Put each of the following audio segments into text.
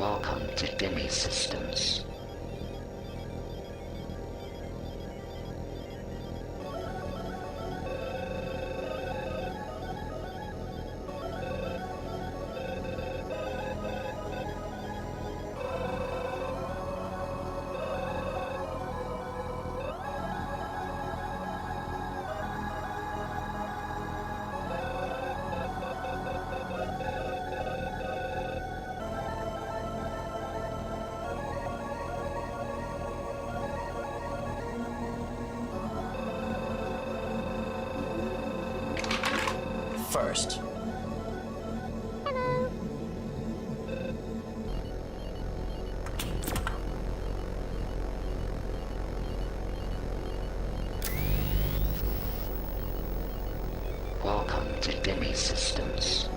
Welcome to Demi Systems. First. Welcome to Demi Systems.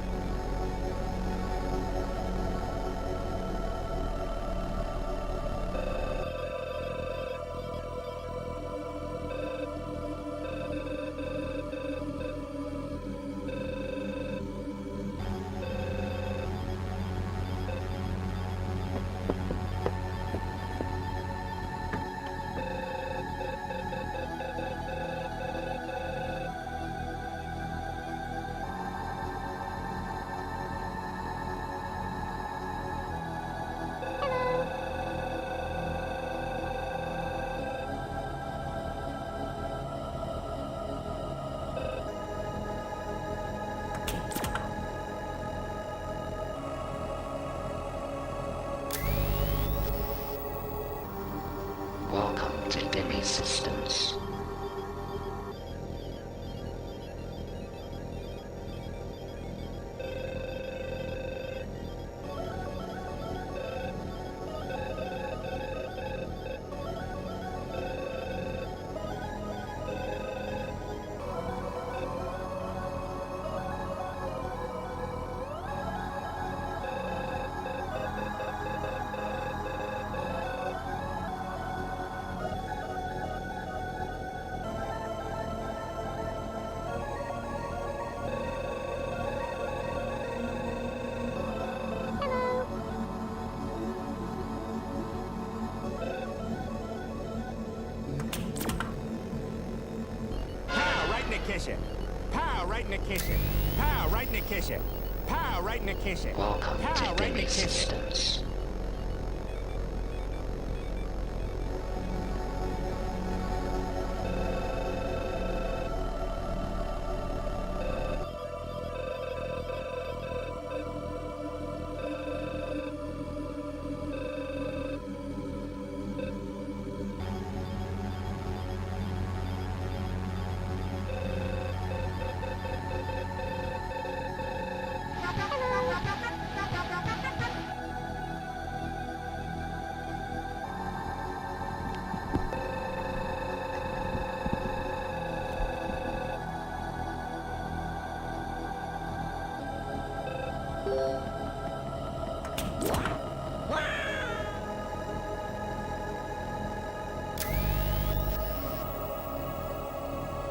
Welcome to Demi Systems. Kitchen. Pow, right in the kitchen. Pow, right in the kitchen. Pow, right in the kitchen. Welcome Pow, to right in the Demi kitchen. Systems.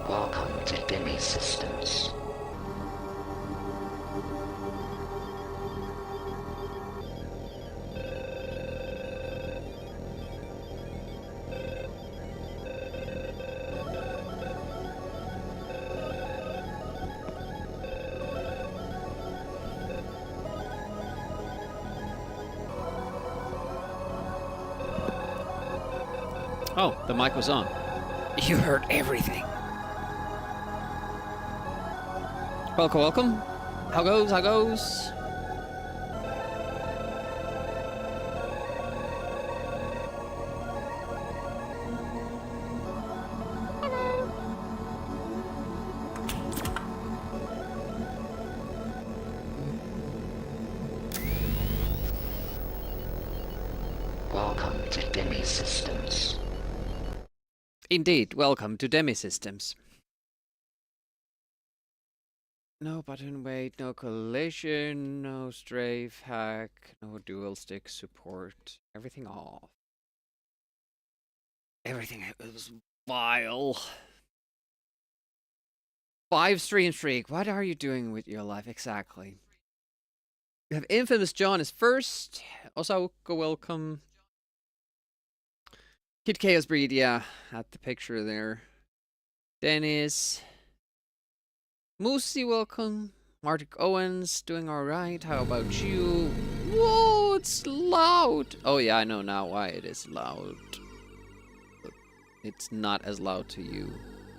Welcome to Demi Systems. Oh, the mic was on. You heard everything. Welcome, welcome. How goes, how goes? Welcome to Demi Systems. Indeed, welcome to Demi Systems. No button weight, no collision, no strafe hack, no dual stick support. Everything off. Everything was vile. 5 stream streak. What are you doing with your life exactly? We have Infamous John is first. Osauko, welcome. Kid Chaos Breed, yeah, at the picture there. Dennis. Moosey, welcome. Martic Owens, doing alright. How about you? Whoa, it's loud. Oh yeah, I know now why it is loud. But it's not as loud to you.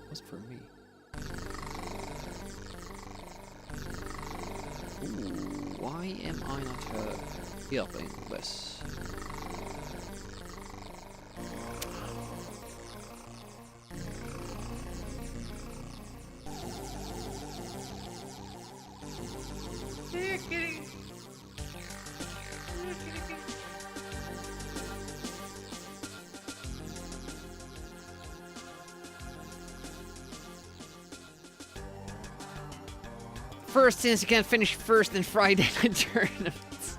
What's for me? Ooh, why am I not helping this? First, since you can't finish first in Friday night tournaments.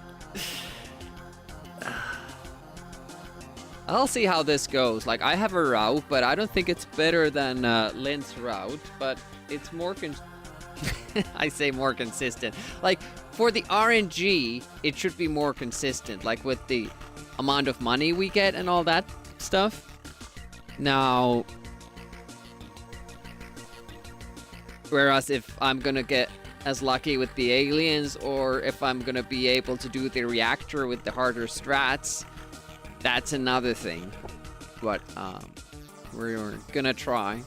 I'll see how this goes. Like, I have a route, but I don't think it's better than Lynn's route, but it's more I say more consistent. Like, for the RNG, it should be more consistent, like with the amount of money we get and all that stuff. Now, whereas if I'm gonna get as lucky with the aliens, or if I'm gonna be able to do the reactor with the harder strats, that's another thing. But we're gonna try.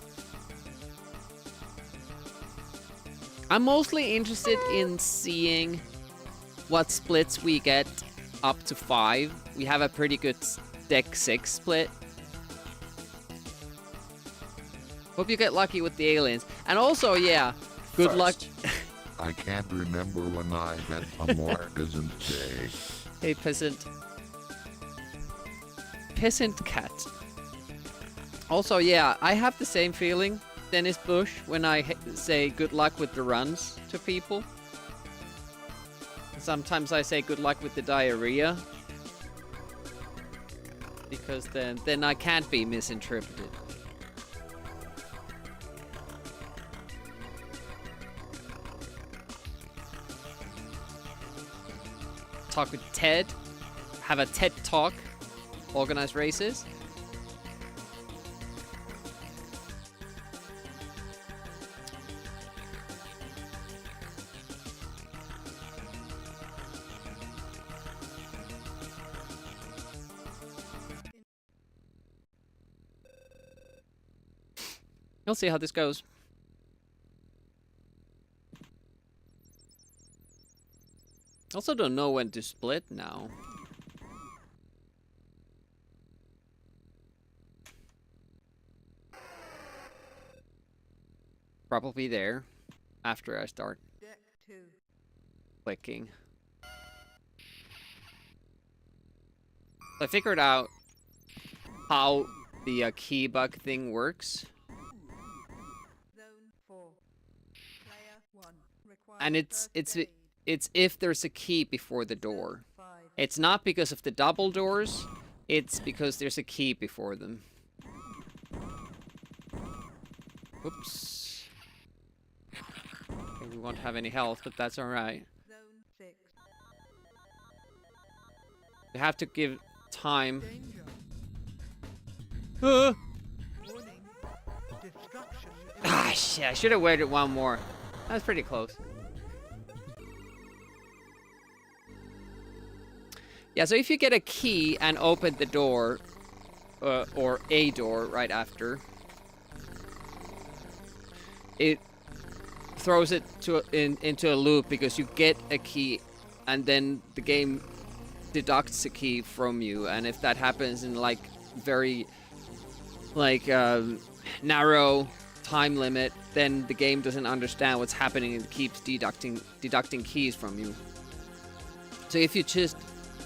I'm mostly interested in seeing what splits we get up to 5. We have a pretty good deck 6 split. Hope you get lucky with the aliens. And also, yeah, good luck. I can't remember when I had a more peasant day. Hey, peasant. Peasant cat. Also, yeah, I have the same feeling, Dennis Bush, when I say good luck with the runs to people. Sometimes I say good luck with the diarrhea. Because then I can't be misinterpreted. Talk with Ted. Have a TED talk. Organize races. We'll see how this goes. Also don't know when to split now. Probably there after I start clicking. I figured out how the key bug thing works. And it's if there's a key before the door. It's not because of the double doors, it's because there's a key before them. Whoops. Okay, we won't have any health, but that's alright. We have to give time. Ah, shit, I should have waited one more. That's pretty close. Yeah, so if you get a key and open the door, or a door right after, it throws it into a loop because you get a key and then the game deducts a key from you, and if that happens in like very narrow time limit, then the game doesn't understand what's happening and keeps deducting keys from you. So if you just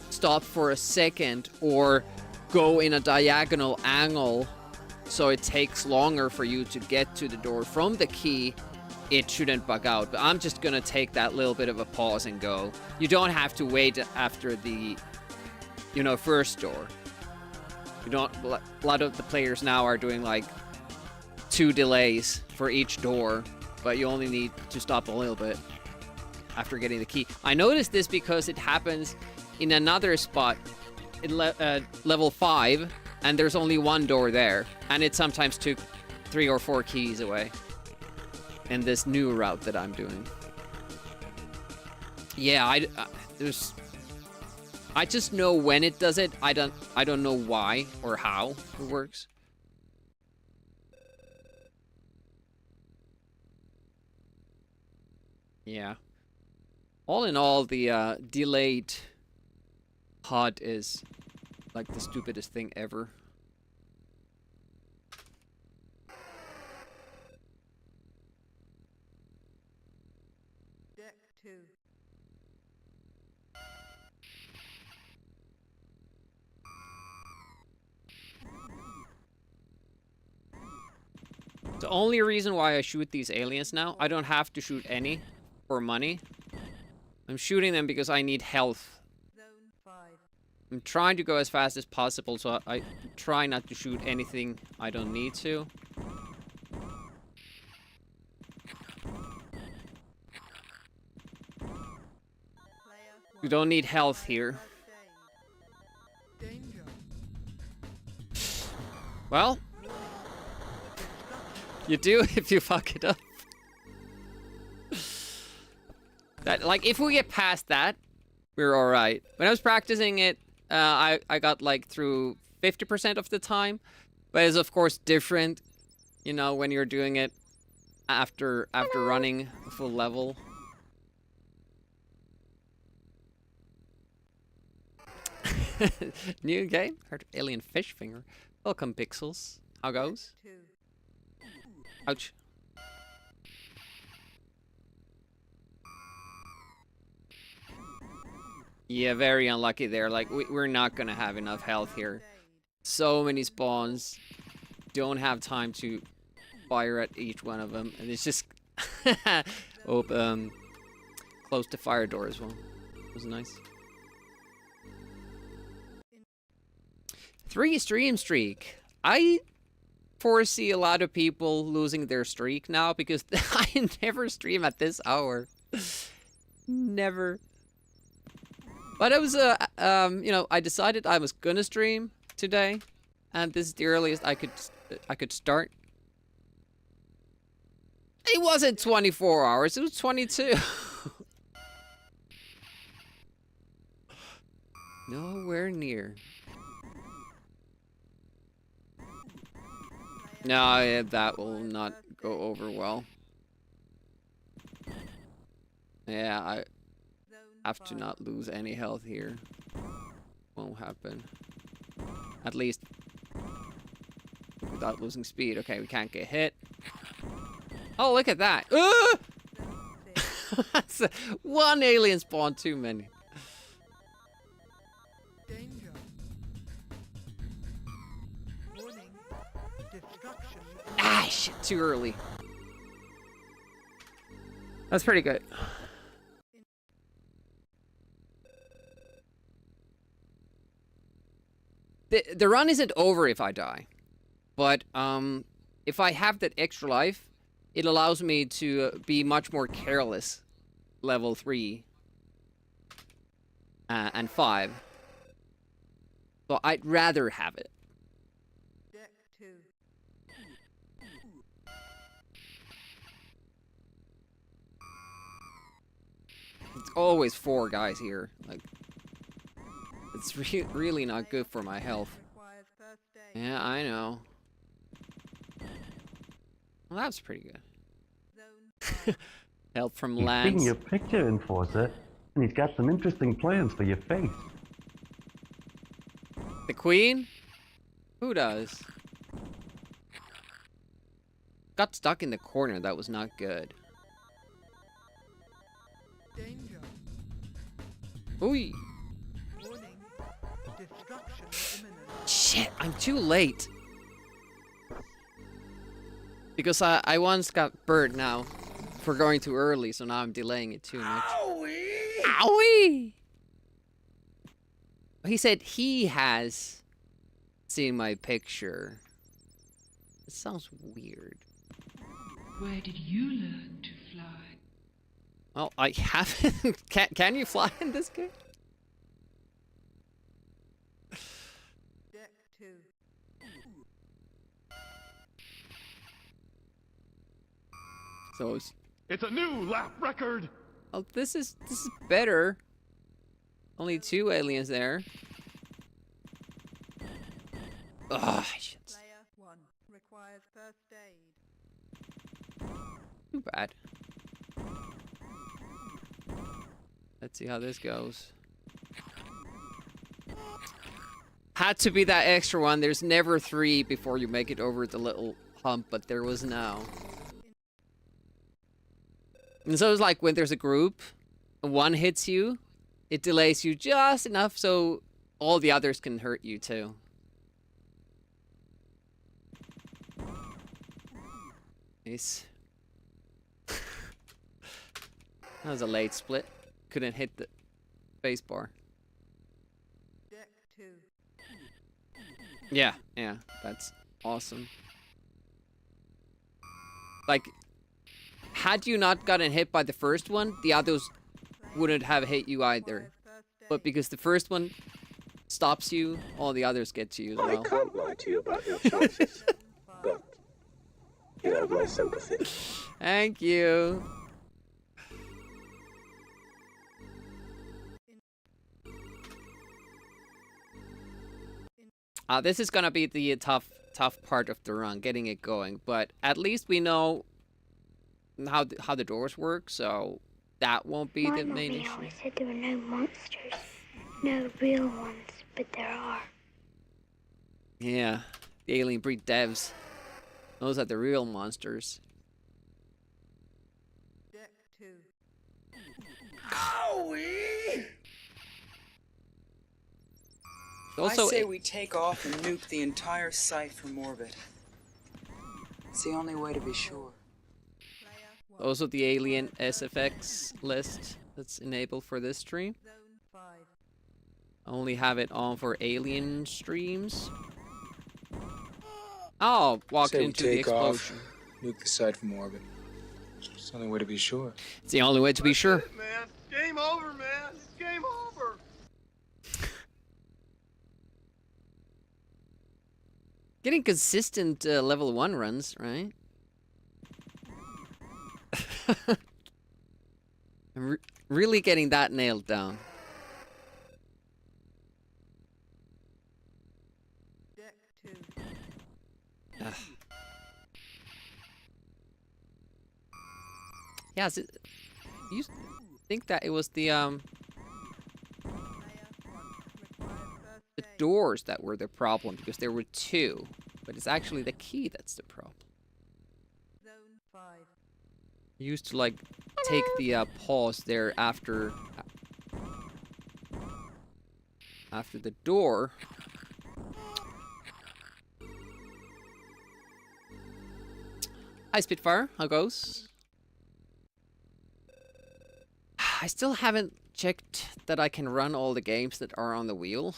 stop for a second or go in a diagonal angle so it takes longer for you to get to the door from the key, it shouldn't bug out. But I'm just gonna take that little bit of a pause and go. You don't have to wait after the, first door. You don't. A lot of the players now are doing like 2 delays for each door, but you only need to stop a little bit. after getting the key. I noticed this because it happens in another spot in level 5, and there's only one door there, and it sometimes took 3 or 4 keys away in this new route that I'm doing. Yeah, I just know when it does it. I don't know why or how it works. Yeah. All in all, the delayed HUD is like the stupidest thing ever. Deck 2. The only reason why I shoot these aliens now, I don't have to shoot any for money. I'm shooting them because I need health. Zone 5. I'm trying to go as fast as possible, so I try not to shoot anything I don't need to. You don't need health here. Danger. Well, you do if you fuck it up. That, like, if we get past that, we're alright. When I was practicing it, I got like through 50% of the time, but it's of course different, you know, when you're doing it after running a full level. New game? Heard of alien fish finger. Welcome, Pixels. How goes? 2. Ouch. Yeah, very unlucky there. Like, we're not gonna have enough health here. So many spawns. Don't have time to fire at each one of them. And it's just... oh, close to fire door as well. It was nice. 3 stream streak. I foresee a lot of people losing their streak now because I never stream at this hour. Never. But it was you know, I decided I was gonna stream today, and this is the earliest I could start. It wasn't 24 hours, it was 22. Nowhere near. No, yeah, that will not go over well. Yeah, I have to not lose any health here. Won't happen. At least without losing speed. Okay, we can't get hit. Oh, look at that. That's one alien spawn too many. Danger. Warning. Destruction. Ah, shit, too early. That's pretty good. The run isn't over if I die, but if I have that extra life, it allows me to be much more careless. Level 3 and 5. So I'd rather have it. Deck 2. It's always 4 guys here. Like, it's really not good for my health. Requires first aid. Yeah, I know. Well, that's pretty good. Zone 5. Help from He's Lance. seen your picture, Enforcer, and he's got some interesting plans for your face. The Queen? Who does? Got stuck in the corner. That was not good. Danger. Ooh. Warning. Destruction imminent. Shit, I'm too late. Because I once got burnt now for going too early, so now I'm delaying it too much. Owie! Owie! He said he has seen my picture. It sounds weird. Where did you learn to fly? Well, I haven't. Can you fly in this game? Deck 2. So It's a new lap record. oh, this is better. Only 2 aliens there. Ugh, shit. Player 1 requires first aid. Too bad. Let's see how this goes. Had to be that extra one. There's never 3 before you make it over the little hump, but there was now. And so it's like when there's a group, and one hits you, it delays you just enough so all the others can hurt you too. Nice. That was a late split. Couldn't hit the space bar. Deck 2. Yeah, that's awesome. Like, had you not gotten hit by the first one, the others wouldn't have hit you either. But because the first one stops you, all the others get to you as I well. can't lie to you about your choices, but you have my sympathy. Thank you. This is gonna be the tough part of the run, getting it going. But at least we know how the doors work, so that won't be the main issue. always said there were no monsters, no real ones, but there are. Yeah, the alien breed devs. Those are the real monsters. Deck 2. Also, I say we take off and nuke the entire site from orbit. It's the only way to be sure. Player 1. also the alien SFX list that's enabled for this stream. Zone 5. I only have it on for alien streams. Oh, walked Say we into the take off, explosion. nuke the site from orbit. It's the only way to be sure. It's the only way to be sure. Man, game over, man. It's game over. Getting consistent level 1 runs, right? I'm really getting that nailed down. Deck 2. Ugh. Yeah, you think that it was the Player 1 requires first aid. doors that were the problem because there were 2, but it's actually the key that's the problem. Zone 5. I used to like take the pause there after the door. Hi Spitfire, how goes? I still haven't checked that I can run all the games that are on the wheel.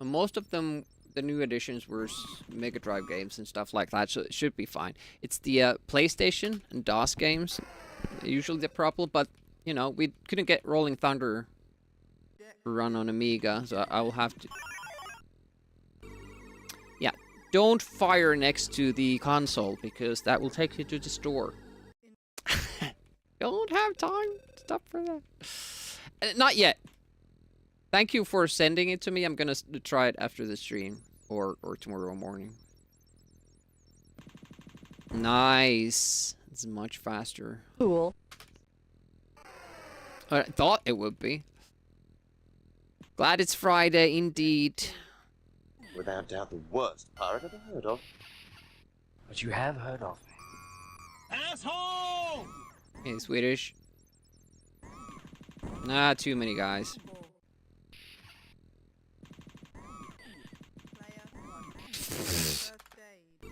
And most of them, the new editions were Mega Drive games and stuff like that, so it should be fine. It's the PlayStation and DOS games, usually the problem, but, you know, we couldn't get Rolling Thunder to run on Amiga, so I will have to... Yeah, don't fire next to the console, because that will take you to the store. Don't have time to stop for that. Not yet. Thank you for sending it to me. I'm gonna try it after the stream or tomorrow morning. Nice. It's much faster. Cool. I thought it would be. Glad it's Friday indeed. Without doubt, the worst pirate I've ever heard of. But you have heard of me. Asshole! Okay, Swedish. Nah, too many guys. 4. Player 1 first aid.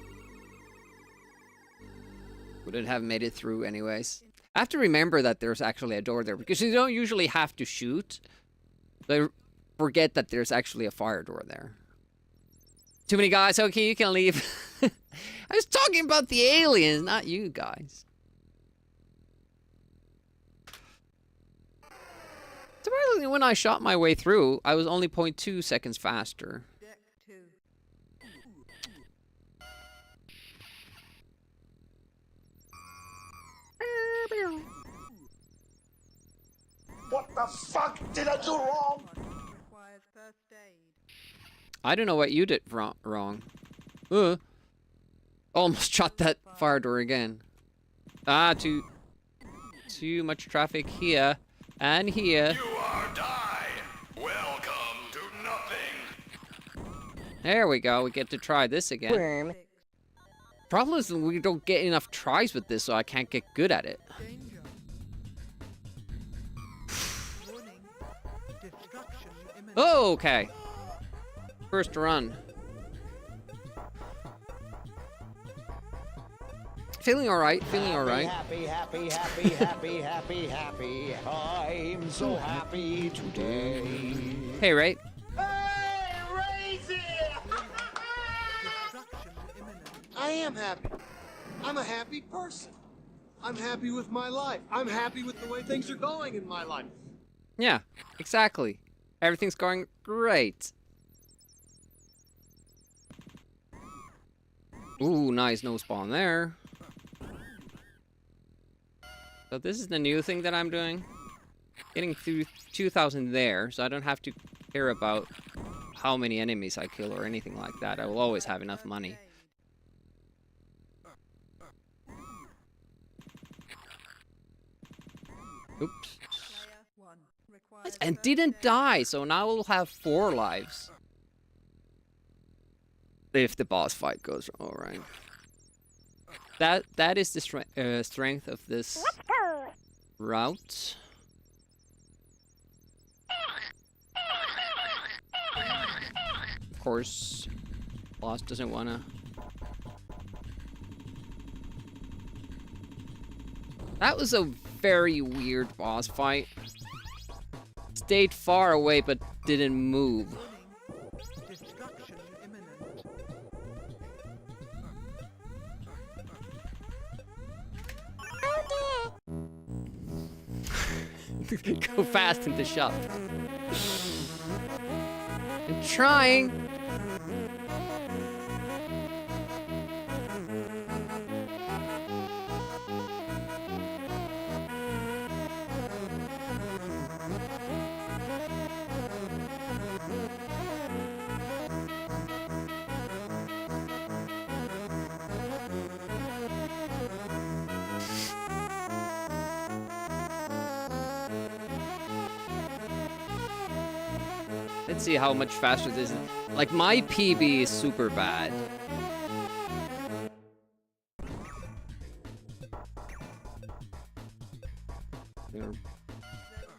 Wouldn't have made it through anyways. I have to remember that there's actually a door there because you don't usually have to shoot. But forget that there's actually a fire door there. Too many guys. Okay, you can leave. I was talking about the aliens, not you guys. Surprisingly, when I shot my way through, I was only 0.2 seconds faster. Deck 2. What the fuck did I do wrong? Requires first aid. I don't know what you did wrong. Almost shot that fire door again. Ah, too much traffic here and here. You are die. Welcome to nothing. There we go. We get to try this again. Problem is we don't get enough tries with this, so I can't get good at it. Danger. Warning. Destruction imminent. Oh, okay. First run. Feeling alright, feeling alright. Happy, happy, happy, happy, happy, happy. I'm so happy today. Hey, Ray. Hey, Razy! Destruction imminent. I am happy. I'm a happy person. I'm happy with my life. I'm happy with the way things are going in my life. Yeah, exactly. Everything's going great. Ooh, nice no spawn there. So this is the new thing that I'm doing. Getting through 2,000 there, so I don't have to care about how many enemies I kill or anything like that. I will always have enough money. Oops. Player 1. Requires And first didn't aid. die, so now we'll have 4 lives. If the boss fight goes alright. That is the strength of this route. Of course, boss doesn't wanna. That was a very weird boss fight. Stayed far away but didn't move. Warning. Destruction imminent. Go fast in the shop. I'm trying. Let's see how much faster this is. Like, my PB is super bad.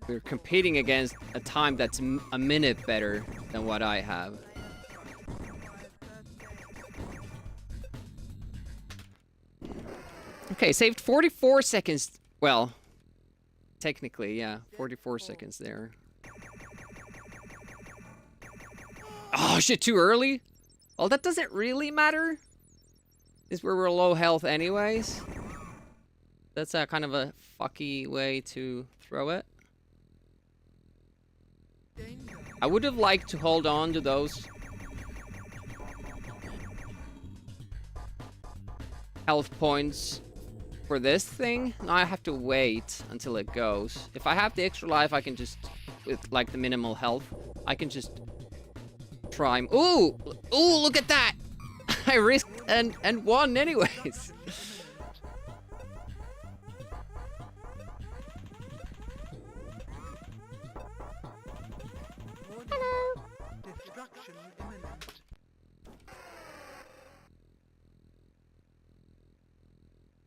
We're competing against a time that's a minute better than what I have. Okay, saved 44 seconds. Well, technically, yeah, 44 seconds there. Oh shit, too early? Well, that doesn't really matter. Is where we're low health anyways. That's a kind of a fucky way to throw it. I would have liked to hold on to those health points for this thing. Now I have to wait until it goes. If I have the extra life, I can just, with like the minimal health, I can just try. Ooh! Ooh, look at that! I risked and won anyways. Hello. Destruction imminent.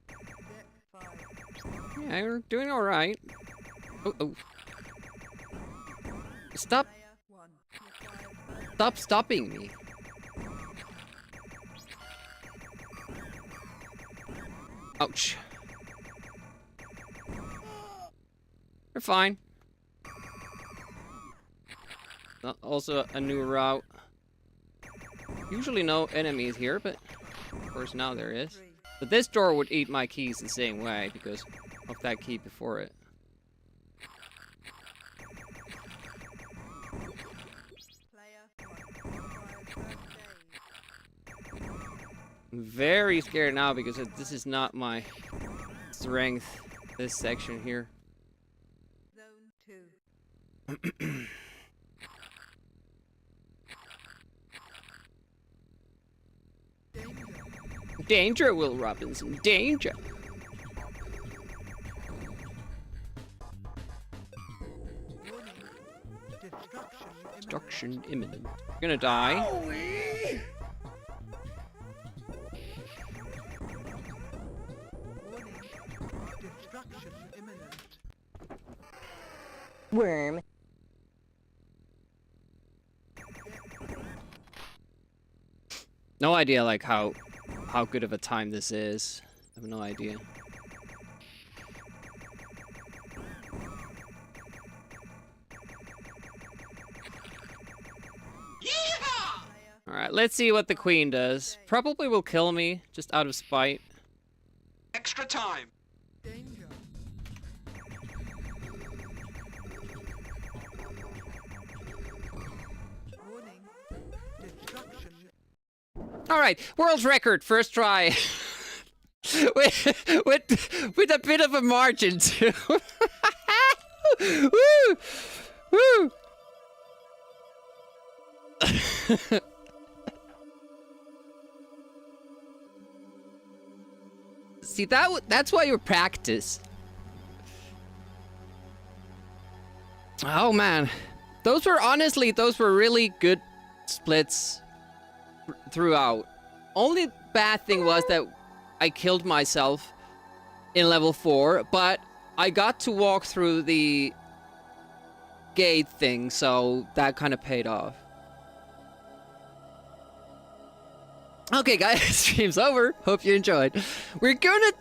Deck 5. Yeah, we're doing all right. Oh, oh. Stop! Player 1. Requires first Stop stopping me. Ouch. We're fine. Also a new route. Usually no enemies here, but of course now there is. 3. But this door would eat my keys the same way because of that key before it. I'm very scared now because this is not my strength, this section here. Zone 2. Danger, Will Robinson, danger. Destruction imminent. You're gonna die. Warning. Destruction imminent. Worm. No idea, like, how good of a time this is. I have no idea. Alright, let's see what the queen does. Probably will kill me, just out of spite. Extra time. Danger. Warning. Destruction. Alright, world record, first try. with a bit of a margin too. Woo! Woo! See, that's why you practice. Oh man, those were really good splits throughout. Only bad thing was that I killed myself in level 4, but I got to walk through the gate thing, so that kind of paid off. Okay, guys, stream's over. Hope you enjoyed. We're gonna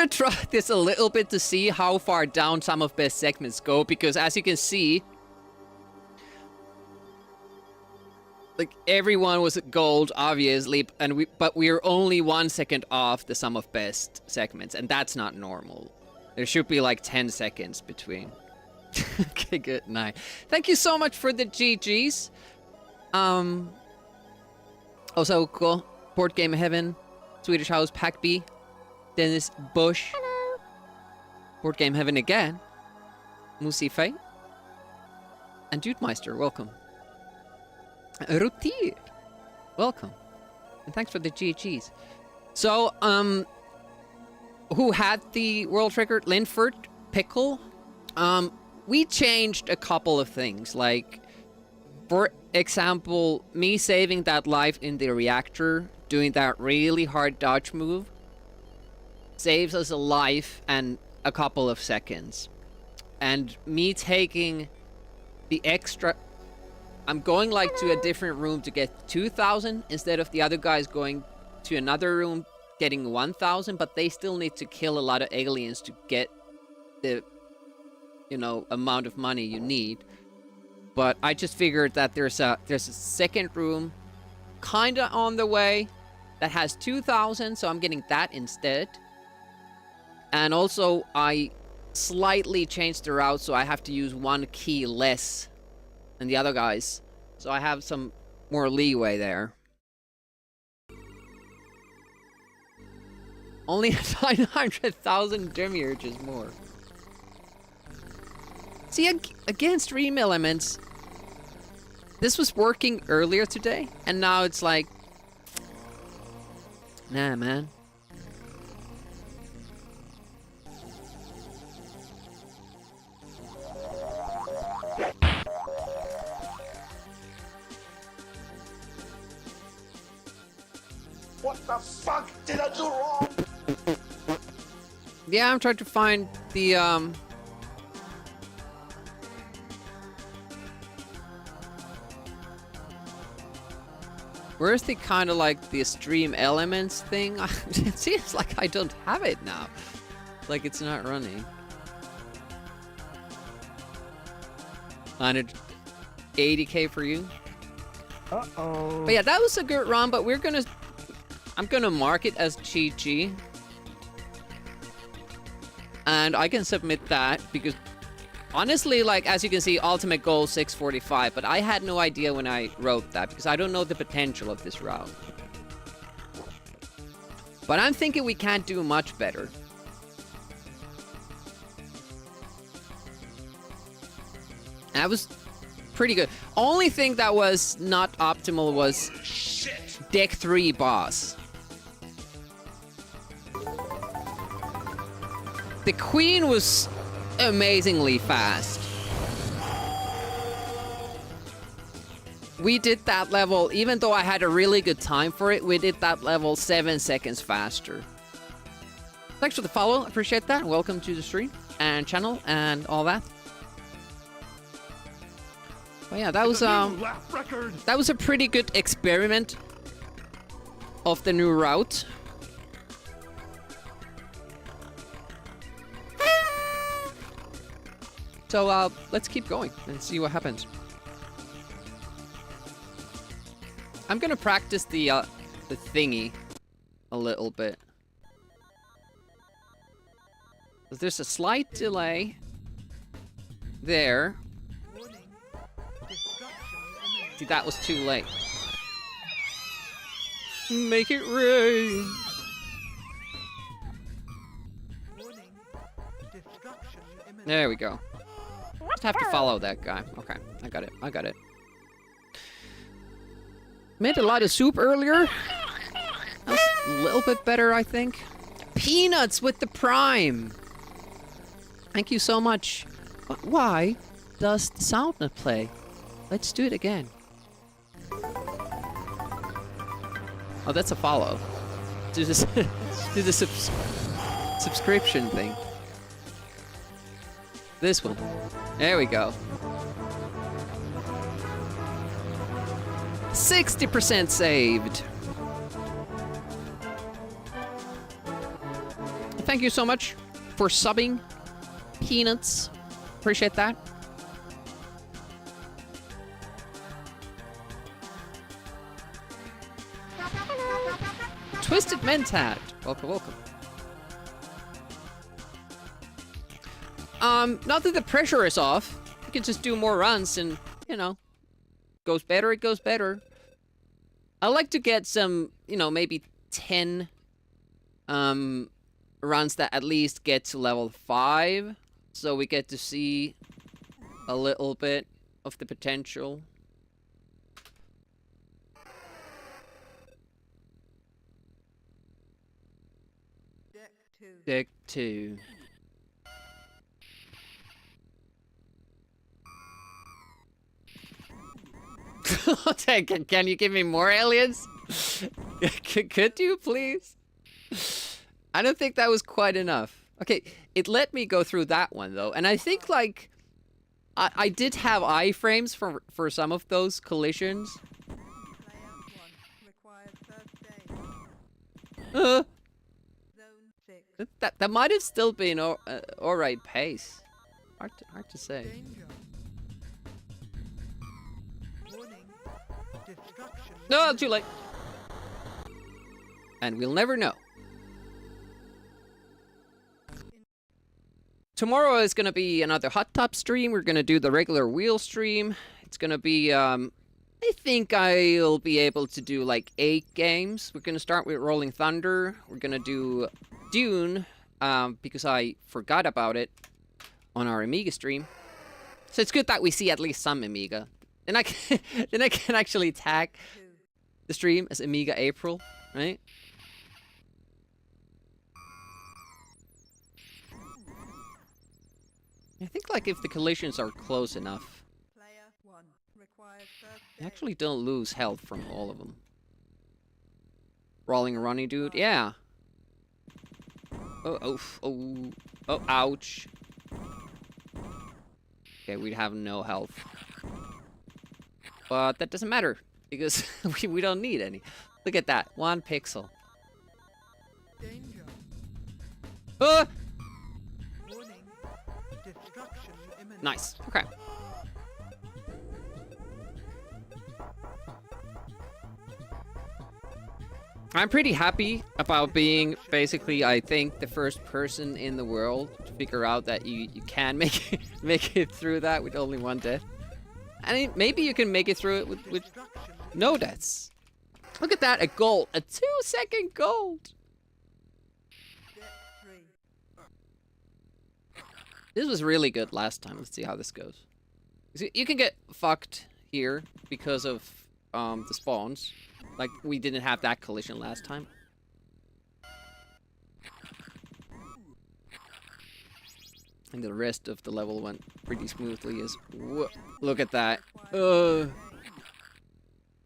try this a little bit to see how far down some of best segments go, because as you can see, like, everyone was at gold, obviously, but we're only 1 second off the sum of best segments, and that's not normal. There should be like 10 seconds between. Okay, good night. Thank you so much for the GGs. Also, cool. Board Game Heaven, Swedish House, Pack B, Dennis Bush. Hello. Board Game Heaven again. Musi Fate. And Dude Meister, welcome. Rutir, welcome. And thanks for the GGs. So, who had the world record? Linford, Pickle. We changed a couple of things, like, for example, me saving that life in the reactor, doing that really hard dodge move, saves us a life and a couple of seconds. And me taking the extra... I'm going, like, to a different room to get 2,000 instead of the other guys going to another room getting 1,000, but they still need to kill a lot of aliens to get the, you know, amount of money you need. But I just figured that there's a second room kinda on the way that has 2,000, so I'm getting that instead. And also I slightly changed the route, so I have to use 1 key less than the other guys. So I have some more leeway there. Only 900,000 demiurges more. See, again, Stream Elements, this was working earlier today, and now it's like, nah, man. What the fuck did I do wrong? Yeah, I'm trying to find the, where's the kind of like the Stream Elements thing? It seems like I don't have it now. Like it's not running. 180k for you. Uh-oh. But yeah, that was a good run, but I'm gonna mark it as GG. And I can submit that because honestly, like, as you can see, ultimate goal 645, but I had no idea when I wrote that because I don't know the potential of this route. But I'm thinking we can't do much better. That was pretty good. Only thing that was not optimal was Deck 3 boss. The queen was amazingly fast. We did that level, even though I had a really good time for it, we did that level 7 seconds faster. Thanks for the follow, appreciate that. Welcome to the stream and channel and all that. Oh yeah, that was a pretty good experiment of the new route. So let's keep going and see what happens. I'm gonna practice the thingy a little bit. There's a slight delay there. See, that was too late. Make it rain. There we go. Just have to follow that guy. Okay, I got it. I got it. Made a lot of soup earlier. That was a little bit better, I think. Peanuts with the prime. Thank you so much. But why does the sound not play? Let's do it again. Oh, that's a follow. Do this. Do the subscription thing. This one. There we go. 60% saved. Thank you so much for subbing, Peanuts. Appreciate that. Twisted Mentat. Welcome, welcome. Now that the pressure is off, we can just do more runs and, you know, goes better, it goes better. I like to get some, you know, maybe 10 runs that at least get to level 5, so we get to see a little bit of the potential. Deck 2. Can you give me more aliens? Could you, please? I don't think that was quite enough. Okay, it let me go through that one, though. And I think, like, I did have iframes for some of those collisions. That might have still been alright pace. Hard to say. No, too late. And we'll never know. Tomorrow is gonna be another hot top stream. We're gonna do the regular wheel stream. It's gonna be, I think I'll be able to do like 8 games. We're gonna start with Rolling Thunder. We're gonna do Dune, because I forgot about it on our Amiga stream. So it's good that we see at least some Amiga. Then I can actually tag the stream as Amiga April, right? I think like if the collisions are close enough, you actually don't lose health from all of them. Rolling running dude, yeah. Oh, ouch. Okay, we'd have no health. But that doesn't matter, because we don't need any. Look at that, 1 pixel. Nice, okay. I'm pretty happy about being basically, I think, the first person in the world to figure out that you can make it through that with only 1 death. I mean, maybe you can make it through it with no deaths. Look at that, a gold, a 2-second gold. This was really good last time. Let's see how this goes. You can get fucked here because of the spawns. Like, we didn't have that collision last time. And the rest of the level went pretty smoothly. Look at that.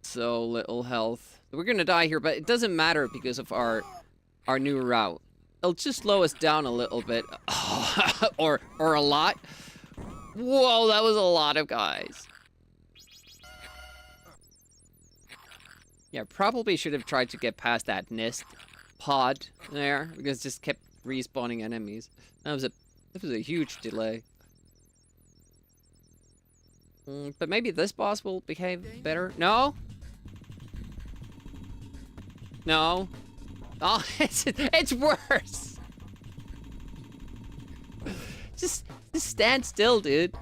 So little health. We're gonna die here, but it doesn't matter because of our new route. It'll just slow us down a little bit. or a lot. Whoa, that was a lot of guys. Yeah, probably should have tried to get past that nest pod there, because it just kept respawning enemies. That was a huge delay. But maybe this boss will behave better. No? No? Oh, it's worse! Just stand still, dude.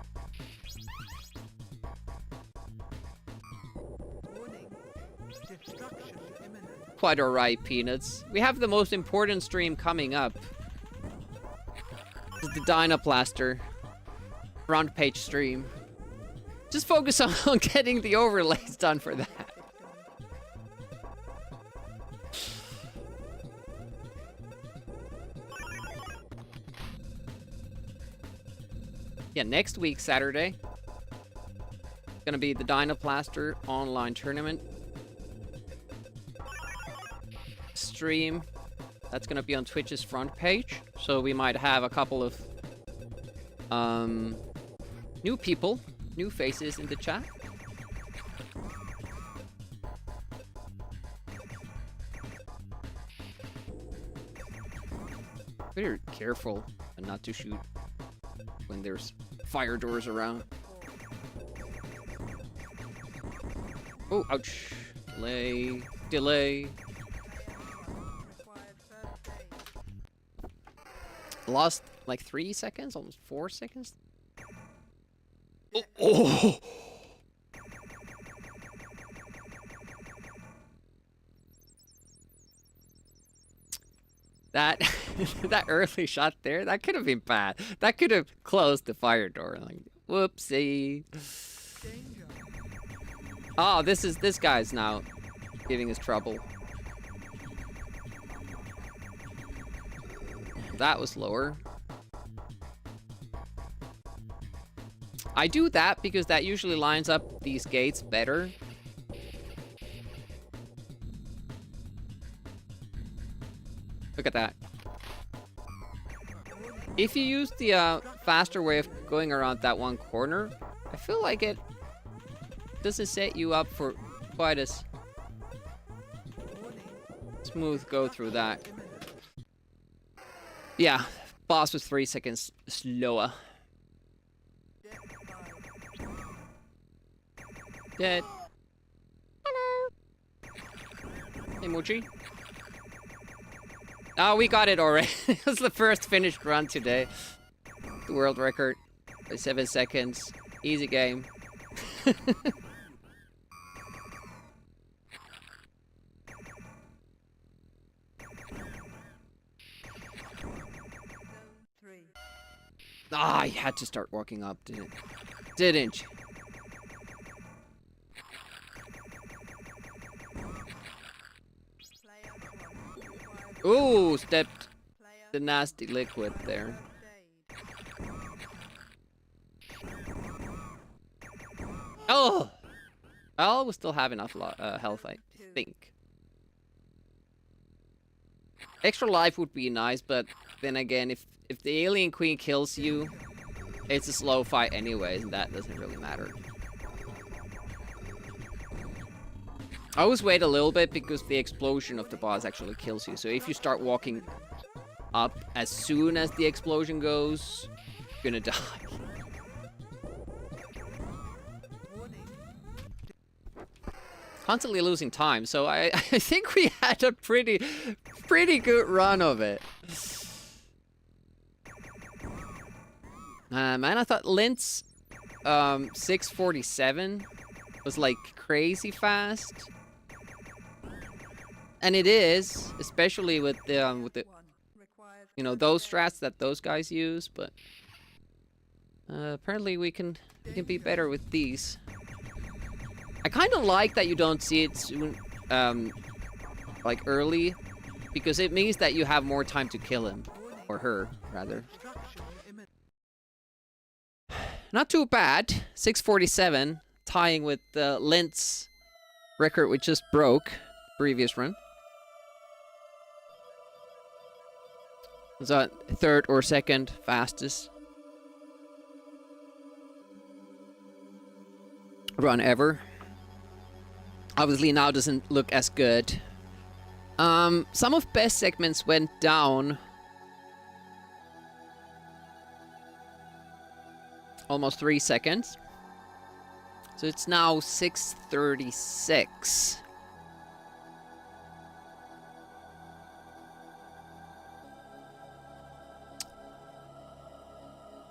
Quite alright, Peanuts. We have the most important stream coming up. This is the Dynaplaster front page stream. Just focus on getting the overlays done for that. Yeah, next week, Saturday, gonna be the Dynaplaster online tournament stream. That's gonna be on Twitch's front page, so we might have a couple of new people, new faces in the chat. Better careful and not to shoot when there's fire doors around. Oh, ouch. Delay. Lost like 3 seconds, almost 4 seconds. Oh. That that early shot there, that could have been bad. That could have closed the fire door. Like, whoopsie. Oh, this guy's now giving us trouble. That was lower. I do that because that usually lines up these gates better. Look at that. If you use the faster way of going around that one corner, I feel like it doesn't set you up for quite as smooth go through that. Yeah, boss was 3 seconds slower. Dead. Hello. Emoji. Oh, we got it already. It was the first finished run today. The world record by 7 seconds. Easy game. Ah, I had to start walking up, didn't you? Ooh, stepped the nasty liquid there. Oh! I'll still have enough health, I think. Extra life would be nice, but then again, if the alien queen kills you, it's a slow fight anyways, and that doesn't really matter. I always wait a little bit because the explosion of the boss actually kills you. So if you start walking up as soon as the explosion goes, you're gonna die. Constantly losing time, so I think we had a pretty good run of it. Man, I thought Lint's 647 was like crazy fast. And it is, especially with the you know, those strats that those guys use, but Apparently we can be better with these. I kind of like that you don't see it soon, like early, because it means that you have more time to kill him. Or her, rather. Not too bad. 647, tying with Lint's record we just broke, previous run. Was that third or second fastest run ever. Obviously now doesn't look as good. Some of best segments went down almost 3 seconds. So it's now 6:36.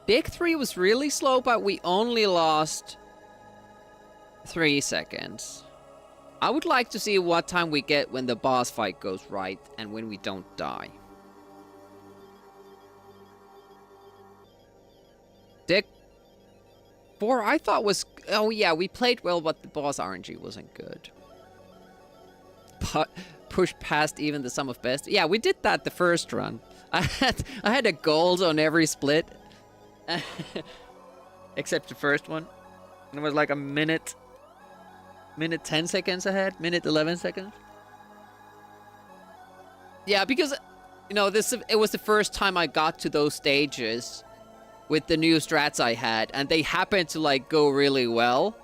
Big 3 was really slow, but we only lost 3 seconds. I would like to see what time we get when the boss fight goes right and when we don't die. Dick 4 I thought was... Oh yeah, we played well, but the boss RNG wasn't good. But pushed past even the sum of best. Yeah, we did that the first run. I had a gold on every split. Except the first one. And it was like a minute 10 seconds ahead, minute 11 seconds. Yeah, because, you know, it was the first time I got to those stages with the new strats I had, and they happened to, like, go really well,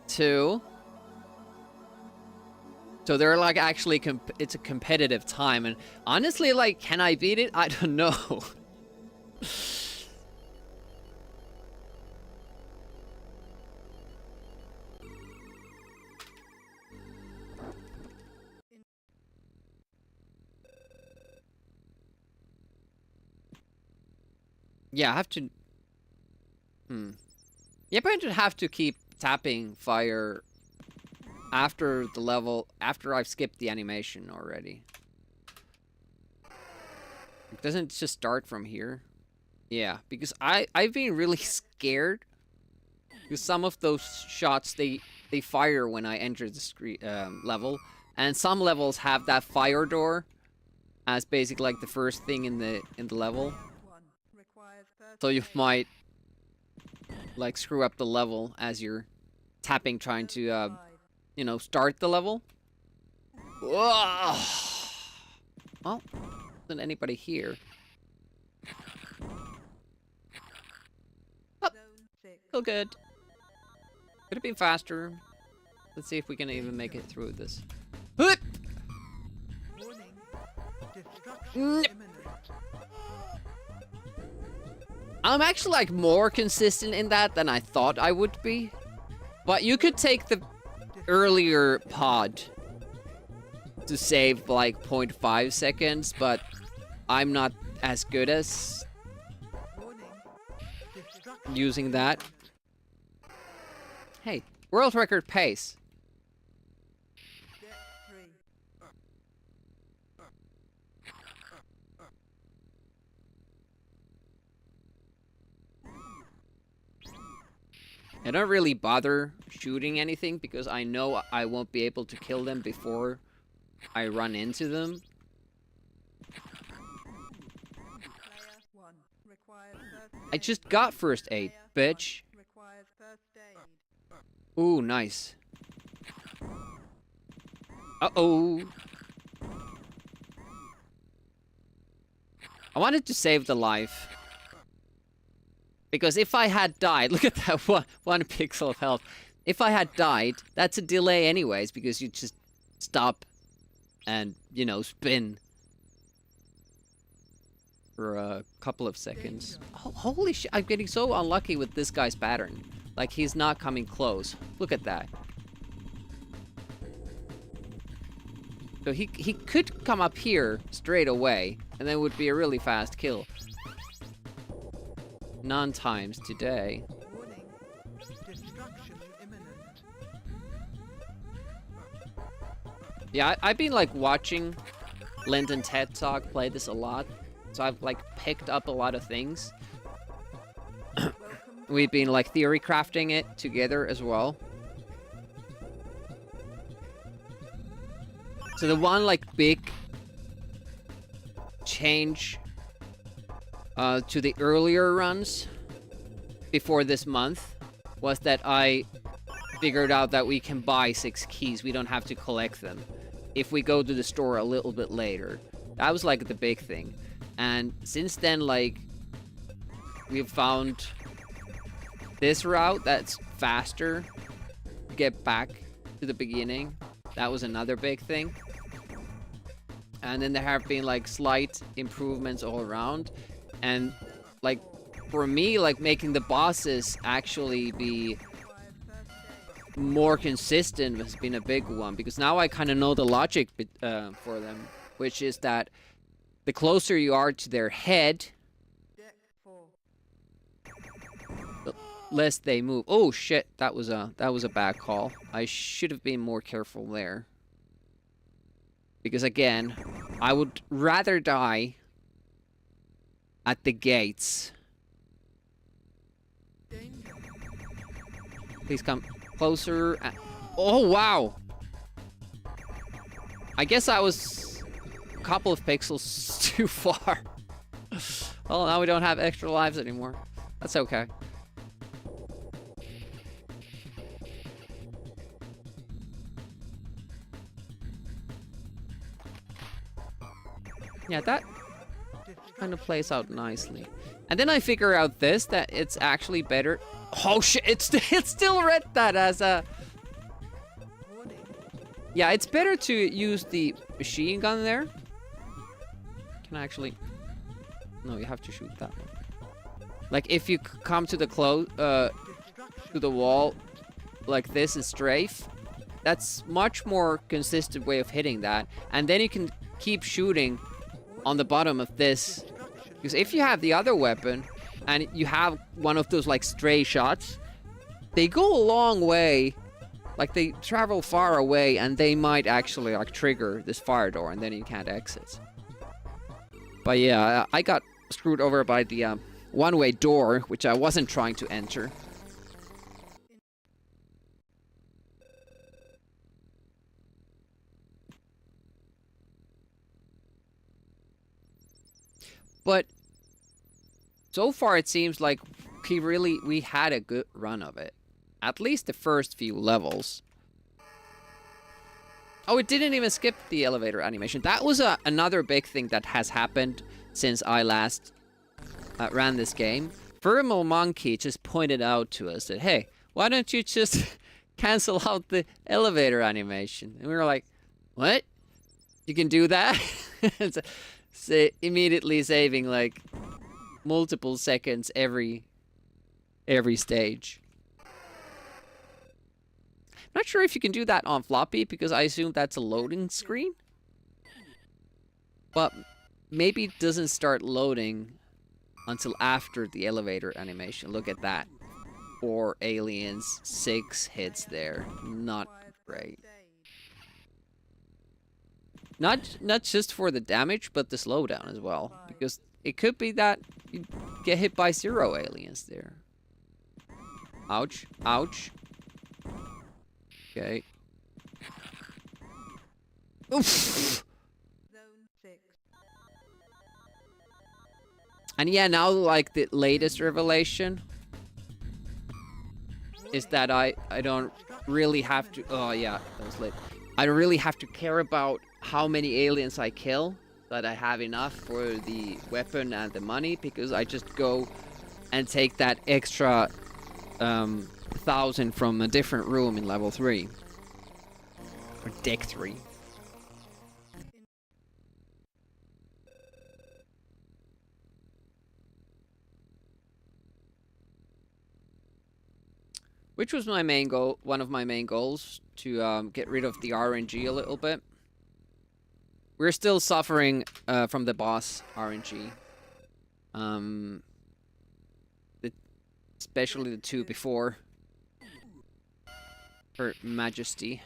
too. So they're, like, actually, it's a competitive time, and honestly, like, can I beat it? I don't know. Yeah, I have to... Yeah, but I have to keep tapping fire after the level, after I've skipped the animation already. It doesn't just start from here. Yeah, because I've been really scared. Because some of those shots, they fire when I enter the level. And some levels have that fire door as basically like the first thing in the level. So you might, like, screw up the level as you're tapping, trying to, you know, start the level. Whoa! Well, isn't anybody here? Oh, still good. Could have been faster. Let's see if we can even make it through this. I'm actually, like, more consistent in that than I thought I would be. But you could take the earlier pod to save, like, 0.5 seconds, but I'm not as good as using that. Hey, world record pace. I don't really bother shooting anything because I know I won't be able to kill them before I run into them. I just got first aid, bitch. Ooh, nice. Uh-oh. I wanted to save the life. Because if I had died, look at that one pixel of health. If I had died, that's a delay anyways, because you just stop and, you know, spin for a couple of seconds. Oh, holy shit, I'm getting so unlucky with this guy's pattern. Like, he's not coming close. Look at that. So he could come up here straight away, and then it would be a really fast kill. None times today. Yeah, I've been, like, watching Lind and Ted Talk play this a lot, so I've, like, picked up a lot of things. we've been like theory crafting it together as well. So the one like big change to the earlier runs before this month was that I figured out that we can buy 6 keys. We don't have to collect them if we go to the store a little bit later. That was like the big thing. And since then, like, we've found this route that's faster to get back to the beginning. That was another big thing. And then there have been like slight improvements all around. And like for me, like making the bosses actually be more consistent has been a big one, because now I kind of know the logic for them, which is that the closer you are to their head, the less they move. Oh shit, that was a bad call. I should have been more careful there. Because again, I would rather die at the gates. Please come closer. Oh, wow. I guess I was a couple of pixels too far. Well, now we don't have extra lives anymore. That's okay. Yeah, that kind of plays out nicely. And then I figure out this, that it's actually better. Oh shit, it's still read that as a... Yeah, it's better to use the machine gun there. Can I actually... No, you have to shoot that one. Like, if you come to the to the wall like this and strafe, that's much more consistent way of hitting that. And then you can keep shooting on the bottom of this, because if you have the other weapon and you have one of those like stray shots, they go a long way, like they travel far away, and they might actually like trigger this fire door, and then you can't exit. But yeah, I got screwed over by the one-way door, which I wasn't trying to enter. But so far it seems like we had a good run of it. At least the first few levels. Oh, it didn't even skip the elevator animation. That was another big thing that has happened since I last ran this game. Thermal Monkey just pointed out to us that, hey, why don't you just cancel out the elevator animation? And we were like, what? You can do that? So immediately saving like multiple seconds every stage. Not sure if you can do that on floppy, because I assume that's a loading screen. But maybe it doesn't start loading until after the elevator animation. Look at that. 4 aliens, 6 hits there. Not great. Not just for the damage, but the slowdown as well. Because it could be that you get hit by 0 aliens there. Ouch. Ouch. Okay. Oof. And yeah, now like the latest revelation is that I don't really have to... Oh yeah, that was lit. I don't really have to care about how many aliens I kill, that I have enough for the weapon and the money, because I just go and take that extra 1,000 from a different room in level 3. Or deck 3. Which was my main goal, one of my main goals, to get rid of the RNG a little bit. We're still suffering from the boss RNG. Especially the 2 before. For Majesty.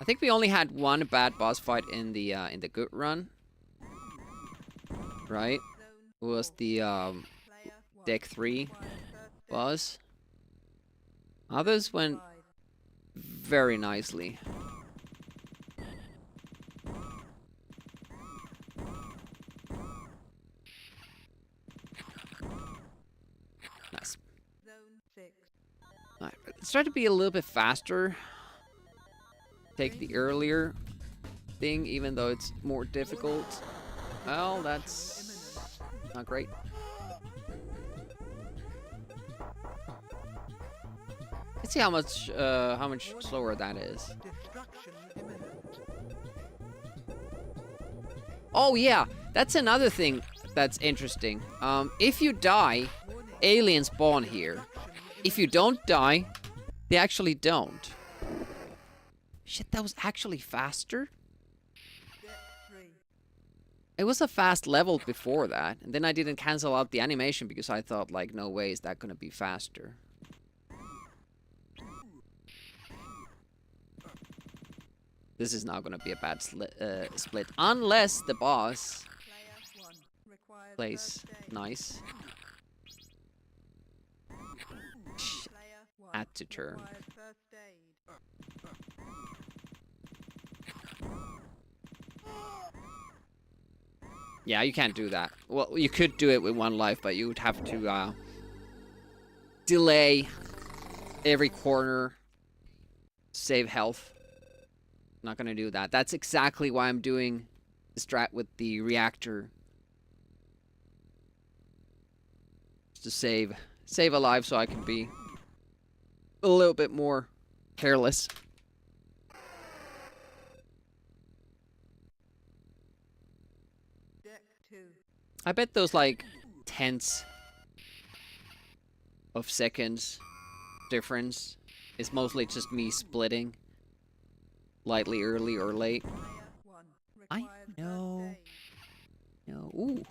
I think we only had one bad boss fight in the good run. Right? It was the deck 3 was. Others went very nicely. Nice. Alright, let's try to be a little bit faster. Take the earlier thing, even though it's more difficult. Well, that's not great. Let's see how much slower that is. Oh yeah, that's another thing that's interesting. If you die, aliens spawn here. If you don't die, they actually don't. Shit, that was actually faster? It was a fast level before that, and then I didn't cancel out the animation because I thought, like, no way is that gonna be faster. This is not gonna be a bad split, unless the boss plays nice. Had to turn. Yeah, you can't do that. Well, you could do it with 1 life, but you would have to delay every corner, save health. Not gonna do that. That's exactly why I'm doing the strat with the reactor. Just to save a life so I can be a little bit more careless. I bet those like tenths of seconds difference is mostly just me splitting lightly early or late. I know. No. Ooh.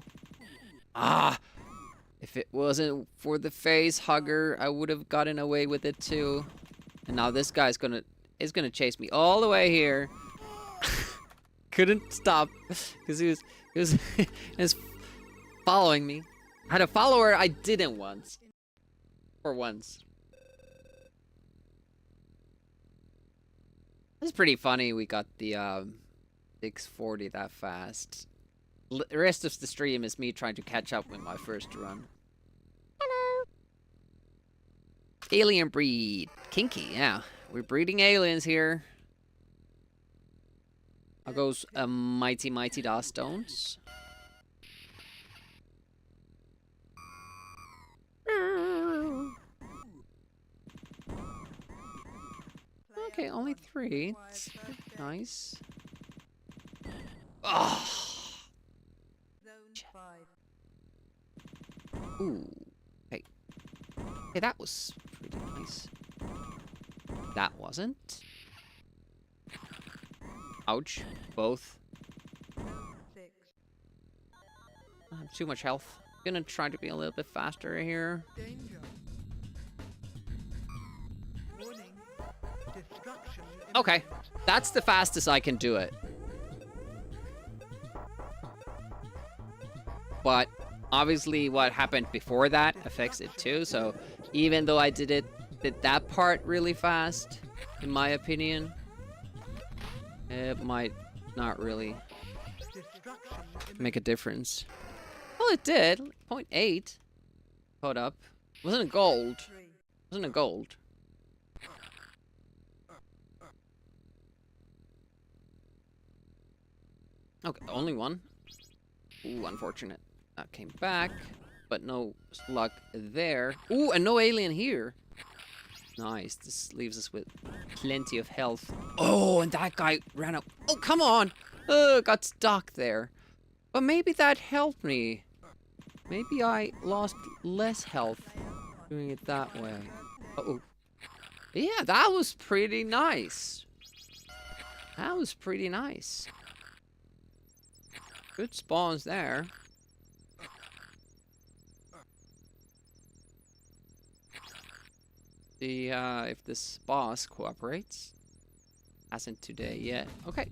Ah! If it wasn't for the face hugger, I would have gotten away with it too. And now this guy's gonna chase me all the way here. Couldn't stop because he was following me. I had a follower I didn't once. For once. It's pretty funny we got the 640 that fast. The rest of the stream is me trying to catch up with my first run. Hello. Alien breed. Kinky, yeah. We're breeding aliens here. How goes mighty DOS stones? Okay, only 3. It's nice. Oh. Ooh. Hey. Hey, that was pretty nice. That wasn't. Ouch. Both. I have too much health. I'm gonna try to be a little bit faster here. Okay, that's the fastest I can do it. But obviously what happened before that affects it too, so even though I did that part really fast, in my opinion, it might not really make a difference. Well, it did. 0.8. Hold up. Wasn't it gold? Wasn't it gold? Okay, only 1. Ooh, unfortunate. That came back, but no luck there. Ooh, and no alien here. Nice. This leaves us with plenty of health. Oh, and that guy ran up. Oh, come on. Got stuck there. But maybe that helped me. Maybe I lost less health doing it that way. Uh-oh. Yeah, that was pretty nice. That was pretty nice. Good spawns there. See if this boss cooperates. Hasn't today yet. Okay.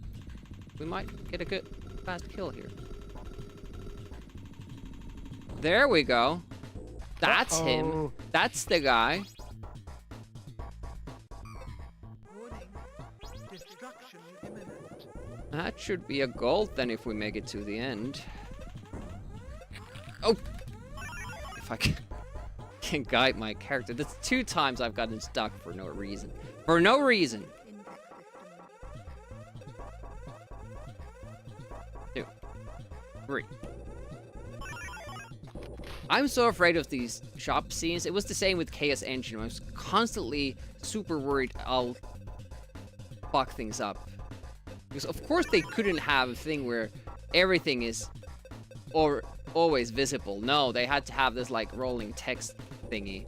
We might get a good fast kill here. There we go. That's him. That's the guy. Warning. Destruction imminent. That should be a gold then if we make it to the end. Oh! If I can guide my character. That's 2 times I've gotten stuck for no reason. For no reason. Index system. 2. 3. I'm so afraid of these shop scenes. It was the same with Chaos Engine. I was constantly super worried I'll fuck things up. Because of course they couldn't have a thing where everything is always visible. No, they had to have this like rolling text thingy.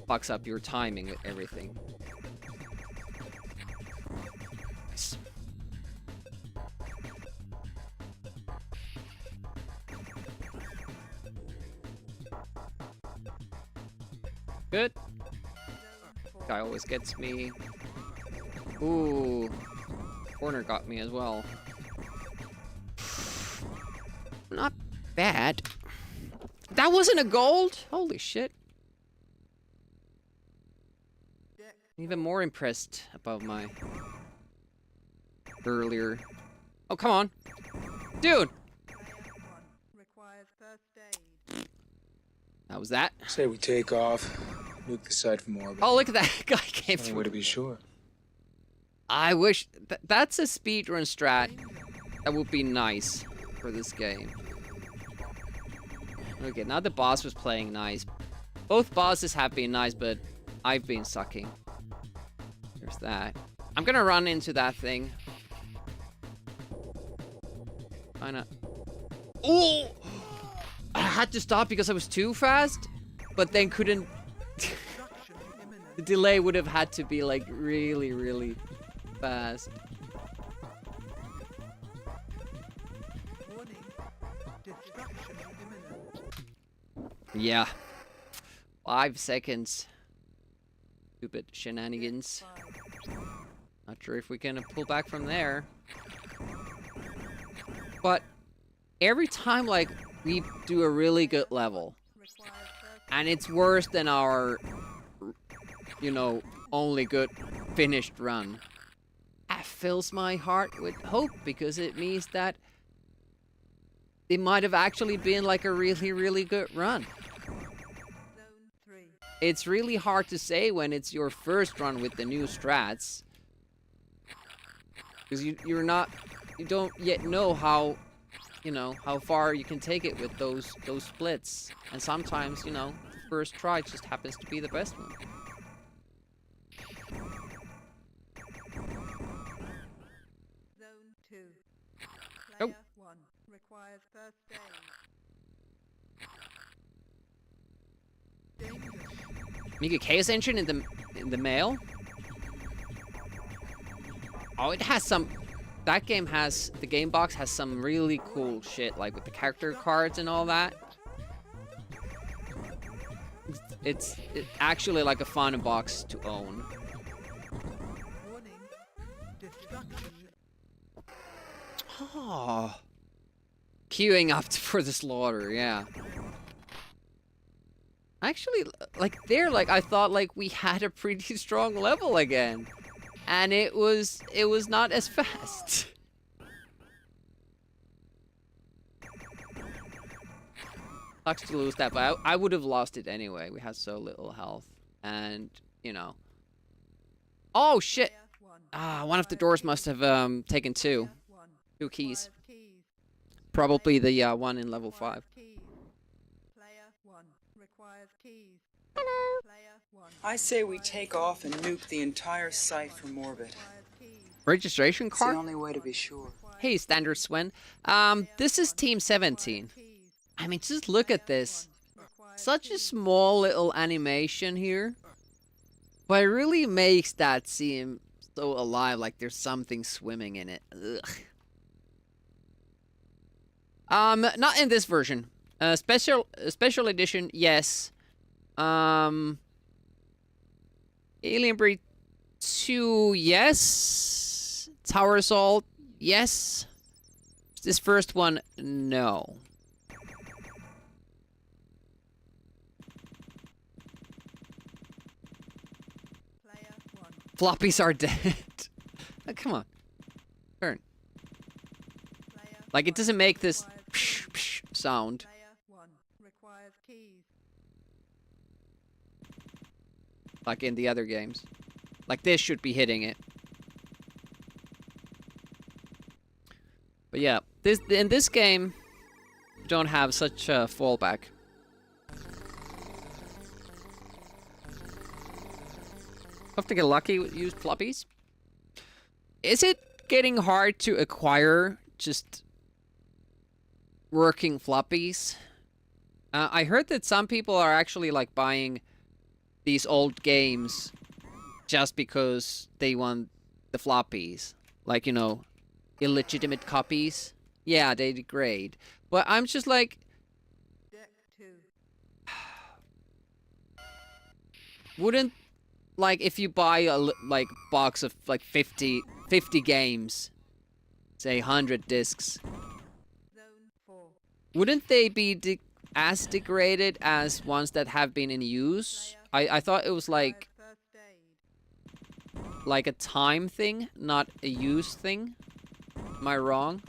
Fucks up your timing with everything. Good. Guy always gets me. Ooh. Corner got me as well. Not bad. That wasn't a gold? Holy shit. Even more impressed about my earlier. Oh, come on. Dude. Requires first aid. That was that. Say we take off, nuke the site from orbit. Oh, look at that guy came Only through. way to be sure. I wish that's a speedrun strat that would be nice for this game. Okay, now the boss was playing nice. Both bosses have been nice, but I've been sucking. There's that. I'm gonna run into that thing. Why not? Oh! I had to stop because I was too fast, but then couldn't. Destruction imminent. The delay would have had to be like really, really fast. Warning. Destruction imminent. Yeah. 5 seconds. Stupid shenanigans. 5. Not sure if we can pull back from there. But every time, like, we do a really good level, Requires first and it's worse than our, you know, only good finished run, that fills my heart with hope, because it means that it might have actually been like a really, really good run. Zone 3. It's really hard to say when it's your first run with the new strats, because you don't yet know how, you know, how far you can take it with those splits, and sometimes, you know, first try just happens to be the best one. Zone 2. Oh. Player 1. Requires first aid. Dangerous. Amiga Chaos Engine in the mail. Oh, it has some. That game has, the game box has some really cool shit, like with the character cards and all that. It's actually like a fun box to own. Warning. Destruction. Oh. Queuing up for the slaughter, yeah. Actually, like there, like I thought like we had a pretty strong level again. And it was not as fast. Sucks to lose that, but I would have lost it anyway. We had so little health, and you know. Oh shit! Player 1. Ah, one of the doors must have taken 2 Player 1. 2 keys. Requires keys. Probably the one in level 5. Requires keys. Player 1. Requires keys. Hello. Player 1. I say we take off and nuke the entire site from orbit. Requires keys. Registration It's the card. only way to be sure. Hey, Standard Swen. This is Team 17. I mean, just look at this. Such a small little animation here, but it really makes that seem so alive, like there's something swimming in it. Ugh. Not in this version. Special edition, yes. Alien Breed 2, yes. Tower Assault, yes. This first one, no. Floppies are dead. Oh, come on. Turn. Like, it doesn't make this psh, psh sound. Like in the other games. Like, this should be hitting it. But yeah, in this game, you don't have such a fallback. Have to get lucky with used floppies. Is it getting hard to acquire just working floppies? I heard that some people are actually like buying these old games just because they want the floppies. Like, you know, illegitimate copies. Yeah, they degrade. But I'm just like... Wouldn't, like, if you buy a like box of like 50 games, say 100 discs, wouldn't they be as degraded as ones that have been in use? I thought it was like a time thing, not a use thing. Am I wrong?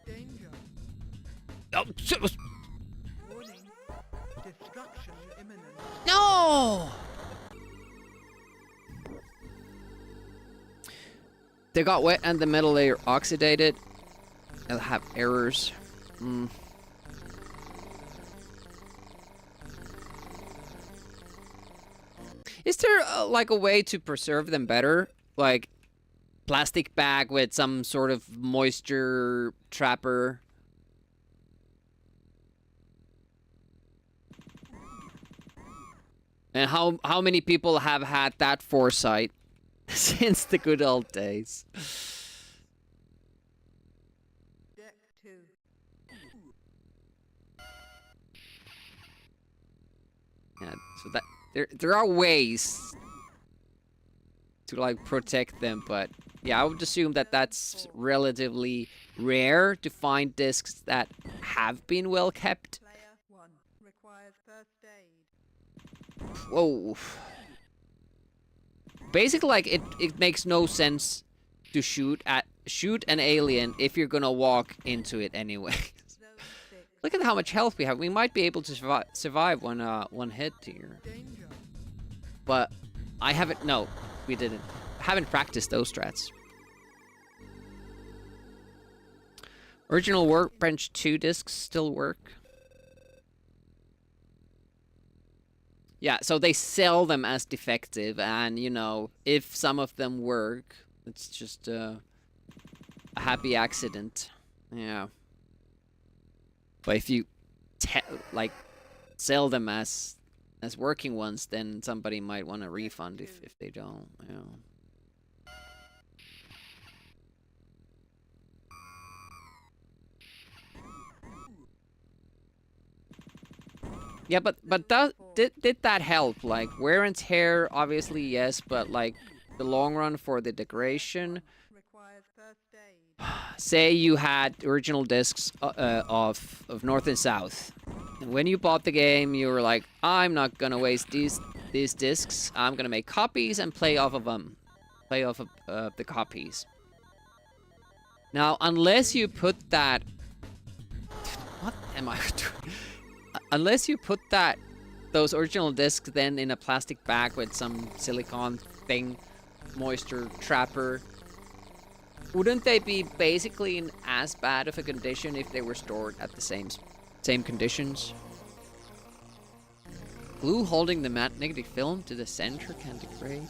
Danger. Oh, Warning. Destruction imminent. no! They got wet and the metal layer oxidated. They'll have errors. Is there like a way to preserve them better? Like plastic bag with some sort of moisture trapper? And how many people have had that foresight since the good old days? Deck 2. Yeah, so that there are ways to like protect them, but yeah, I would assume that that's relatively rare to find discs that have been well kept. Player 1 requires first aid. Whoa. Basically, like, it makes no sense to shoot an alien if you're gonna walk into it anyway. Look at how much health we have. We might be able to survive one hit here. But I haven't. No, we didn't. Haven't practiced those strats. Original Workbench 2 discs still work. Yeah, so they sell them as defective, and you know, if some of them work, it's just a happy accident. Yeah. But if you like sell them as working ones, then somebody might want a refund if they don't. Yeah. Yeah, but did that help? Like wear and tear, obviously yes, but like the long run for the degradation. Say you had original discs of North and South, and when you bought the game, you were like, I'm not gonna waste these discs. I'm gonna make copies and play off of them, play off of the copies. Now, unless you put that, what am I doing? Unless you put those original discs then in a plastic bag with some silicone thing, moisture trapper, wouldn't they be basically in as bad of a condition if they were stored at the same conditions? Glue holding the matte negative film to the center can degrade.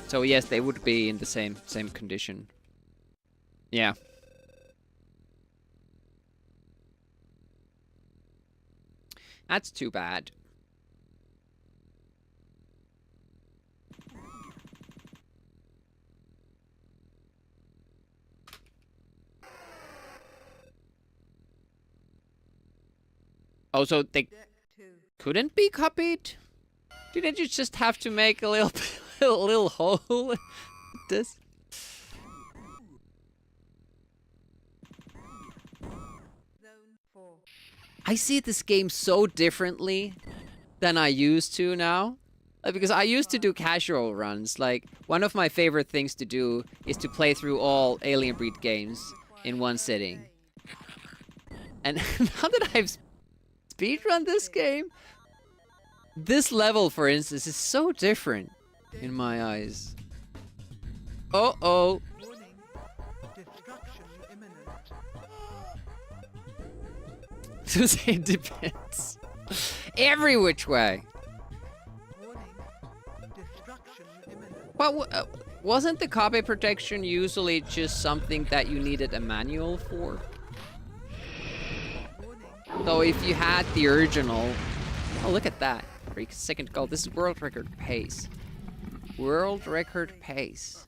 So yes, they would be in the same condition. Yeah. That's too bad. Oh, so they couldn't be copied? Didn't you just have to make a little bit little hole. This. Zone 4. I see this game so differently than I used to now. Because I used to do casual runs. Like, one of my favorite things to do is to play through all Alien Breed games in one sitting. And now that I've speedrun this game, this level, for instance, is so different in my eyes. Uh-oh. Warning. Destruction imminent. To say it depends. Every which way. Warning. Destruction imminent. Well, wasn't the copy protection usually just something that you needed a manual for? Warning. So if you had the original... Oh, look at that. 3 second goal. This is world record pace. World record pace.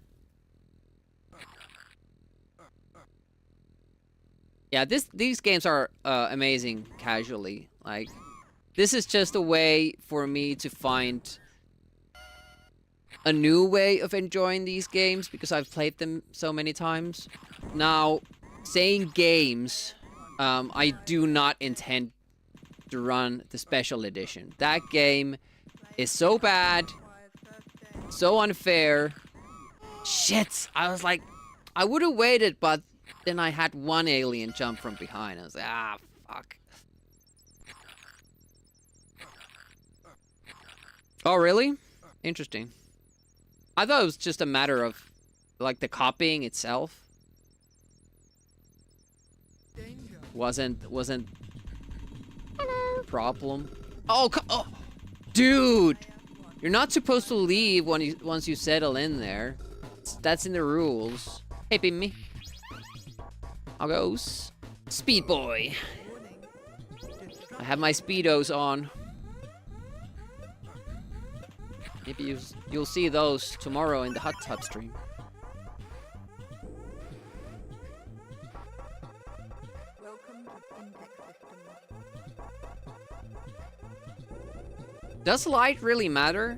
Yeah, these games are amazing casually. Like, this is just a way for me to find a new way of enjoying these games because I've played them so many times. Now, saying games, I do not intend to run the special edition. That game is so bad, so unfair. Shit, I was like, I would have waited, but then I had one alien jump from behind. I was like, ah, fuck. Oh, really? Interesting. I thought it was just a matter of, like, the copying itself. Wasn't a problem. Oh, oh, dude! You're not supposed to leave once you settle in there. That's in the rules. Hey, beam me. I'll go. Speed boy. I have my speedos on. Maybe you'll see those tomorrow in the hot tub stream. Welcome to Index Systems. Does light really matter?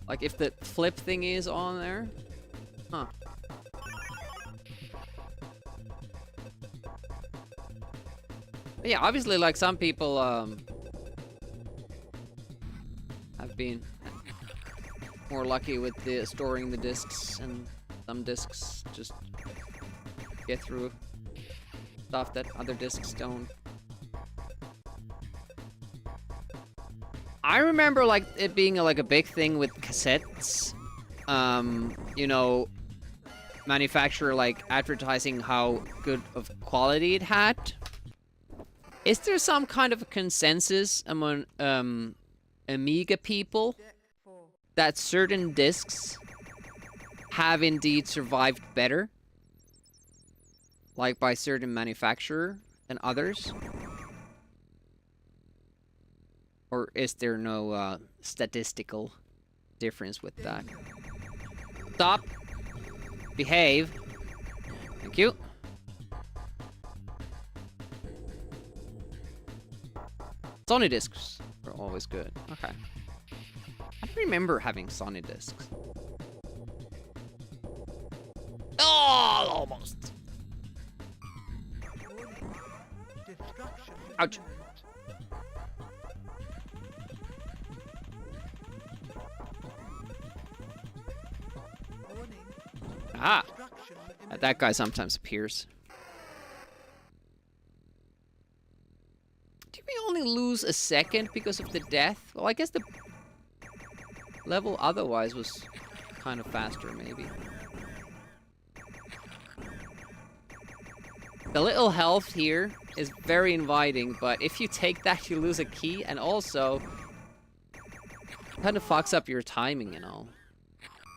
Like if the flip thing is on there? Huh. But yeah, obviously like some people have been more lucky with the storing the discs, and some discs just get through stuff that other discs don't. I remember like it being like a big thing with cassettes. You know, manufacturer like advertising how good of quality it had. Is there some kind of a consensus among Amiga people that certain discs have indeed survived better? Like by certain manufacturer than others? Or is there no statistical difference with that? Stop. Behave. Thank you. Sony discs are always good. Okay. I don't remember having Sony discs. Oh, almost. Ouch. Ah! That guy sometimes appears. Did we only lose a second because of the death? Well, I guess the level otherwise was kind of faster, maybe. The little health here is very inviting, but if you take that, you lose a key, and also kind of fucks up your timing and all.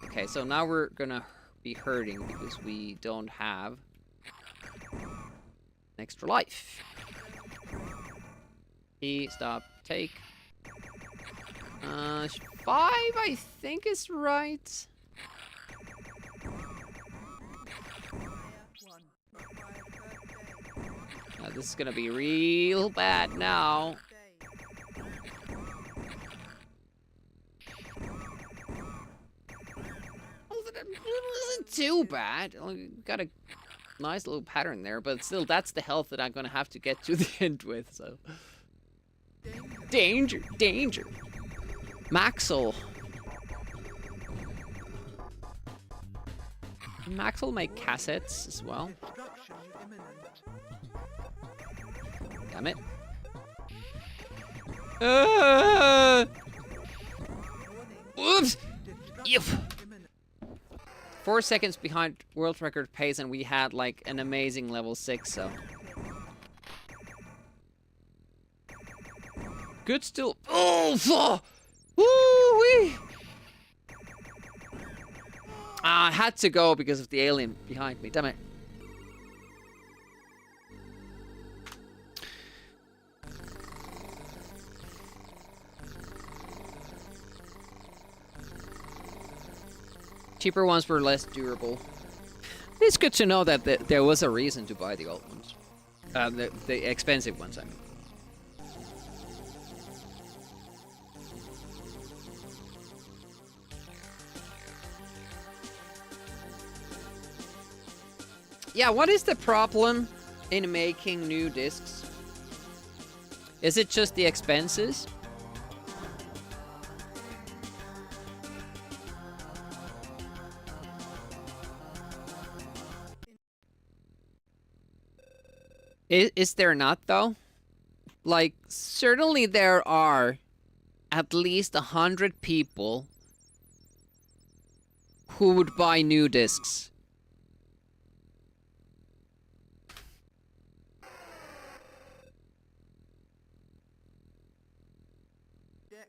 Okay, so now we're gonna be hurting because we don't have an extra life. Stop, take. 5, I think is right. This is gonna be real bad now. It wasn't too bad. Got a nice little pattern there, but still, that's the health that I'm gonna have to get to the end with, so. Danger, danger. Maxwell. Maxwell make cassettes as well. Damn it. Whoops! Yep. 4 seconds behind world record pace, and we had like an amazing level 6, so. Good still. Oh! Woo-wee! I had to go because of the alien behind me. Damn it. Cheaper ones were less durable. It's good to know that there was a reason to buy the old ones. The expensive ones, I mean. Yeah, what is the problem in making new discs? Is it just the expenses? Is there not, though? Like, certainly there are at least 100 people who would buy new discs.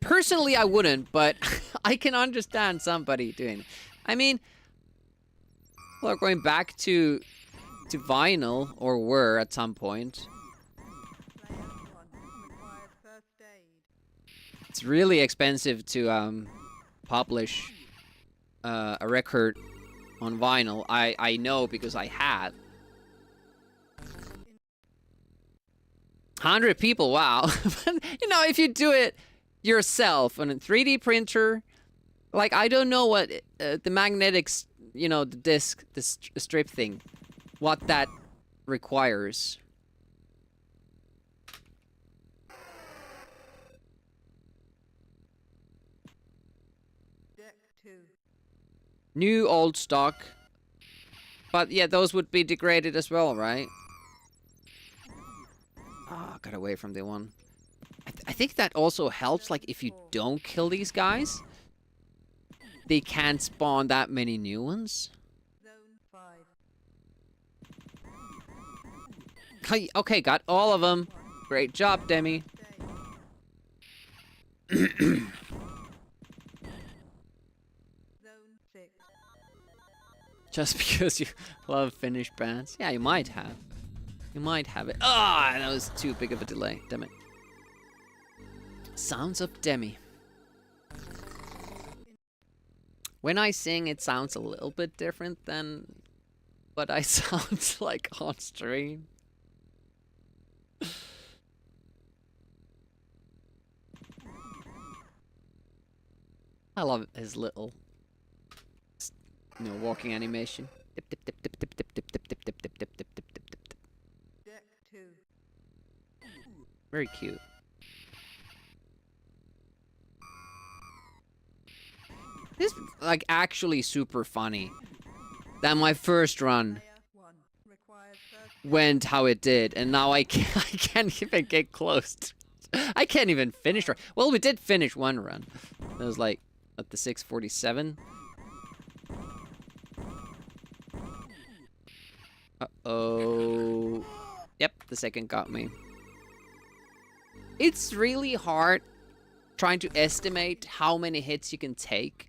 Personally, I wouldn't, but I can understand somebody doing it. I mean, well, going back to vinyl, or were at some point. It's really expensive to publish a record on vinyl. I know because I have. 100 people, wow. You know, if you do it yourself on a 3D printer, like, I don't know what the magnetics, you know, the disc, the strip thing, what that requires. Deck 2. New, old stock. But yeah, those would be degraded as well, right? Ah, got away from the one. I think that also helps, like, if you don't kill these guys, they can't spawn that many new ones. Okay, got all of them. Great job, Demi. Just because you love Finnish bands? Yeah, you might have. You might have it. Ah, that was too big of a delay. Damn it. Sounds of Demi. When I sing, it sounds a little bit different than what I sound like on stream. I love his little, you know, walking animation. Dip, dip, dip, dip, dip, dip, dip, dip, dip, dip, dip, dip, dip, dip, dip, dip. Deck 2. Very cute. This is, like, actually super funny. That my first run went how it did, and now I can't even get close to, I can't even finish. Well, we did finish one run. It was like at the 647. Uh-oh. Yep, the second got me. It's really hard trying to estimate how many hits you can take,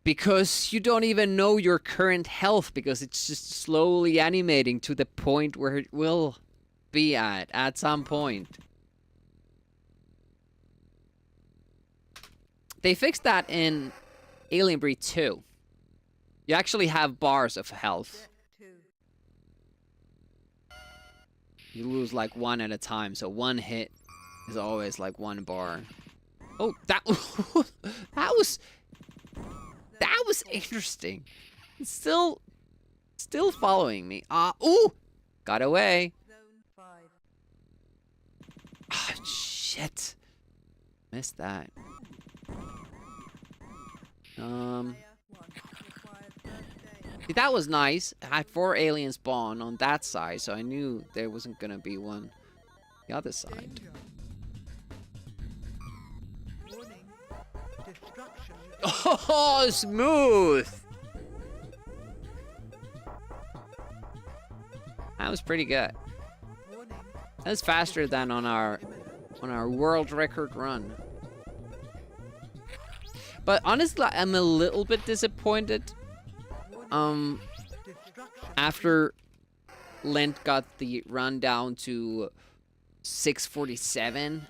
because you don't even know your current health, because it's just slowly animating to the point where it will be at some point. They fixed that in Alien Breed 2. You actually have bars of health. You lose like one at a time, so one hit is always like one bar. Oh, that that was interesting. It's still following me. Ooh, got away. Ah, shit. Missed that. See, that was nice. I had 4 aliens spawn on that side, so I knew there wasn't gonna be one on the other side. Oh, smooth! That was pretty good. That's faster than on our world record run. But honestly, I'm a little bit disappointed. After Lent got the run down to 6:47,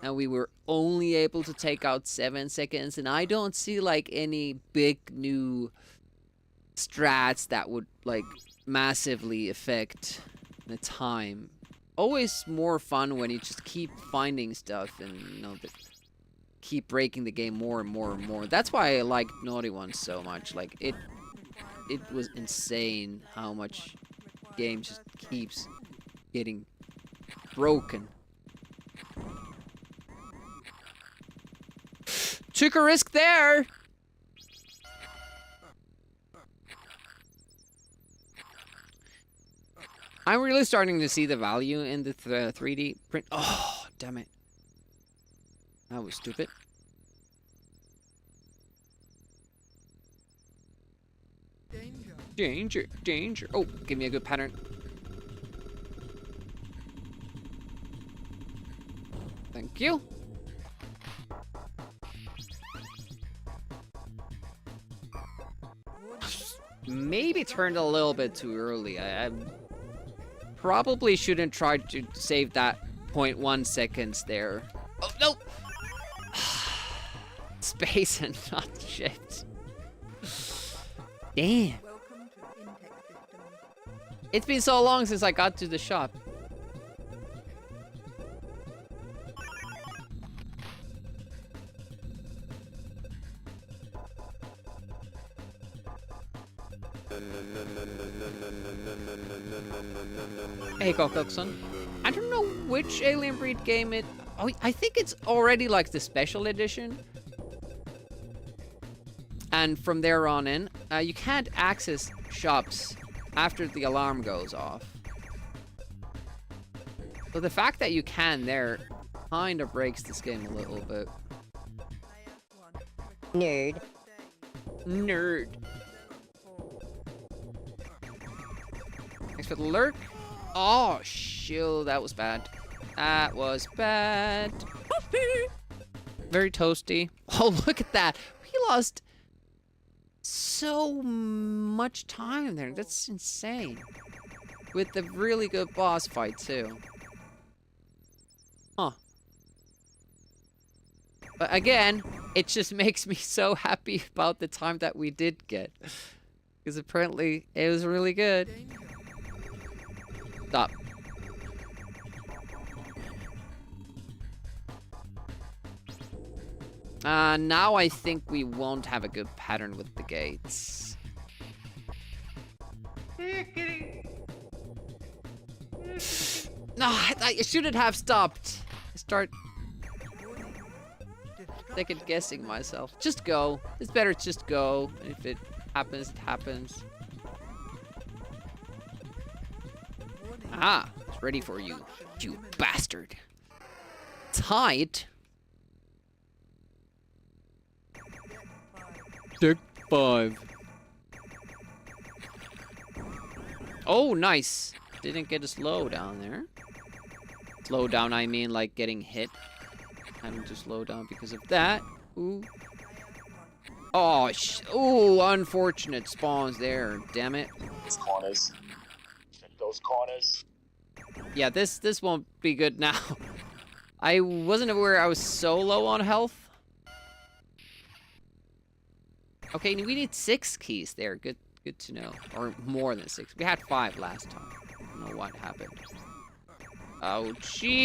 and we were only able to take out 7 seconds, and I don't see like any big new strats that would like massively affect the time. Always more fun when you just keep finding stuff and, you know, keep breaking the game more and more and more. That's why I like Naughty Ones so much. Like, it was insane how much game just keeps getting broken. Took a risk there! I'm really starting to see the value in the 3D print. Oh, damn it. That was stupid. Danger, danger. Oh, give me a good pattern. Thank you. Maybe turned a little bit too early. I probably shouldn't try to save that 0.1 seconds there. Oh, no! Space and not shift. Damn. It's been so long since I got to the shop. Hey, Cockson. I don't know which Alien Breed game it... Oh, I think it's already like the special edition. And from there on in, you can't access shops after the alarm goes off. So the fact that you can there kind of breaks this game a little bit. Nerd. Nerd. Thanks for the alert. Oh, shill, that was bad. That was bad. Very toasty. Oh, look at that. We lost so much time there. That's insane. With the really good boss fight, too. Huh. But again, it just makes me so happy about the time that we did get. Because apparently, it was really good. Stop. Now I think we won't have a good pattern with the gates. No, I shouldn't have stopped. Start second guessing myself. Just go. It's better to just go. If it happens, it happens. Ah, it's ready for you, you bastard. Tight. Deck 5. Oh, nice. Didn't get a slow down there. Slow down, I mean like getting hit. Having to slow down because of that. Ooh. Oh, ooh, unfortunate spawns there. Damn it. Those corners. Those corners. Yeah, this won't be good now. I wasn't aware I was so low on health. Okay, we need 6 keys there. Good to know. Or more than 6. We had 5 last time. I don't know what happened. Ouchie!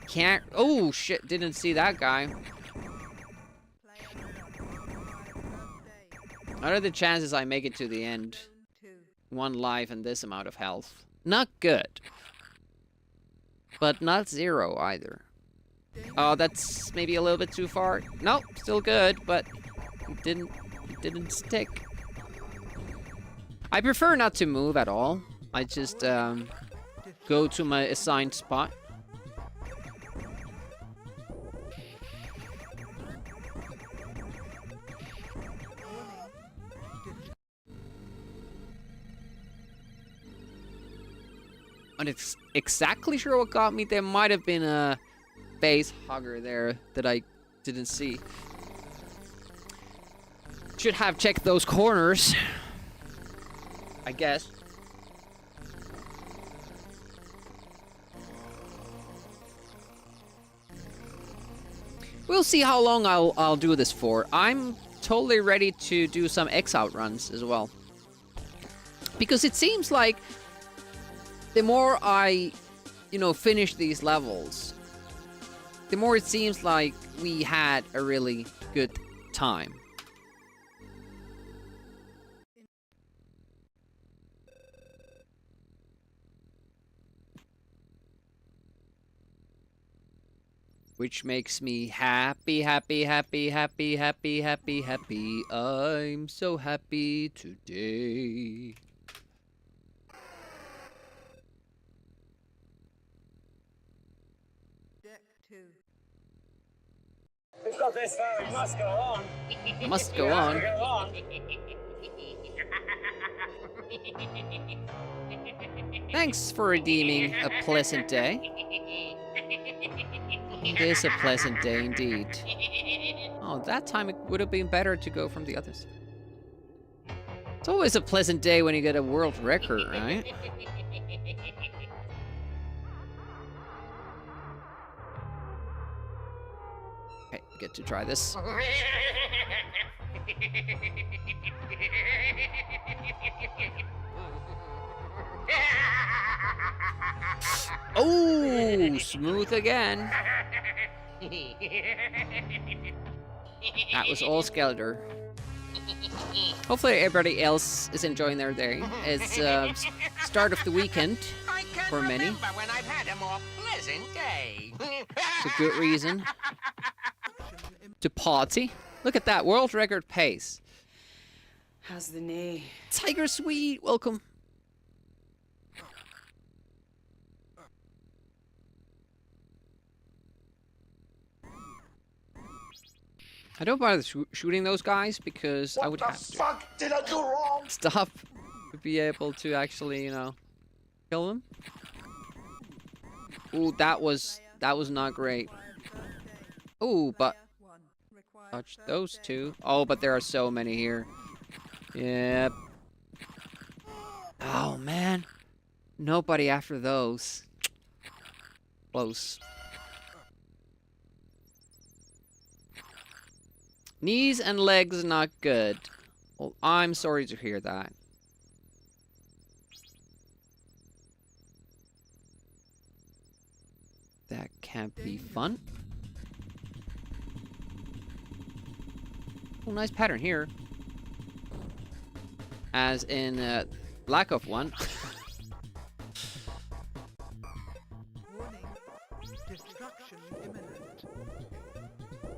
Can't. Oh shit! Didn't see that guy. What are the chances I make it to the end? 1 life and this amount of health. Not good. But not 0 either. Oh, that's maybe a little bit too far. Nope, still good, but it didn't stick. I prefer not to move at all. I just go to my assigned spot. I'm not exactly sure what got me. There might have been a base hugger there that I didn't see. Should have checked those corners, I guess. We'll see how long I'll do this for. I'm totally ready to do some X-out runs as well. Because it seems like the more I, finish these levels, the more it seems like we had a really good time. Which makes me happy, happy, happy, happy, happy, happy, happy. I'm so happy today. Deck 2. We've got this far, we must go on. Must go on. Thanks for redeeming a pleasant day. It is a pleasant day indeed. Oh, that time it would have been better to go from the others. It's always a pleasant day when you get a world record, right? Okay, get to try this. Oh, smooth again. That was all Skeletor. Hopefully everybody else is enjoying their day. It's start of the weekend for many. When I've had a more pleasant day. It's a good reason to party. Look at that world record pace. How's the knee? Tiger Sweet, welcome. I don't bother shooting those guys because I would have to. What the fuck did I do wrong? Stop to be able to actually, kill them. Ooh, that was not great. Ooh, but touch those two. Oh, but there are so many here. Yep. Oh man, nobody after those. Close. Knees and legs not good. Well, I'm sorry to hear that. That can't be fun. Oh, nice pattern here. As in, lack of one.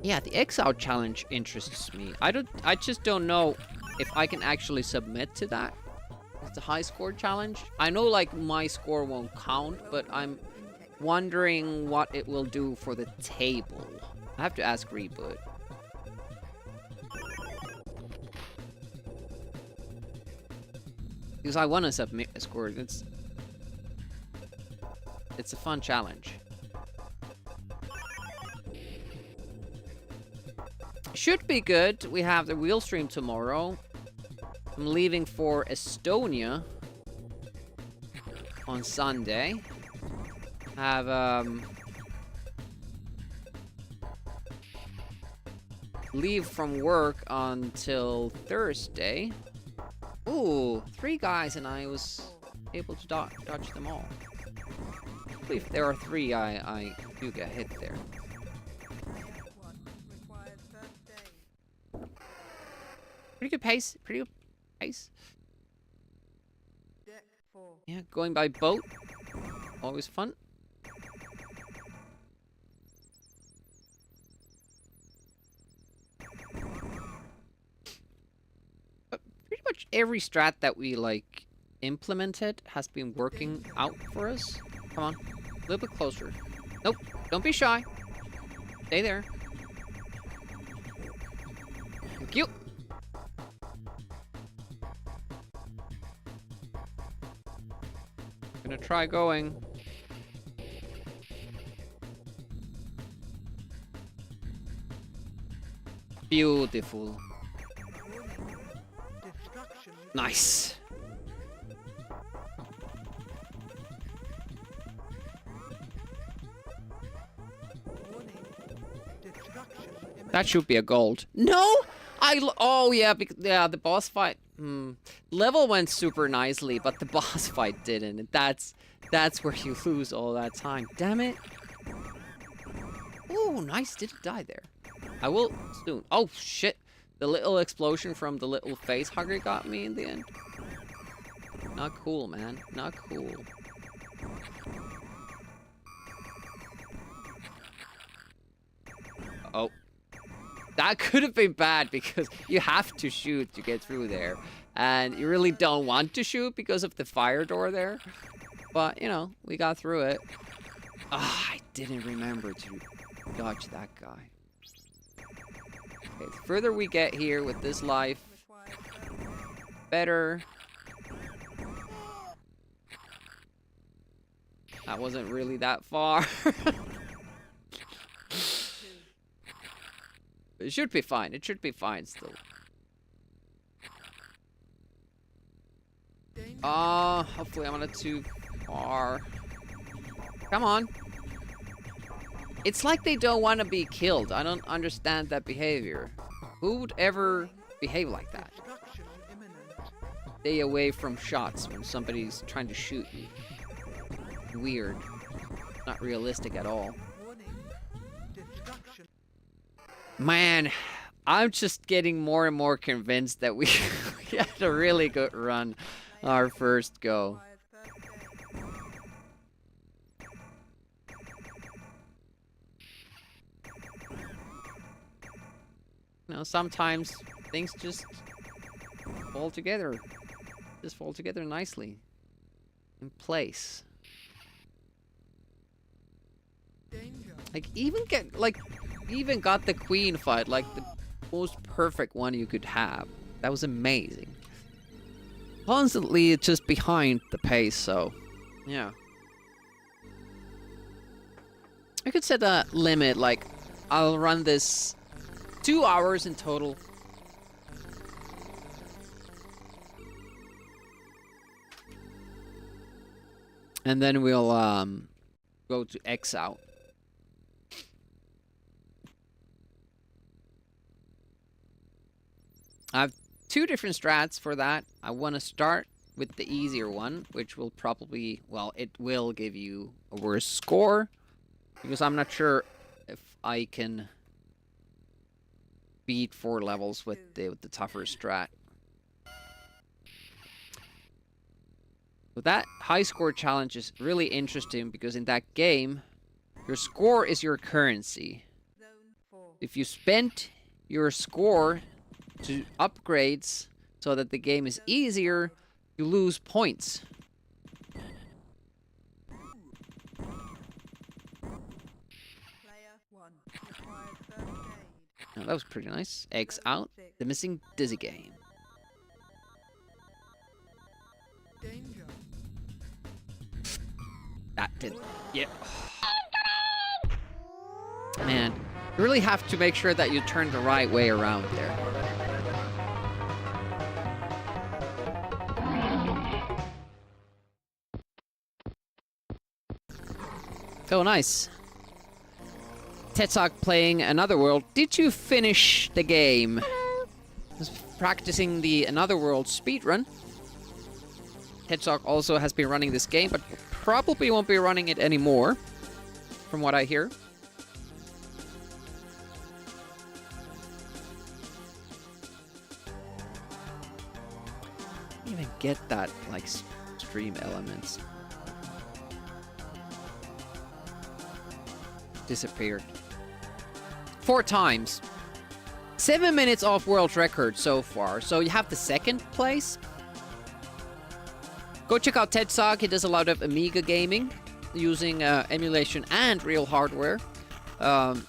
Yeah, the X-out challenge interests me. I just don't know if I can actually submit to that. It's the high score challenge. I know like my score won't count, but I'm wondering what it will do for the table. I have to ask Reboot. Because I want to submit a score. It's a fun challenge. Should be good. We have the wheel stream tomorrow. I'm leaving for Estonia on Sunday. Have leave from work until Thursday. Ooh, 3 guys and I was able to dodge them all. I believe there are 3 I do get hit there. Pretty good pace. Pretty good pace. Yeah, going by boat. Always fun. But pretty much every strat that we like implemented has been working out for us. Come on. A little bit closer. Nope. Don't be shy. Stay there. Thank you. Gonna try going. Beautiful. Nice. That should be a gold. No! Oh yeah, yeah, the boss fight. Level went super nicely, but the boss fight didn't. And that's where you lose all that time. Damn it. Oh, nice. Didn't die there. I will soon. Oh shit. The little explosion from the little face hugger got me in the end. Not cool, man. Not cool. Oh. That could have been bad because you have to shoot to get through there. And you really don't want to shoot because of the fire door there. But, you know, we got through it. Ah, I didn't remember to dodge that guy. Okay, the further we get here with this life, better. That wasn't really that far. It should be fine. It should be fine still. Hopefully I'm not too far. Come on. It's like they don't want to be killed. I don't understand that behavior. Who would ever behave like that? Stay away from shots when somebody's trying to shoot you. Weird. Not realistic at all. Man, I'm just getting more and more convinced that we had a really good run our first go. You know, sometimes things just fall together. Just fall together nicely. In place. Like, even got the queen fight, like the most perfect one you could have. That was amazing. Constantly it's just behind the pace, so yeah. I could set a limit, like I'll run this 2 hours in total. And then we'll go to X out. I have 2 different strats for that. I want to start with the easier one, which will probably, well, it will give you a worse score, because I'm not sure if I can beat 4 levels with the tougher strat. But that high score challenge is really interesting because in that game, your score is your currency. If you spend your score to upgrades so that the game is easier, you lose points. Oh, that was pretty nice. X out. The missing dizzy game. That did. Yep. Man, you really have to make sure that you turn the right way around there. Oh, nice. Tetsuck playing Another World. Did you finish the game? I was practicing the Another World speedrun. Hedgehog also has been running this game, but probably won't be running it anymore, from what I hear. Even get that, like, stream elements. Disappeared. 4 times. 7 minutes off world record so far. So you have the second place. Go check out Tedsock. He does a lot of Amiga gaming using emulation and real hardware.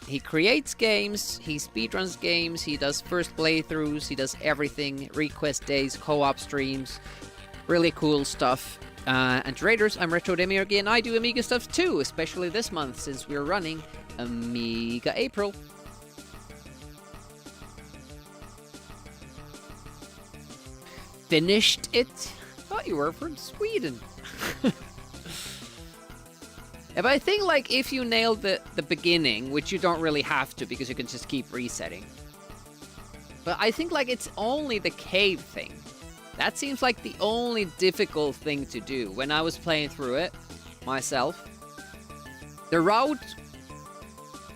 He creates games, he speedruns games, he does first playthroughs, he does everything, request days, co-op streams, really cool stuff. And traders, I'm Retro Demiurge, and I do Amiga stuff too, especially this month since we're running Amiga April. Finished it? Thought you were from Sweden. But I think, like, if you nail the beginning, which you don't really have to because you can just keep resetting. But I think, like, it's only the cave thing. That seems like the only difficult thing to do when I was playing through it myself. The route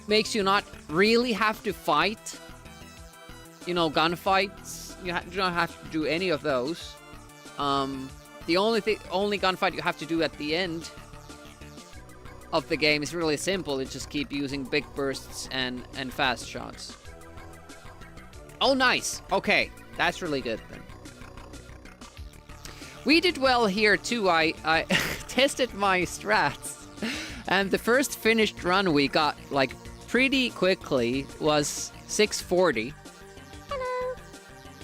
makes you not really have to fight. You know, gunfights. You don't have to do any of those. The only gunfight you have to do at the end of the game is really simple. It's just keep using big bursts and fast shots. Oh, nice. Okay, that's really good then. We did well here too. I tested my strats, and the first finished run we got, like, pretty quickly was 640. Hello.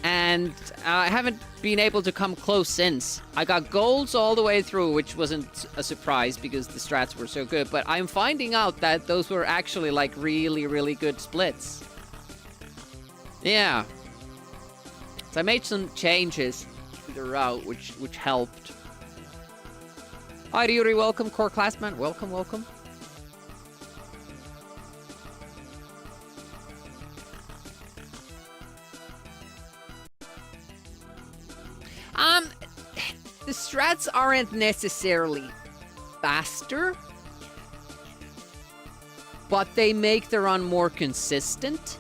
And I haven't been able to come close since. I got golds all the way through, which wasn't a surprise because the strats were so good, but I'm finding out that those were actually, like, really, really good splits. Yeah. So I made some changes to the route, which helped. Hi, Yuri, welcome. Core Classman, welcome, welcome. The strats aren't necessarily faster, but they make the run more consistent.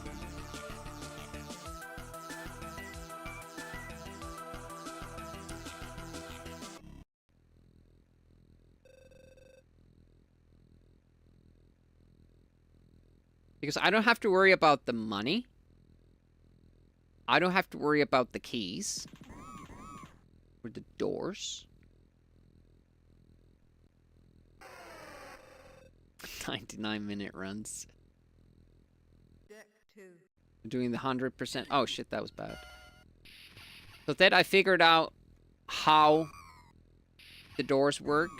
Because I don't have to worry about the money. I don't have to worry about the keys. Or the doors. 99-minute runs. Doing the 100%. Oh shit, that was bad. So then I figured out how the doors work.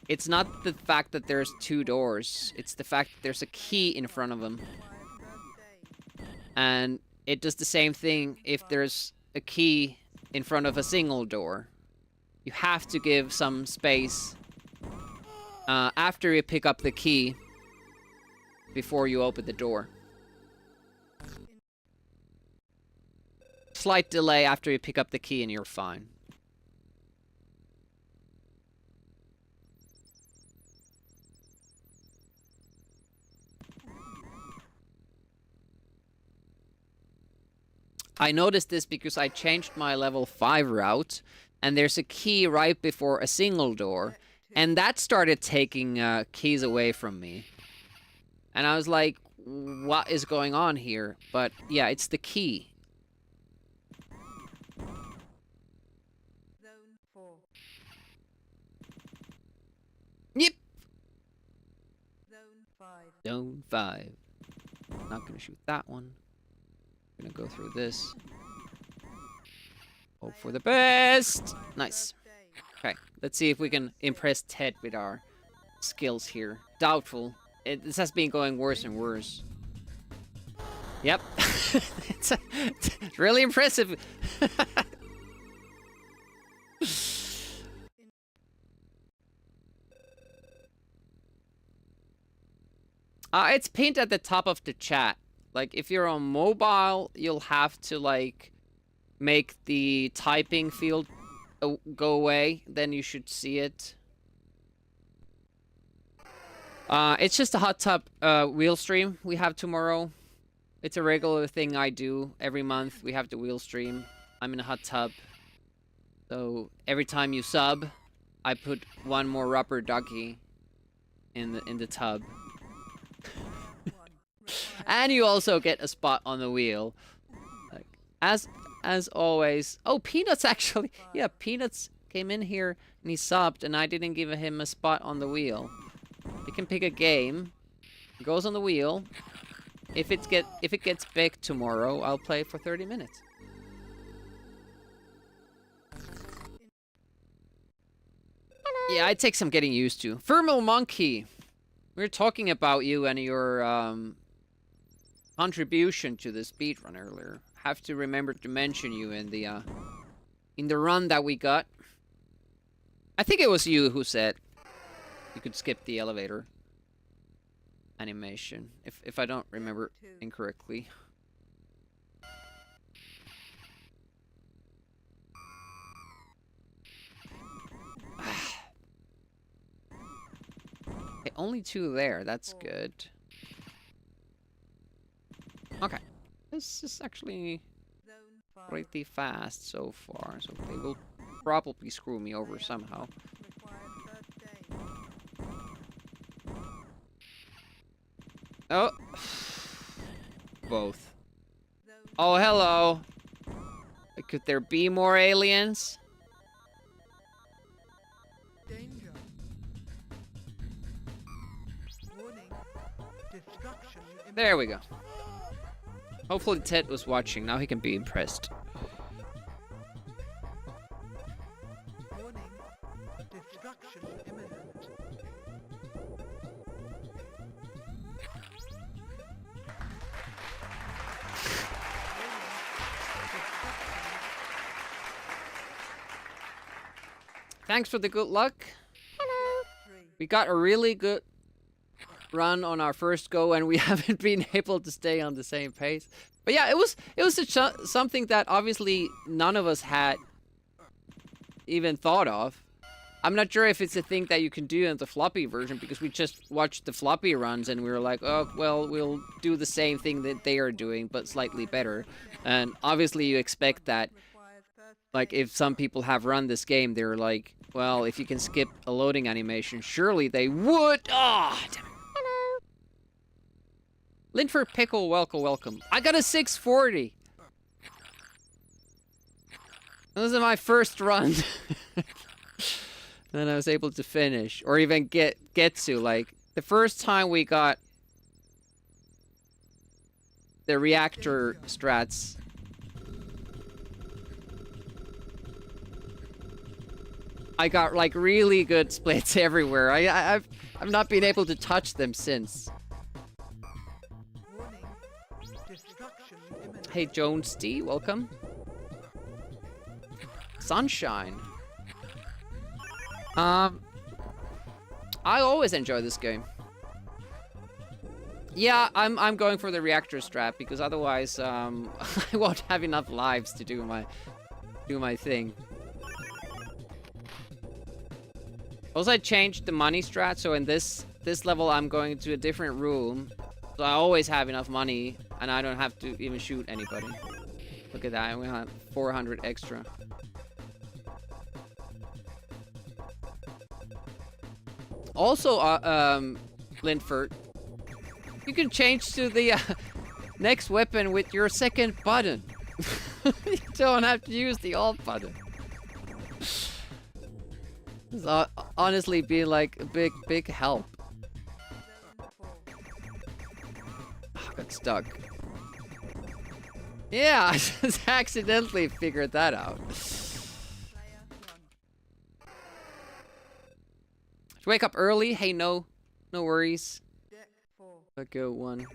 It's not the fact that there's 2 doors. It's the fact that there's a key in front of them. And it does the same thing if there's a key in front of a single door. You have to give some space after you pick up the key before you open the door. Slight delay after you pick up the key and you're fine. I noticed this because I changed my level 5 route, and there's a key right before a single door, and that started taking keys away from me. And I was like, what is going on here? But yeah, it's the key. Zone 4. Yep. Zone 5. Zone 5. Not gonna shoot that one. Gonna go through this. Hope for the best. Nice. Okay, let's see if we can impress Ted with our skills here. Doubtful. This has been going worse and worse. Yep. it's really impressive. It's pinned at the top of the chat. Like, if you're on mobile, you'll have to, like, make the typing field go away, then you should see it. It's just a hot tub wheel stream we have tomorrow. It's a regular thing I do every month. We have the wheel stream. I'm in a hot tub. So every time you sub, I put one more rubber ducky in the tub. And you also get a spot on the wheel. Like, as always. Oh, Peanuts actually. Yeah, Peanuts came in here and he subbed and I didn't give him a spot on the wheel. You can pick a game. It goes on the wheel. If it gets big tomorrow, I'll play for 30 minutes. Yeah, it takes some getting used to. Thermal Monkey. We were talking about you and your contribution to the speedrun earlier. Have to remember to mention you in the run that we got. I think it was you who said you could skip the elevator animation, if I don't remember incorrectly. Okay, only 2 there. That's good. Okay. This is actually pretty fast so far, so they will probably screw me over somehow. Oh. Both. Oh, hello. Could there be more aliens? Danger. Warning. Destruction. There we go. Hopefully Ted was watching. Now he can be impressed. Warning. Destruction imminent. Thanks for the good luck. Hello. We got a really good run on our first go, and we haven't been able to stay on the same pace. But yeah, it was something that obviously none of us had even thought of. I'm not sure if it's a thing that you can do in the floppy version, because we just watched the floppy runs and we were like, oh, well, we'll do the same thing that they are doing, but slightly better. And obviously you expect that, like, if some people have run this game, they're like, well, if you can skip a loading animation, surely they would. Ah, oh, damn it. Hello. Linford Pickle, welcome. I got a 640. This is my first run. Then I was able to finish, or even get to, like, the first time we got the reactor strats. I got, like, really good splits everywhere. I've not been able to touch them since. Hey, Jones D, welcome. Sunshine. I always enjoy this game. Yeah, I'm going for the reactor strat, because otherwise, I won't have enough lives to do my thing. Also, I changed the money strat, so in this level, I'm going to a different room. So I always have enough money, and I don't have to even shoot anybody. Look at that, we have 400 extra. Also, Linford, you can change to the next weapon with your second button. You don't have to use the alt button. It's honestly been like a big help. Oh, got stuck. Yeah, I just accidentally figured that out. Wake up early? Hey, no worries. A good one.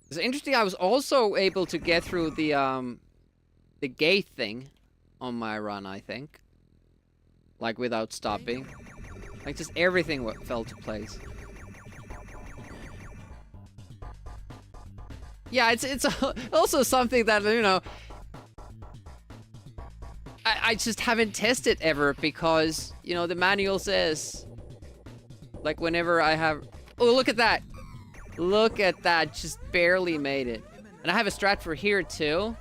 It's interesting. I was also able to get through the gate thing on my run, I think. Like, without stopping. Like, just everything fell to place. Yeah, it's also something that, you know, I just haven't tested ever because, you know, the manual says, like, whenever I have... Oh, look at that! Look at that, just barely made it. And I have a strat for here, too.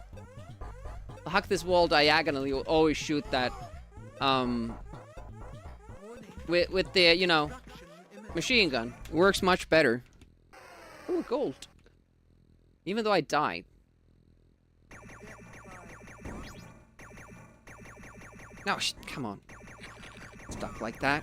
I'll huck this wall diagonally, will always shoot that, with the, you know, machine gun. Works much better. Oh, gold. Even though I died. No, come on. Stuck like that.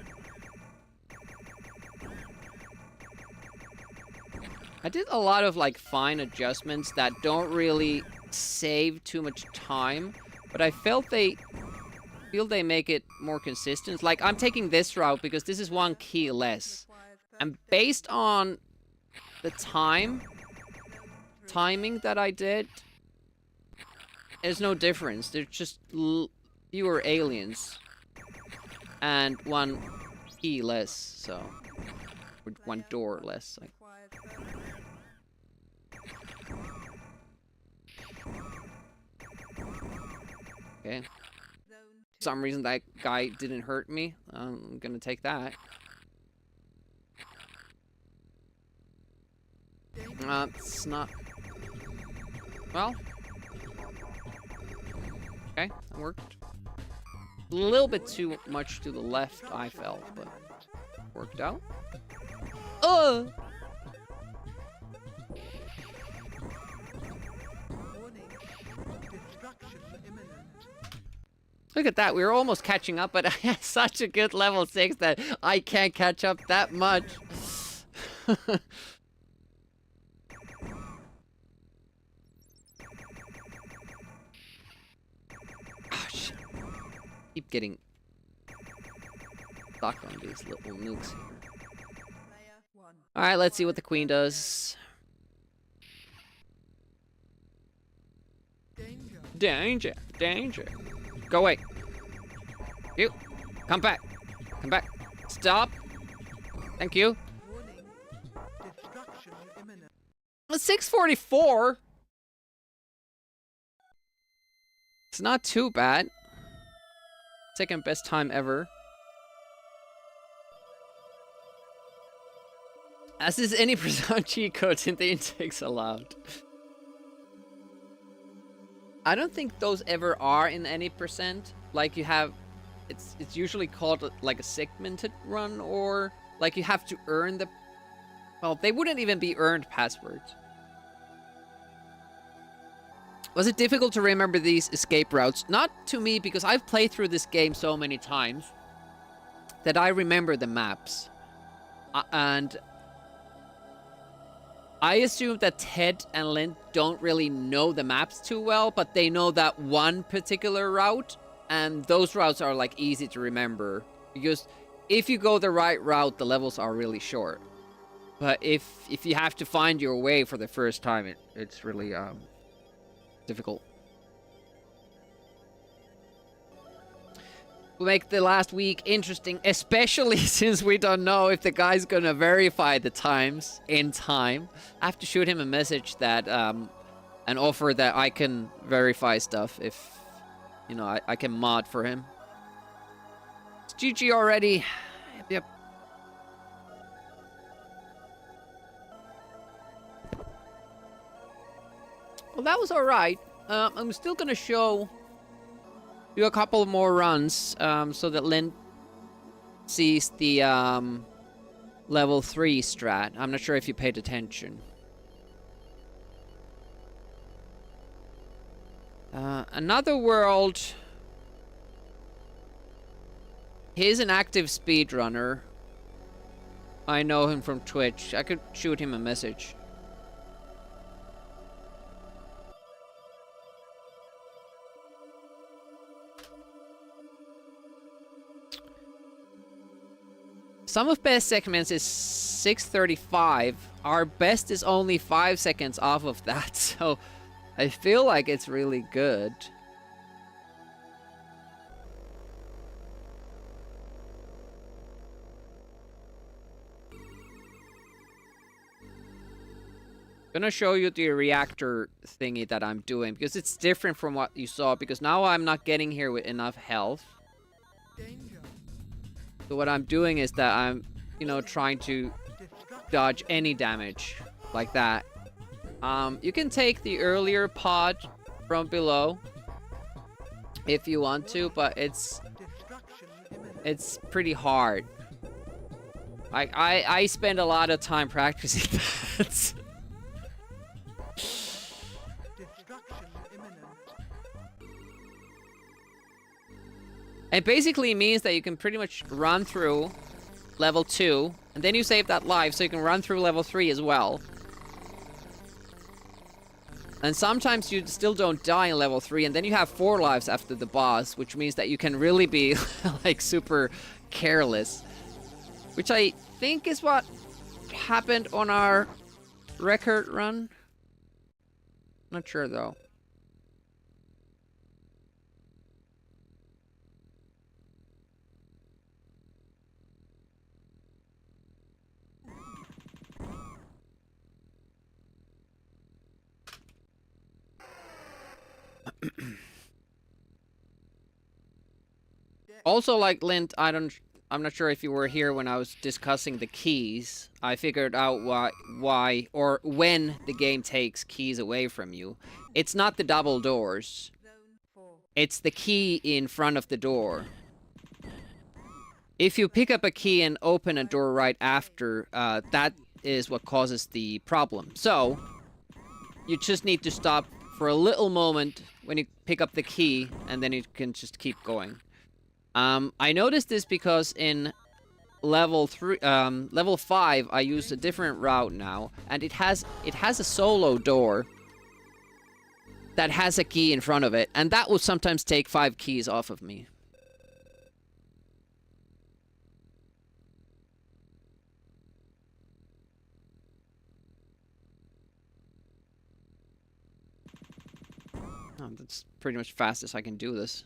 I did a lot of, like, fine adjustments that don't really save too much time, but I feel they make it more consistent. Like, I'm taking this route because this is 1 key less. And based on the timing that I did, there's no difference. There's just fewer aliens and 1 key less, so, or 1 door less. Like. Okay. For some reason that guy didn't hurt me. I'm gonna take that. It's not... Well. Okay, that worked. A little bit too much to the left, I felt, but worked out. Look at that, we were almost catching up, but I had such a good level 6 that I can't catch up that much. Oh, shit. Keep getting stuck on these little nukes here. Alright, let's see what the queen does. Danger, danger. Go away. You. Come back. Come back. Stop. Thank you. 644. It's not too bad. Second best time ever. As is any % cheat codes in the intakes allowed. I don't think those ever are in any %. Like you have, it's usually called like a segmented run, or like you have to earn the, well, they wouldn't even be earned passwords. Was it difficult to remember these escape routes? Not to me, because I've played through this game so many times that I remember the maps. And I assume that Ted and Lynn don't really know the maps too well, but they know that one particular route, and those routes are like easy to remember. Because if you go the right route, the levels are really short. But if you have to find your way for the first time, it's really difficult. We'll make the last week interesting, especially since we don't know if the guy's gonna verify the times in time. I have to shoot him a message that, an offer that I can verify stuff if, you know, I can mod for him. It's GG already. Yep. Well, that was alright. I'm still gonna do a couple more runs, so that Lynn sees the, level 3 strat. I'm not sure if you paid attention. Another world. He's an active speedrunner. I know him from Twitch. I could shoot him a message. Some of best segments is 6:35. Our best is only 5 seconds off of that, so I feel like it's really good. Gonna show you the reactor thingy that I'm doing because it's different from what you saw, because now I'm not getting here with enough health. So what I'm doing is that I'm, you know, trying to dodge any damage like that. You can take the earlier pod from below if you want to, but it's pretty hard. I spend a lot of time practicing that. It basically means that you can pretty much run through level 2, and then you save that life so you can run through level 3 as well. And sometimes you still don't die in level 3, and then you have 4 lives after the boss, which means that you can really be like super careless. Which I think is what happened on our record run. Not sure though. Also, like Lint, I'm not sure if you were here when I was discussing the keys. I figured out why or when the game takes keys away from you. It's not the double doors. It's the key in front of the door. If you pick up a key and open a door right after, that is what causes the problem. So, you just need to stop for a little moment when you pick up the key, and then you can just keep going. I noticed this because in level 5, I used a different route now, and it has a solo door that has a key in front of it, and that will sometimes take 5 keys off of me. Oh, that's pretty much fastest I can do this.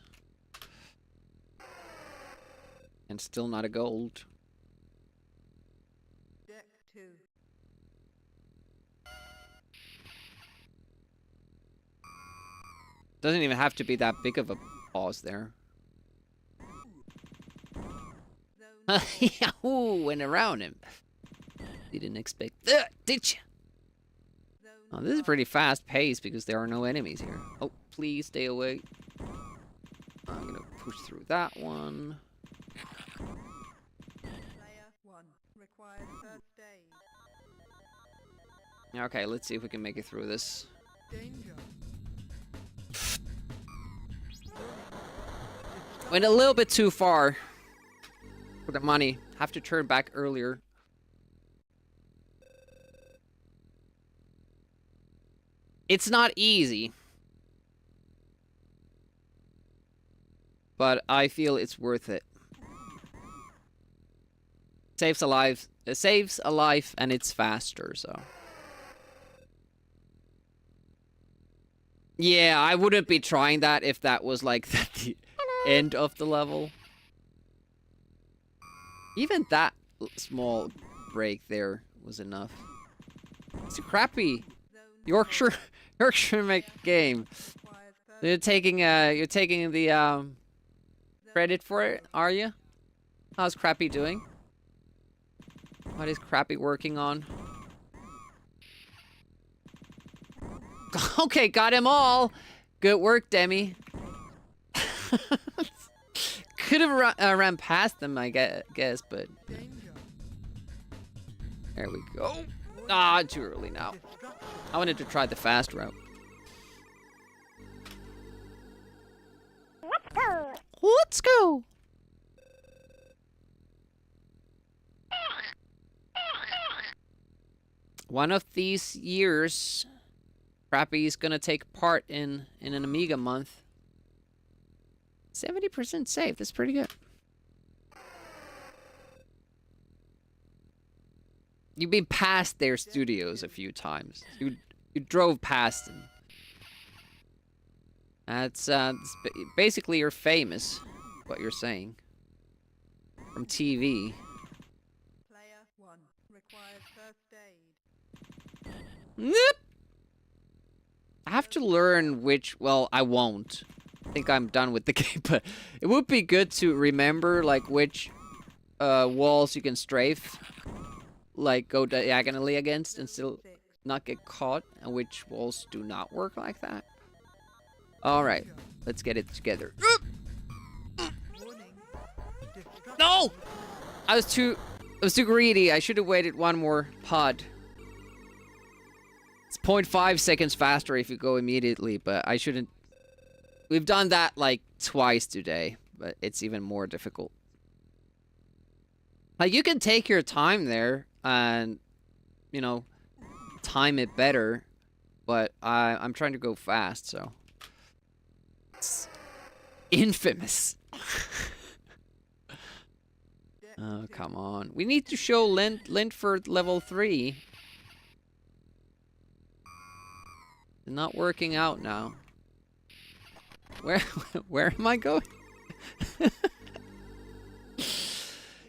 And still not a gold. Deck 2. Doesn't even have to be that big of a pause there. Yahoo! Went around him. You didn't expect that, did you? Oh, this is pretty fast paced because there are no enemies here. Oh, please stay away. I'm gonna push through that one. Player 1 requires first aid. Okay, let's see if we can make it through this. Danger. Went a little bit too far for the money. Have to turn back earlier. It's not easy, but I feel it's worth it. Saves a life. It saves a life, and it's faster. So, yeah, I wouldn't be trying that if that was like the end of the level. Even that small break there was enough. It's a crappy Yorkshire make game. You're taking the credit for it, are you? How's Crappy doing? What is Crappy working on? Okay, got him all. Good work, Demi. Could have ran past them, I guess, but there we go. Ah, too early now. I wanted to try the fast route. Let's go. Let's go. One of these years, Crappy's gonna take part in an Amiga month. 70% safe. That's pretty good. You've been past their studios a few times. You drove past them. That's basically you're famous. What you're saying from TV. Player 1 requires first aid. Nope. I have to learn which... Well, I won't. I think I'm done with the game, but it would be good to remember, like, which walls you can strafe. Like, go diagonally against and still not get caught, and which walls do not work like that. Alright, let's get it together. No! I was too greedy. I should have waited one more pod. It's 0.5 seconds faster if you go immediately, but I shouldn't... We've done that like twice today, but it's even more difficult. Like, you can take your time there and, you know, time it better, but I'm trying to go fast, so... It's infamous. Oh, come on. We need to show Lint for level 3. It's not working out now. Where am I going?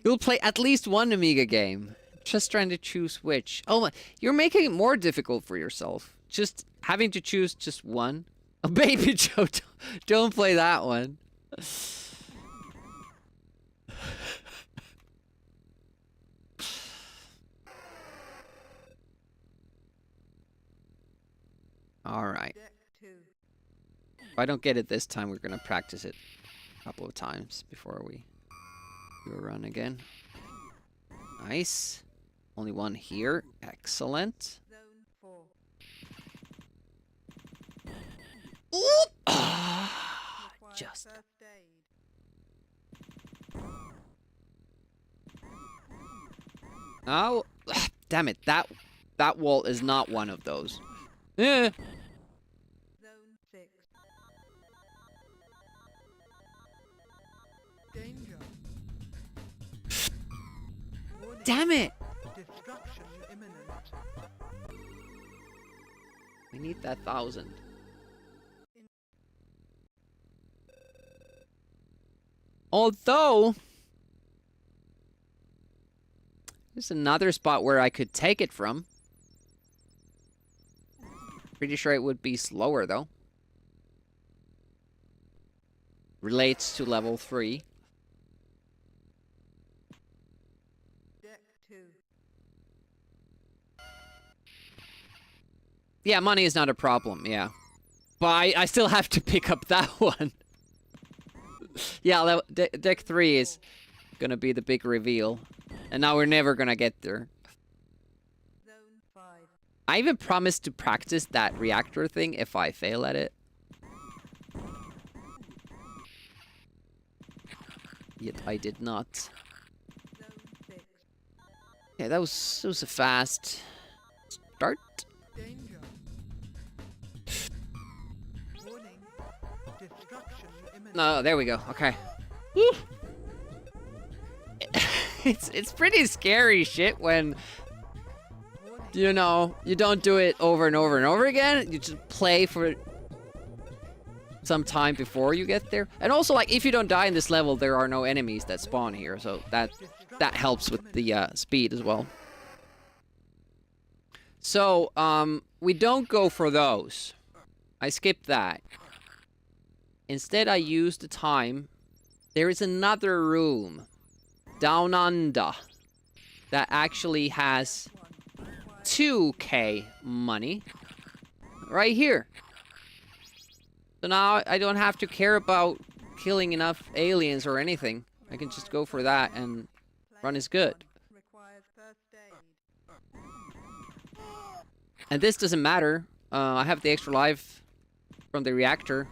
You'll play at least one Amiga game. Just trying to choose which. Oh my, you're making it more difficult for yourself. Just having to choose just one. Oh, Baby Joe, don't play that one. Alright. If I don't get it this time, we're gonna practice it a couple of times before we do a run again. Nice. Only one here. Excellent. Oop! Ah, just. Oh, damn it. That wall is not one of those. Eh. Zone 6. Danger. Damn it! Destruction imminent. We need that 1,000. Although, there's another spot where I could take it from. Pretty sure it would be slower, though. Relates to level 3. Deck 2. Yeah, money is not a problem, yeah. But I still have to pick up that one. Yeah, deck 3 is gonna be the big reveal. And now we're never gonna get there. Zone 5. I even promised to practice that reactor thing if I fail at it. Yet I did not. Zone 6. Yeah, that was a fast start. Danger. Warning. Destruction imminent. No, there we go. Okay. Woo. It's pretty scary shit when, you know, you don't do it over and over and over again. You just play for some time before you get there. And also, like, if you don't die in this level, there are no enemies that spawn here, so that helps with the speed as well. So, we don't go for those. I skipped that. Instead, I use the time. There is another room down under that actually has 2k money right here. So now I don't have to care about killing enough aliens or anything. I can just go for that and run is good. Requires first aid. And this doesn't matter. I have the extra life from the reactor.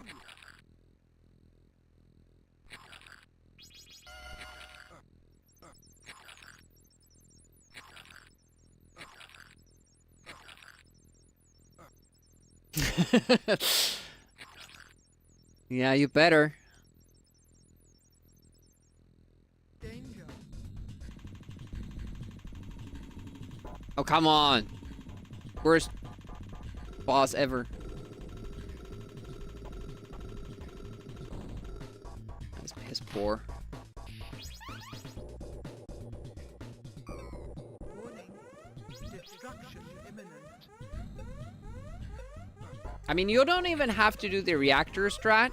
Yeah, you better. Danger. Oh, come on. Worst boss ever. That's piss poor. Warning. Destruction imminent. I mean, you don't even have to do the reactor strat.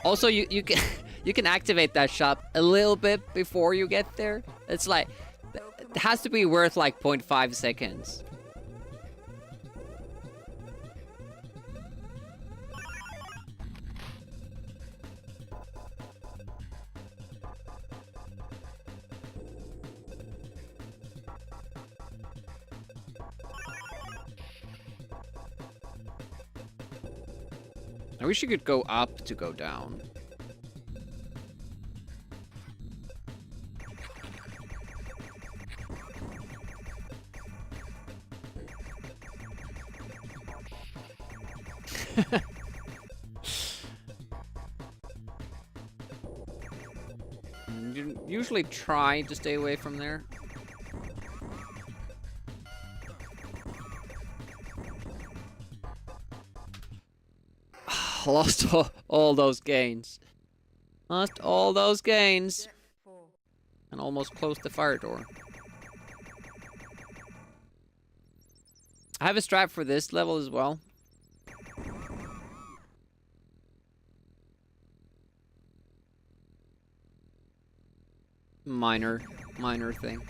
Also, you can you can activate that shop a little bit before you get there. It's like it has to be worth like 0.5 seconds. I wish you could go up to go down. You usually try to stay away from there. Lost all those gains. Lost all those gains. And almost closed the fire door. I have a strat for this level as well. Minor thing.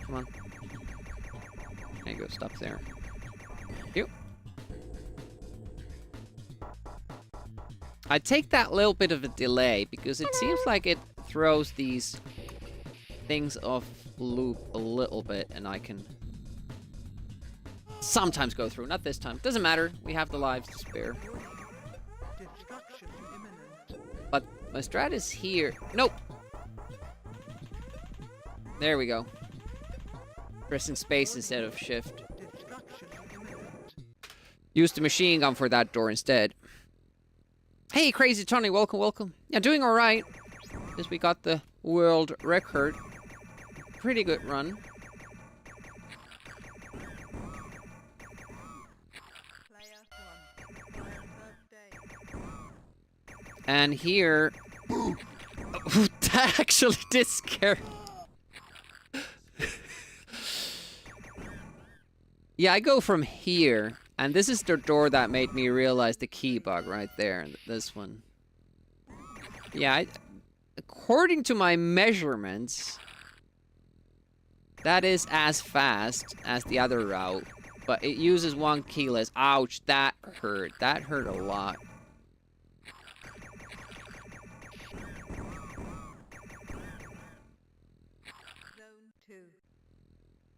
Come on. There you go, stop there. Yep. I take that little bit of a delay because it seems like it throws these things off loop a little bit and I can sometimes go through. Not this time. Doesn't matter. We have the lives to spare. But my strat is here. Nope. There we go. Pressing space instead of shift. Use the machine gun for that door instead. Hey, Crazy Tony, welcome, welcome. Yeah, doing alright. Because we got the world record. Pretty good run. And here... that actually did scare... Yeah, I go from here, and this is the door that made me realize the key bug right there, this one. Yeah, according to my measurements, that is as fast as the other route, but it uses 1 key less. Ouch, that hurt. That hurt a lot.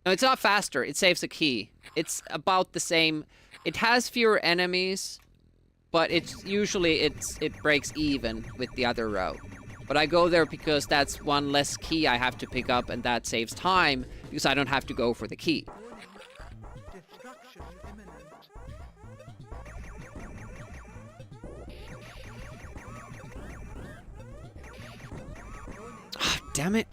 No, it's not faster. It saves a key. It's about the same. It has fewer enemies, but it's usually it breaks even with the other route. But I go there because that's 1 less key I have to pick up, and that saves time because I don't have to go for the key. Ah, damn it.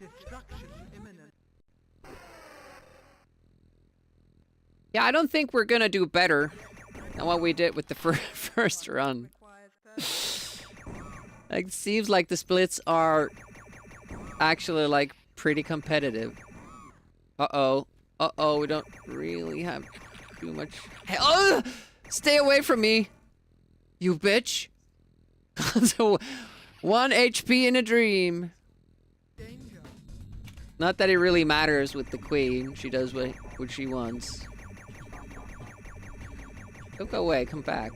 Yeah, I don't think we're gonna do better than what we did with the first run. It seems like the splits are actually like pretty competitive. Uh-oh. Uh-oh, we don't really have too much... Hey, oh! Stay away from me! You bitch! So, 1 HP in a dream. Not that it really matters with the queen. She does what she wants. Don't go away, come back.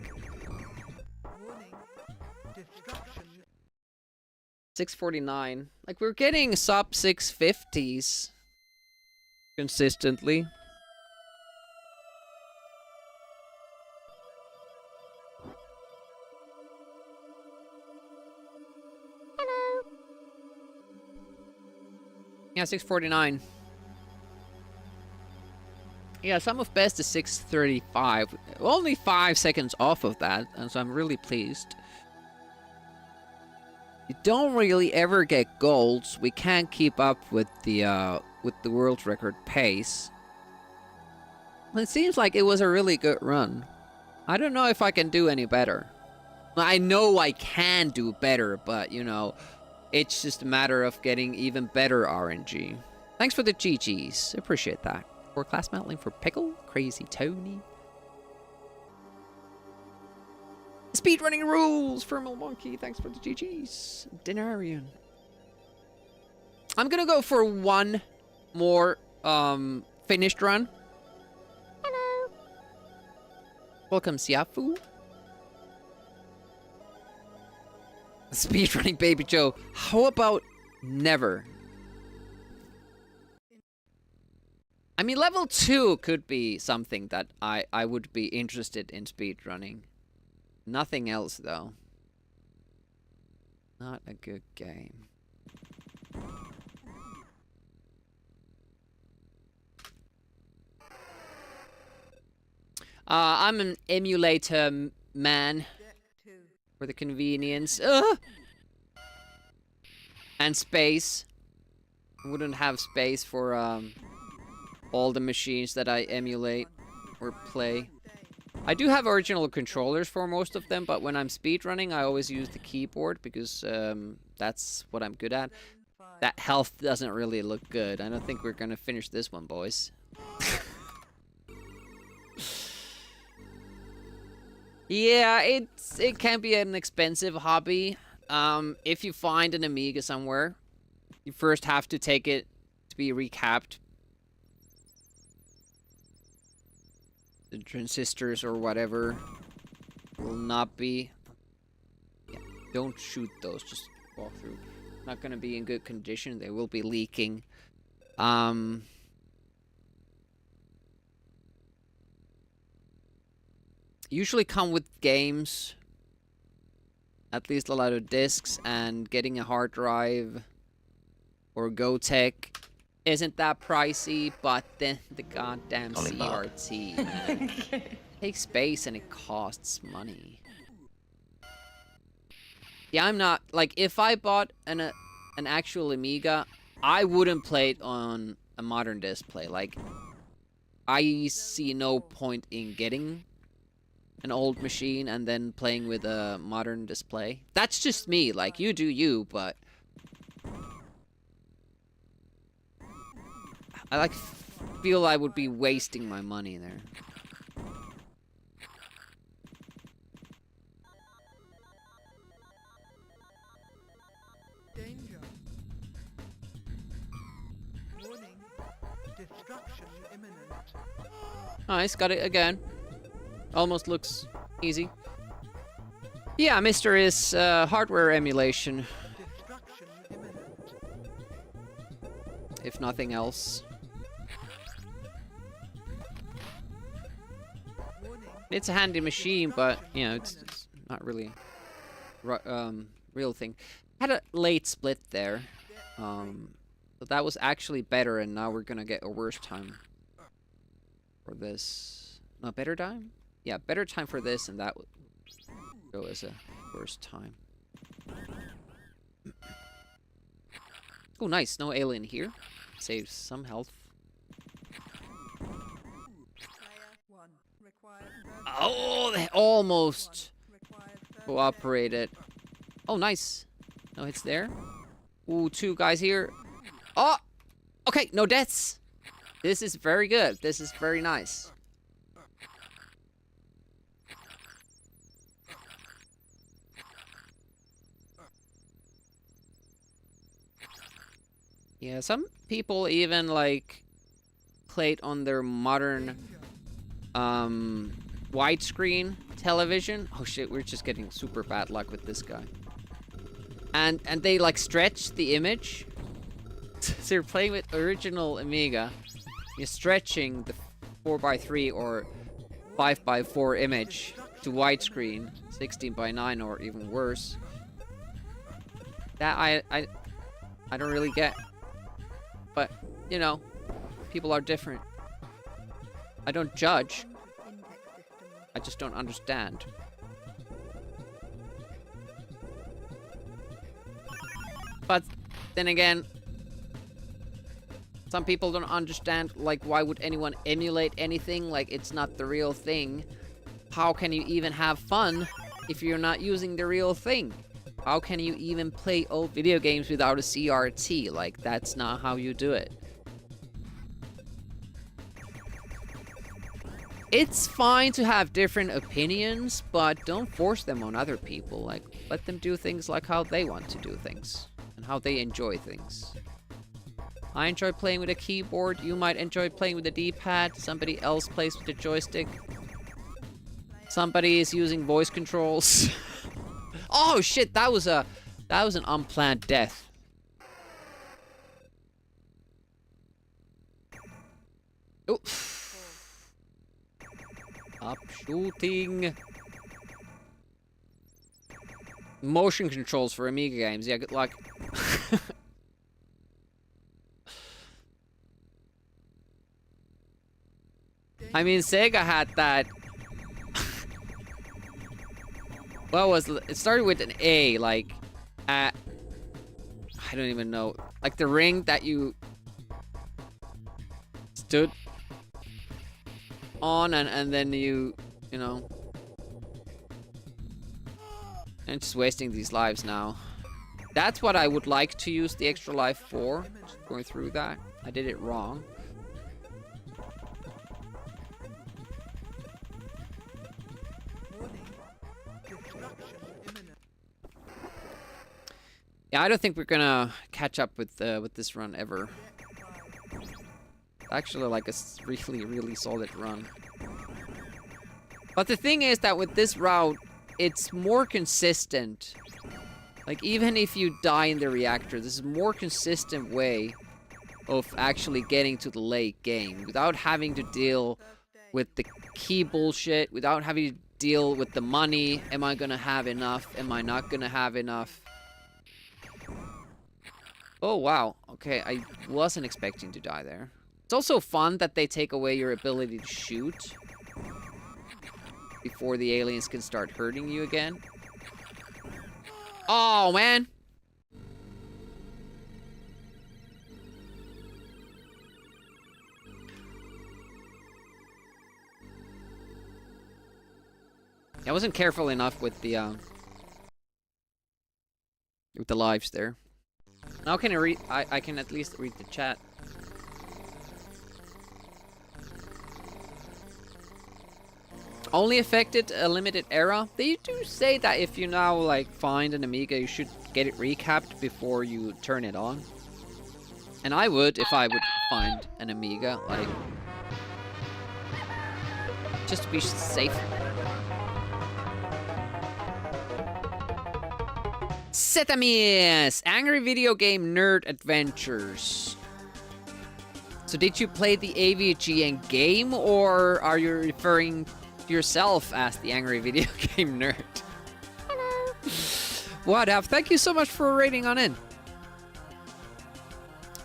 649. Like, we're getting sub 650s consistently. Hello. Yeah, 649. Yeah, sum of best is 635. Only 5 seconds off of that, and so I'm really pleased. You don't really ever get golds. We can't keep up with the world record pace. It seems like it was a really good run. I don't know if I can do any better. I know I can do better, but you know, it's just a matter of getting even better RNG. Thanks for the GGs. Appreciate that. For class mounting for Pickle, Crazy Tony. Speedrunning rules! Thermal Monkey, thanks for the GGs. Denarian. I'm gonna go for one more finished run. Hello. Welcome, Siafu. Speedrunning Baby Joe. How about never? I mean, level 2 could be something that I would be interested in speedrunning. Nothing else, though. Not a good game. I'm an emulator man for the convenience. And space. I wouldn't have space for all the machines that I emulate or play. I do have original controllers for most of them, but when I'm speedrunning, I always use the keyboard because that's what I'm good at. That health doesn't really look good. I don't think we're gonna finish this one, boys. Yeah, it can be an expensive hobby. If you find an Amiga somewhere, you first have to take it to be recapped. The transistors or whatever will not be... Yeah, don't shoot those, just walk through. Not gonna be in good condition, they will be leaking. Usually come with games, at least a lot of discs, and getting a hard drive or GoTech isn't that pricey, but then the goddamn CRT, man. Takes space and it costs money. Yeah, I'm not, like, if I bought an actual Amiga, I wouldn't play it on a modern display. Like, I see no point in getting an old machine and then playing with a modern display. That's just me, like, you do you, but I like feel I would be wasting my money there. Danger. Warning. Destruction imminent. Nice, got it again. Almost looks easy. Yeah, Mr. is hardware emulation. Destruction imminent. If nothing else. It's a handy machine, but, you know, it's not really real thing. Had a late split there. But that was actually better, and now we're gonna get a worse time for this. No, better time? Yeah, better time for this, and that would go as a worse time. Oh, nice. No alien here. Saves some health. Oh, they almost cooperated. Oh, nice. No hits there. Ooh, 2 guys here. Oh! Okay, no deaths. This is very good. This is very nice. Yeah, some people even, like, played on their modern widescreen television. Oh shit, we're just getting super bad luck with this guy. And they like stretch the image. So you're playing with original Amiga. You're stretching the 4:3 or 5:4 image to widescreen, 16:9 or even worse. That I don't really get. But, you know, people are different. I don't judge. I just don't understand. But then again, some people don't understand, like, why would anyone emulate anything? Like, it's not the real thing. How can you even have fun if you're not using the real thing? How can you even play old video games without a CRT? Like, that's not how you do it. it's fine to have different opinions, but don't force them on other people. Like, let them do things like how they want to do things and how they enjoy things. I enjoy playing with a keyboard. You might enjoy playing with a D-pad. Somebody else plays with a joystick. Somebody is using voice controls. Oh shit, that was an unplanned death. Oh. Stop shooting. Motion controls for Amiga games. Yeah, good luck. I mean, Sega had that. What was it? Started with an A, like I don't even know. Like the ring that you stood on, and then you know. I'm just wasting these lives now. That's what I would like to use the extra life for. Going through that. I did it wrong. Yeah, I don't think we're gonna catch up with this run ever. Actually, like a really, really solid run. But the thing is that with this route, it's more consistent. Like, even if you die in the reactor, this is a more consistent way of actually getting to the late game without having to deal with the key bullshit, without having to deal with the money. Am I gonna have enough? Am I not gonna have enough? Oh, wow. Okay, I wasn't expecting to die there. It's also fun that they take away your ability to shoot before the aliens can start hurting you again. Oh, man. I wasn't careful enough with the lives there. Now can I read? I can at least read the chat. Only affected a limited era. They do say that if you now like find an Amiga, you should get it recapped before you turn it on. And I would if I would find an Amiga, like just to be safe. Setamies! Angry Video Game Nerd Adventures. So did you play the AVGN game, or are you referring to yourself as the Angry Video Game Nerd? Hello. What up? Thank you so much for rating on in.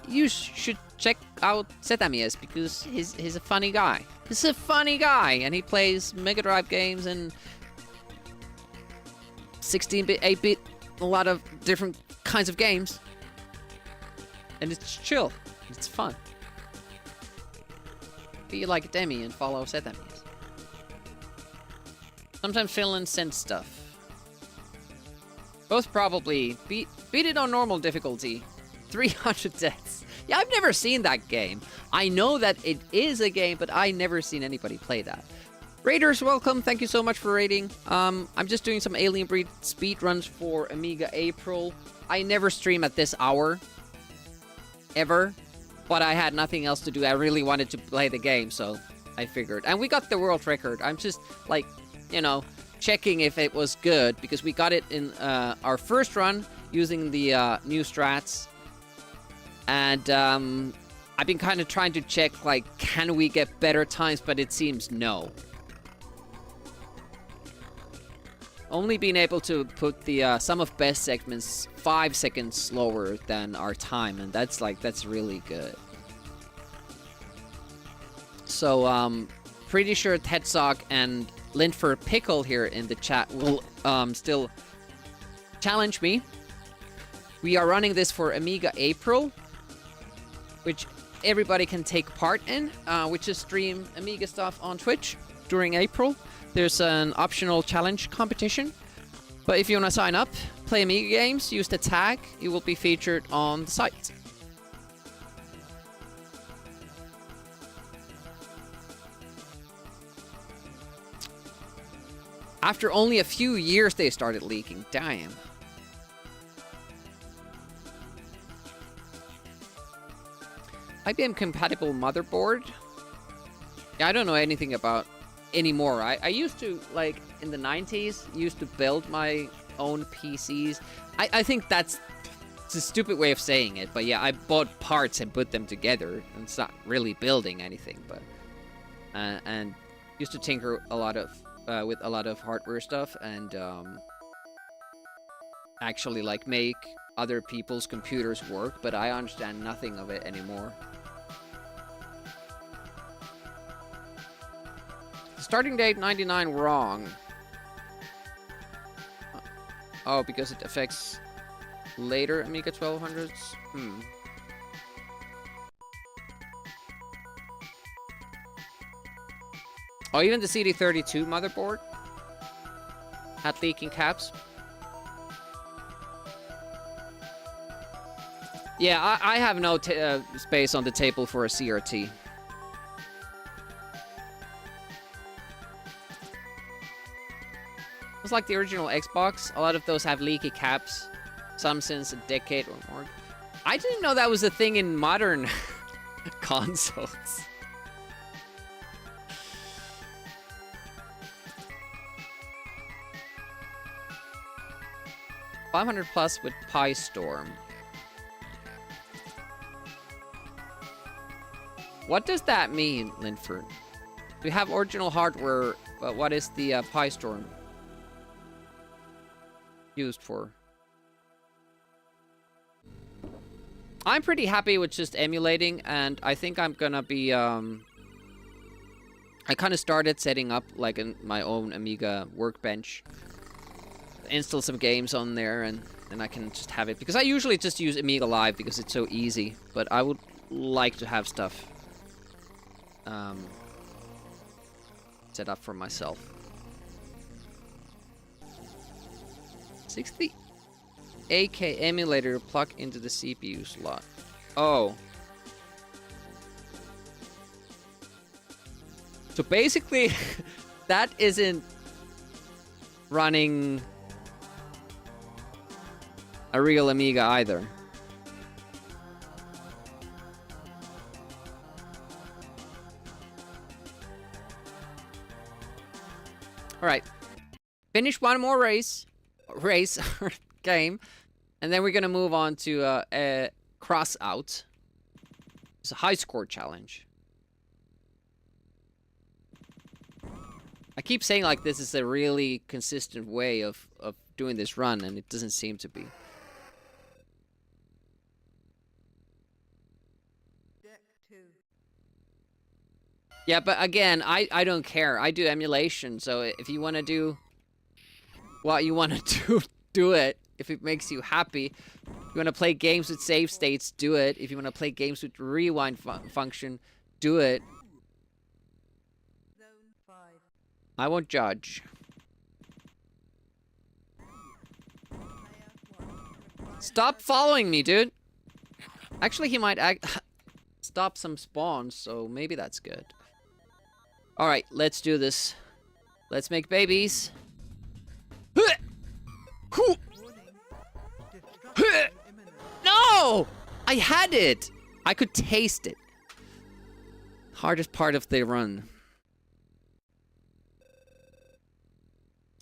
You should check out Setamies because he's a funny guy. He's a funny guy, and he plays Mega Drive games and 16-bit, 8-bit, a lot of different kinds of games. And it's chill. It's fun. Be like a Demi and follow Setamies. Sometimes Finland sends stuff. Both probably beat it on normal difficulty. 300 deaths. Yeah, I've never seen that game. I know that it is a game, but I never seen anybody play that. Raiders, welcome. Thank you so much for raiding. I'm just doing some Alien Breed speedruns for Amiga April. I never stream at this hour. Ever. But I had nothing else to do. I really wanted to play the game, so I figured. And we got the world record. I'm just, like, you know, checking if it was good, because we got it in our first run using the new strats. And I've been kind of trying to check, like, can we get better times, but it seems no. Only being able to put the sum of best segments 5 seconds slower than our time, and that's really good. So, pretty sure Hedsock and Lindford Pickle here in the chat will still challenge me. We are running this for Amiga April, which everybody can take part in, which is stream Amiga stuff on Twitch during April. There's an optional challenge competition. But if you want to sign up, play Amiga games, use the tag, you will be featured on the site. After only a few years, they started leaking. Damn. IBM compatible motherboard? Yeah, I don't know anything about anymore. I used to, like, in the 90s, used to build my own PCs. I think that's a stupid way of saying it, but yeah, I bought parts and put them together. And it's not really building anything, but... and used to tinker a lot of, with a lot of hardware stuff, and actually, like, make other people's computers work, but I understand nothing of it anymore. Starting date 99 wrong. Oh, because it affects later Amiga 1200s? Oh, even the CD32 motherboard had leaking caps. Yeah, I have no space on the table for a CRT. It's like the original Xbox. A lot of those have leaky caps. Some since a decade or more. I didn't know that was a thing in modern consoles. $500 plus with Pi Storm. What does that mean, Linford? We have original hardware, but what is the Pi Storm used for? I'm pretty happy with just emulating, and I think I'm gonna be, I kind of started setting up, like, my own Amiga workbench. Install some games on there, and I can just have it. Because I usually just use Amiga Live because it's so easy, but I would like to have stuff set up for myself. 60 AK emulator plug into the CPU slot. Oh. So basically, that isn't running a real Amiga either. Alright. Finish one more race game, and then we're gonna move on to a cross out. It's a high score challenge. I keep saying like this is a really consistent way of doing this run, and it doesn't seem to be. Yeah, but again, I don't care. I do emulation, so if you want to do what you want to do, do it. If it makes you happy. If you want to play games with save states, do it. If you want to play games with rewind function, do it. I won't judge. Stop following me, dude. Actually, he might stop some spawns, so maybe that's good. Alright, let's do this. Let's make babies. No! I had it! I could taste it. Hardest part of the run.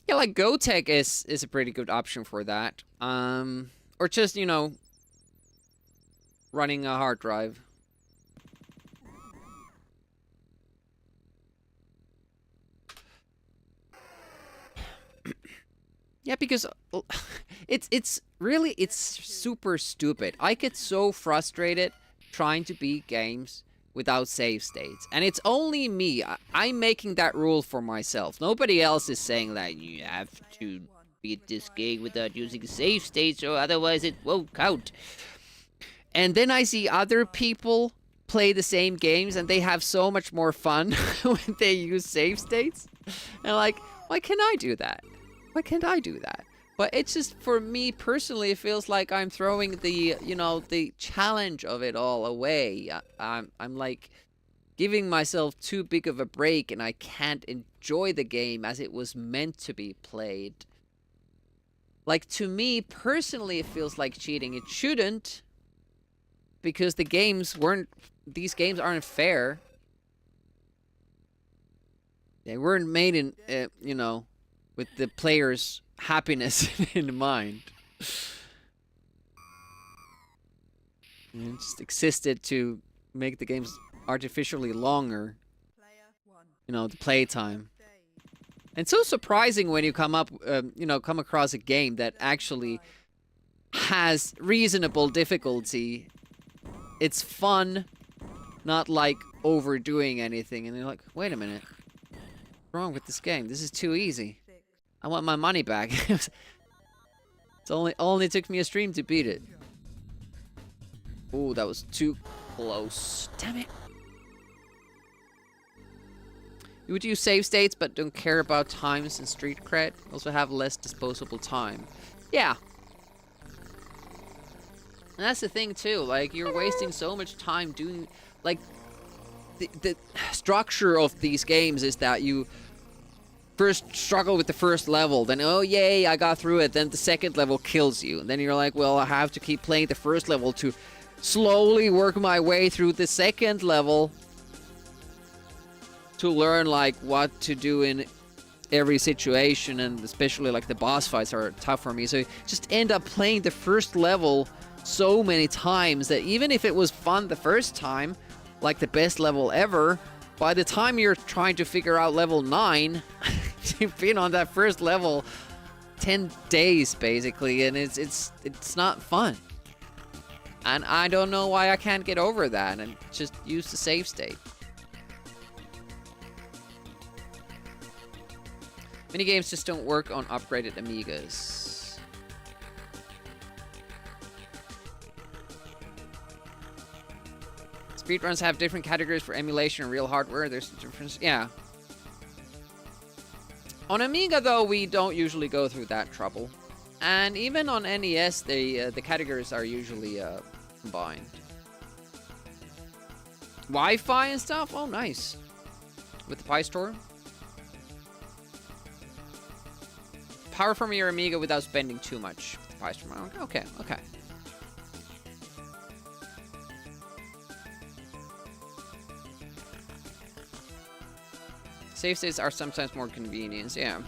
Yeah, like GoTech is a pretty good option for that. Or just, you know, running a hard drive. Yeah, because it's really super stupid. I get so frustrated trying to beat games without save states, and it's only me. I'm making that rule for myself. Nobody else is saying that you have to beat this game without using save states, or otherwise it won't count. And then I see other people play the same games, and they have so much more fun when they use save states. And like, why can't I do that? Why can't I do that? But it's just, for me personally, it feels like I'm throwing the, you know, the challenge of it all away. I'm like, giving myself too big of a break and I can't enjoy the game as it was meant to be played. Like, to me, personally, it feels like cheating. It shouldn't, because these games aren't fair. They weren't made in, you know, with the player's happiness in mind. And it just existed to make the games artificially longer. You know, the playtime. And it's so surprising when you come across a game that actually has reasonable difficulty. It's fun, not like overdoing anything. And you're like, wait a minute. What's wrong with this game? This is too easy. I want my money back. It only took me a stream to beat it. Ooh, that was too close. Damn it. You would use save states, but don't care about times and street cred. Also have less disposable time. Yeah. And that's the thing too. Like, you're wasting so much time doing, like, the structure of these games is that you first struggle with the first level, then oh yay, I got through it, then the second level kills you, and then you're like, well, I have to keep playing the first level to slowly work my way through the second level to learn like what to do in every situation, and especially like the boss fights are tough for me, so you just end up playing the first level so many times that even if it was fun the first time, like the best level ever, by the time you're trying to figure out level 9, you've been on that first level 10 days basically, and it's not fun. And I don't know why I can't get over that and just use the save state. Many games just don't work on upgraded Amigas. Speedruns have different categories for emulation and real hardware. There's a difference. Yeah. On Amiga, though, we don't usually go through that trouble. And even on NES, the categories are usually combined. Wi-Fi and stuff? Oh, nice. With the Pi Store? Power from your Amiga without spending too much. With the Pi Store. Okay, okay. Save states are sometimes more convenient, yeah.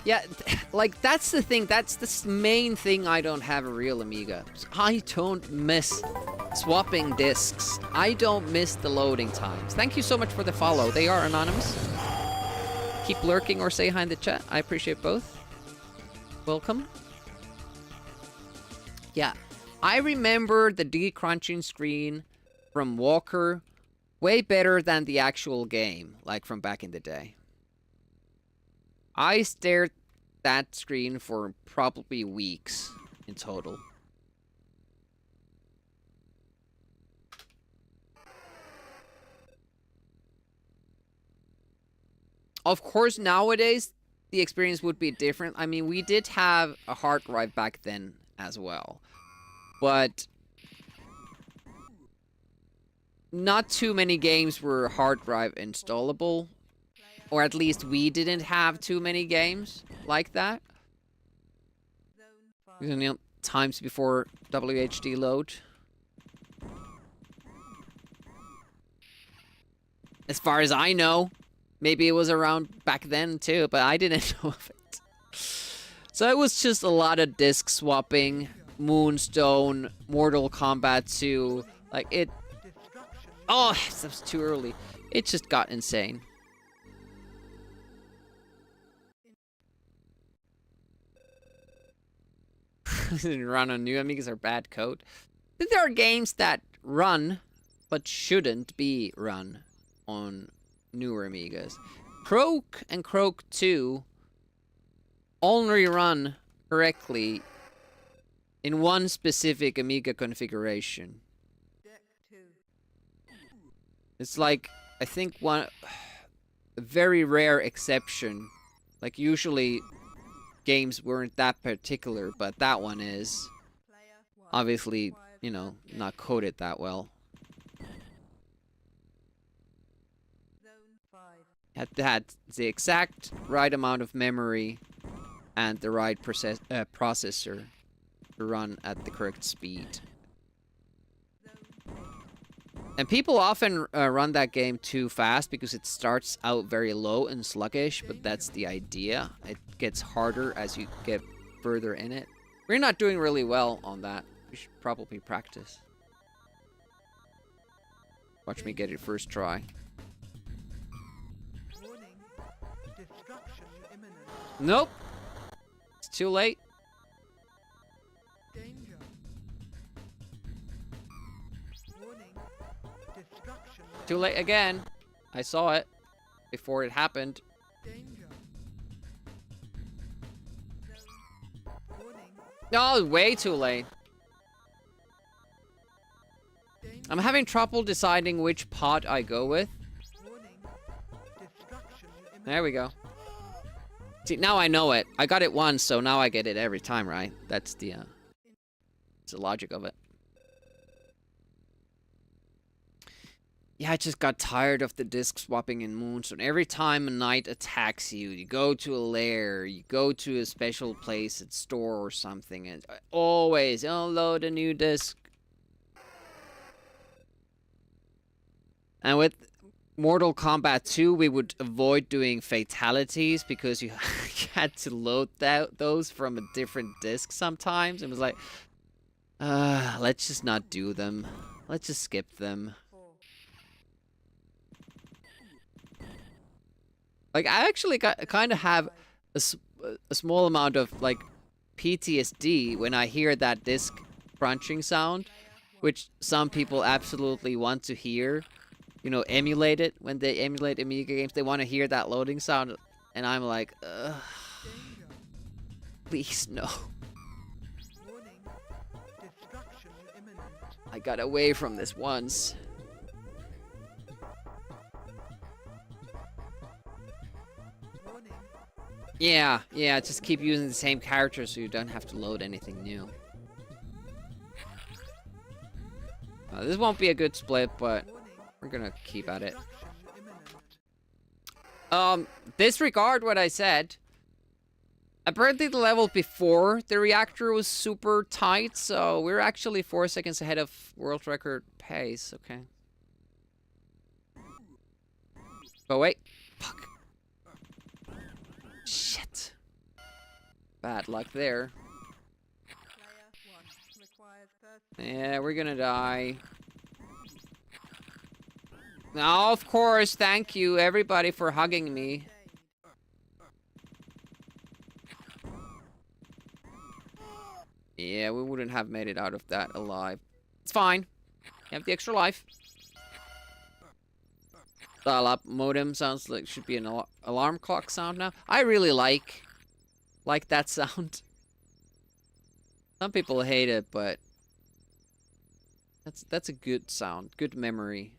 Yeah, like, that's the thing. That's the main thing I don't have a real Amiga. I don't miss swapping discs. I don't miss the loading times. Thank you so much for the follow. They are anonymous. Keep lurking or say hi in the chat. I appreciate both. Welcome. Yeah, I remember the decrunching screen from Walker way better than the actual game, like from back in the day. I stared at that screen for probably weeks in total. Of course, nowadays, the experience would be different. I mean, we did have a hard drive back then as well. But not too many games were hard drive installable. Or at least we didn't have too many games like that. You know, times before WHD load. As far as I know. Maybe it was around back then too, but I didn't know of it. So it was just a lot of disc swapping, Moonstone, Mortal Kombat 2, like it... Oh, that was too early. It just got insane. Run on new Amigas are bad code. There are games that run, but shouldn't be run on newer Amigas. Croak and Croak 2 only run correctly in one specific Amiga configuration. It's like, I think a very rare exception. Like, usually games weren't that particular, but that one is obviously, you know, not coded that well. Had to have the exact right amount of memory and the right processor to run at the correct speed. And people often run that game too fast because it starts out very low and sluggish, but that's the idea. It gets harder as you get further in it. We're not doing really well on that. We should probably practice. Watch me get it first try. Nope. It's too late. Too late again. I saw it before it happened. No, way too late. I'm having trouble deciding which pod I go with. There we go. See, now I know it. I got it once, so now I get it every time, right? That's the logic of it. Yeah, I just got tired of the disc swapping in Moonstone. Every time a knight attacks you, you go to a lair, you go to a special place at store or something, and always unload a new disc. And with Mortal Kombat 2, we would avoid doing fatalities because you had to load those from a different disc sometimes. It was like, let's just not do them. Let's just skip them. Like, I actually kind of have a small amount of, like, PTSD when I hear that disc crunching sound, which some people absolutely want to hear. You know, emulate it. When they emulate Amiga games, they want to hear that loading sound. And I'm like, ugh. Please, no. I got away from this once. Yeah, just keep using the same character so you don't have to load anything new. This won't be a good split, but we're gonna keep at it. Disregard what I said. Apparently the level before the reactor was super tight, so we're actually 4 seconds ahead of world record pace, okay. Oh wait. Fuck. Shit. Bad luck there. Yeah, we're gonna die. No, of course, thank you everybody for hugging me. Yeah, we wouldn't have made it out of that alive. It's fine. You have the extra life. Dial-up modem sounds like should be an alarm clock sound now. I really like that sound. Some people hate it, but that's a good sound, good memory.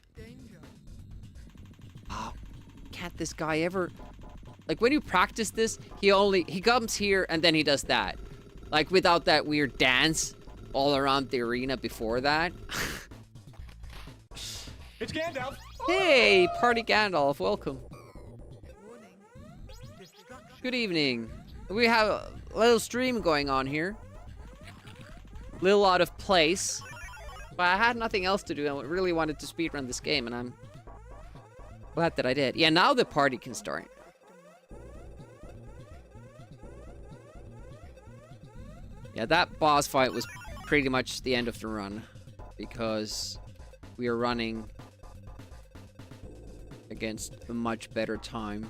Oh, can't this guy ever? Like when you practice this, he comes here and then he does that, like without that weird dance all around the arena before that. It's Gandalf. Hey, Party Gandalf, welcome. Good evening. We have a little stream going on here. Little out of place. But I had nothing else to do. I really wanted to speedrun this game, and I'm glad that I did. Yeah, now the party can start. Yeah, that boss fight was pretty much the end of the run. Because we are running against a much better time.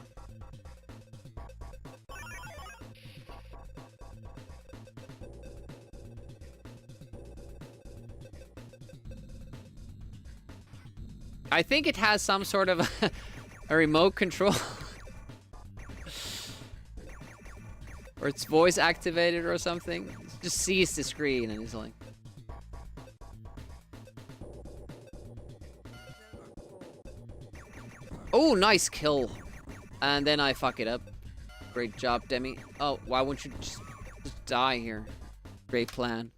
I think it has some sort of a remote control. Or it's voice activated or something. It just sees the screen and it's like... Oh, nice kill. And then I fuck it up. Great job, Demi. Oh, why won't you just die here? Great plan.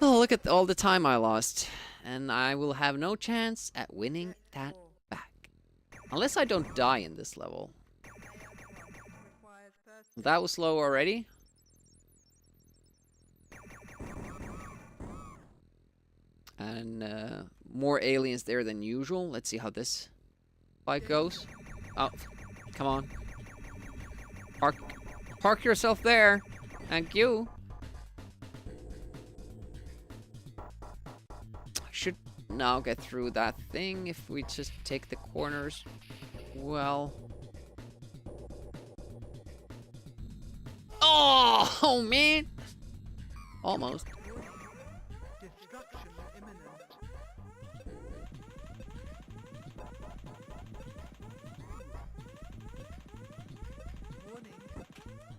Oh, look at all the time I lost. And I will have no chance at winning that back. Unless I don't die in this level. Requires first That was slow already. And more aliens there than usual. Let's see how this fight goes. Oh, come on. Park yourself there. Thank you. I should now get through that thing if we just take the corners. Well. Oh man. Almost. destruction imminent. Warning,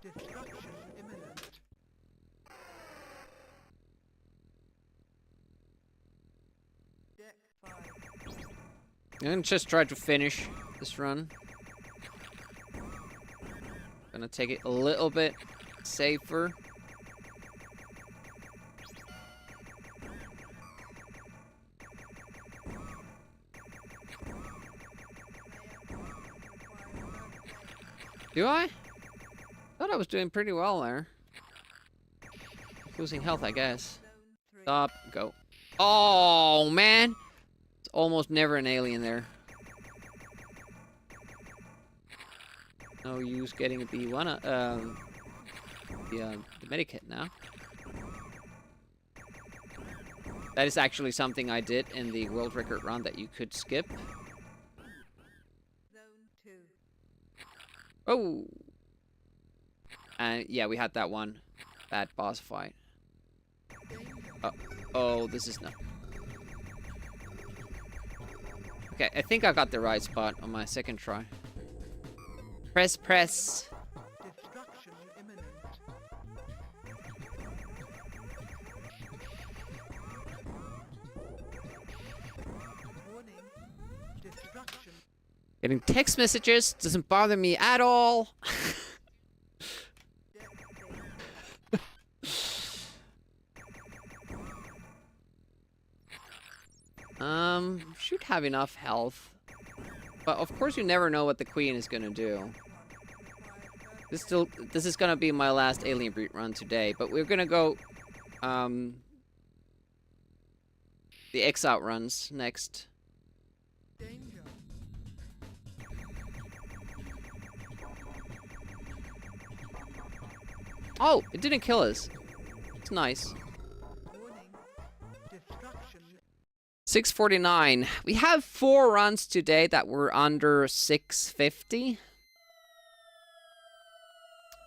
destruction imminent. Deck 5. I'm gonna just try to finish this run. Gonna take it a little bit safer. Do I? Thought I was doing pretty well there. Losing health, I guess. Stop, go. Oh, man! It's almost never an alien there. No use getting the one, the medikit now. That is actually something I did in the world record run that you could skip. Zone 2. Oh! And yeah, we had that one bad boss fight. Oh, this is not... Okay, I think I got the right spot on my second try. Press. Destruction imminent. Warning, destruction. Getting text messages doesn't bother me at all. Should have enough health. But of course you never know what the queen is gonna do. This is gonna be my last alien breed run today, but we're gonna go the X-Out runs next. Danger. Oh, it didn't kill us. It's nice. Warning, destruction. 649. We have 4 runs today that were under 650.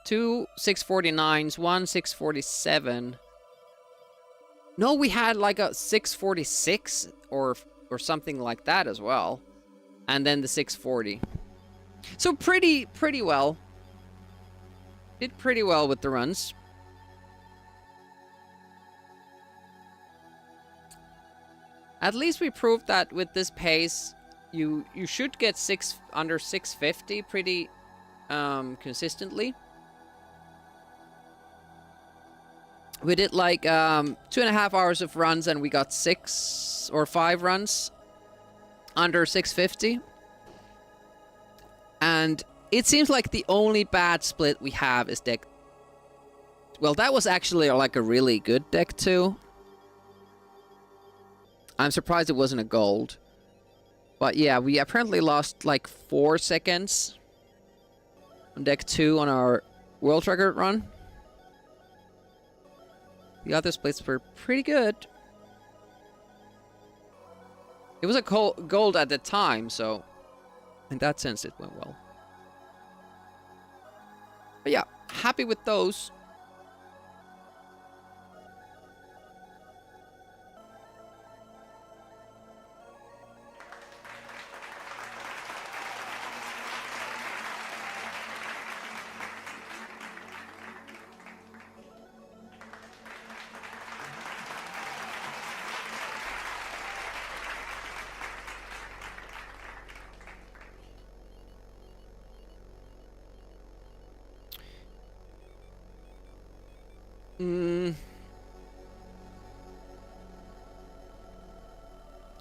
2 649s, 1 647. No, we had like a 646 or something like that as well. And then the 640. So pretty well. Did pretty well with the runs. At least we proved that with this pace, you should get under 650 pretty consistently. We did like 2.5 hours of runs, and we got 6 or 5 runs under 650. And it seems like the only bad split we have is deck... Well, that was actually like a really good deck too. I'm surprised it wasn't a gold. But yeah, we apparently lost like 4 seconds on deck 2 on our world record run. The other splits were pretty good. It was a gold at the time, so in that sense it went well. But yeah, happy with those.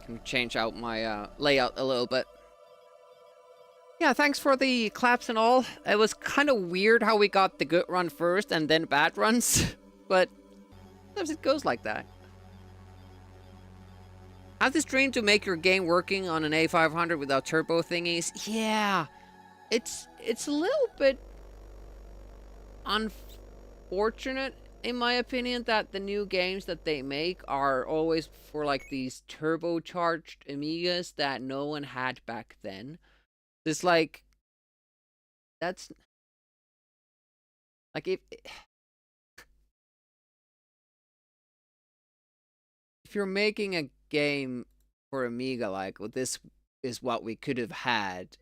Can change out my layout a little bit. Yeah, thanks for the claps and all. It was kind of weird how we got the good run first and then bad runs, but sometimes it goes like that. How's this dream to make your game working on an A500 without turbo thingies? Yeah, it's a little bit unfortunate, in my opinion, that the new games that they make are always for like these turbocharged Amigas that no one had back then. It's like, that's like if you're making a game for Amiga, like, well, this is what we could have had,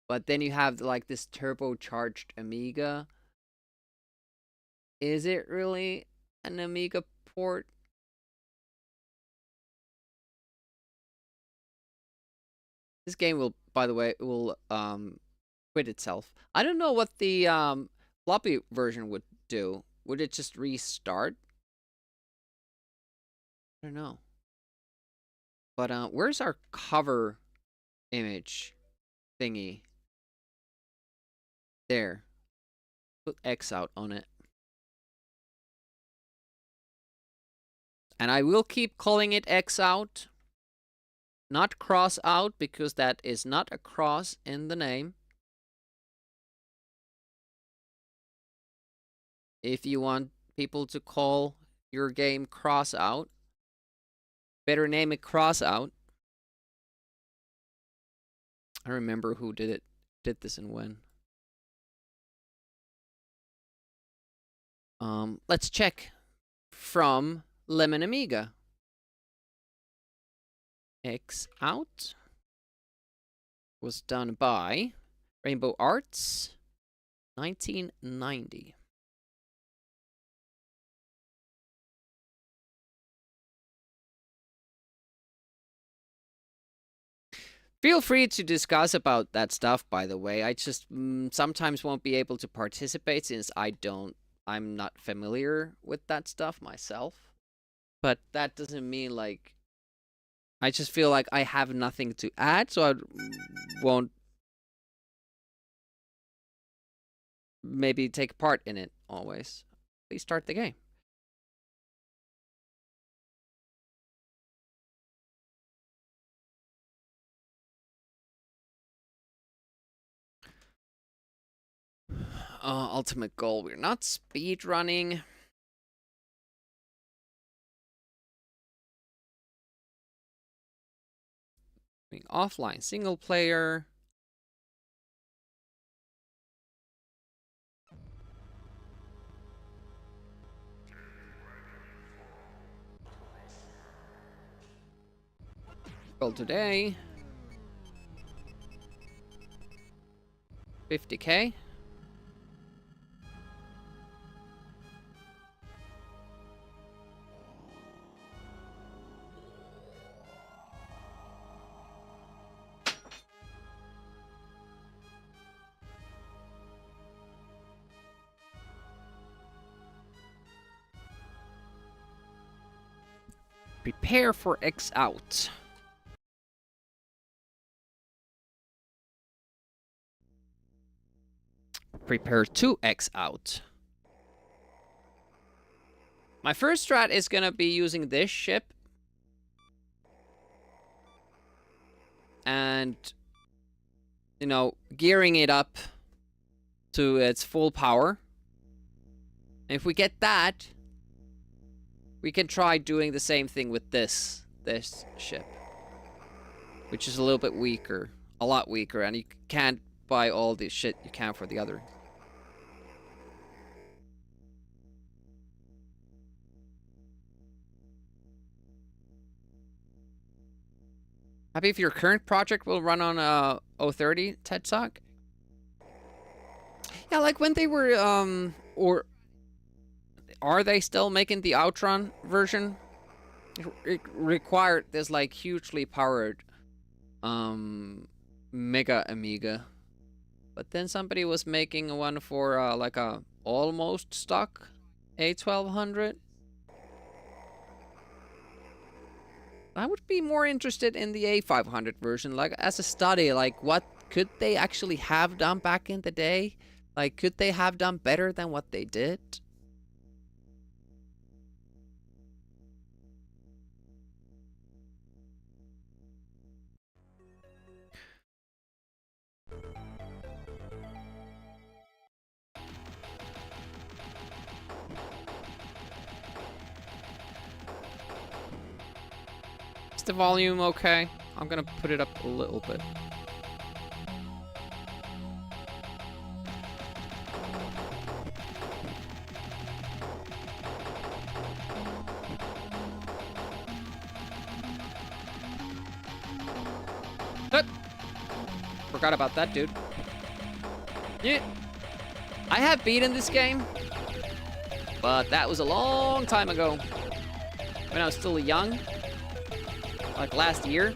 but then you have like this turbocharged Amiga. Is it really an Amiga port? This game will, by the way, will quit itself. I don't know what the floppy version would do. Would it just restart? I don't know. But where's our cover image thingy? There. Put X out on it. And I will keep calling it X out. Not cross out, because that is not a cross in the name. If you want people to call your game cross out, better name it cross out. I remember who did this and when. Let's check from Lemon Amiga. X out was done by Rainbow Arts, 1990. Feel free to discuss about that stuff, by the way. I just sometimes won't be able to participate since I'm not familiar with that stuff myself. But that doesn't mean, like, I just feel like I have nothing to add, so I won't maybe take part in it always. Please start the game. Ultimate goal. We're not speedrunning. Offline single player. Goal today. 50K. Prepare for X out. Prepare to X out. My first strat is gonna be using this ship. And, you know, gearing it up to its full power. And if we get that, we can try doing the same thing with this ship, which is a little bit weaker, a lot weaker, and you can't buy all the shit you can for the other. Happy if your current project will run on 030 TEDSOC? Yeah, like when they were or are they still making the Outrun version? It required this like hugely powered Mega Amiga. But then somebody was making one for like a almost stock A1200. I would be more interested in the A500 version, like as a study, like what could they actually have done back in the day? Like, could they have done better than what they did? Is the volume okay? I'm gonna put it up a little bit. Forgot about that, dude. Yeah. I have beaten this game, but that was a long time ago. When I was still young. Like last year.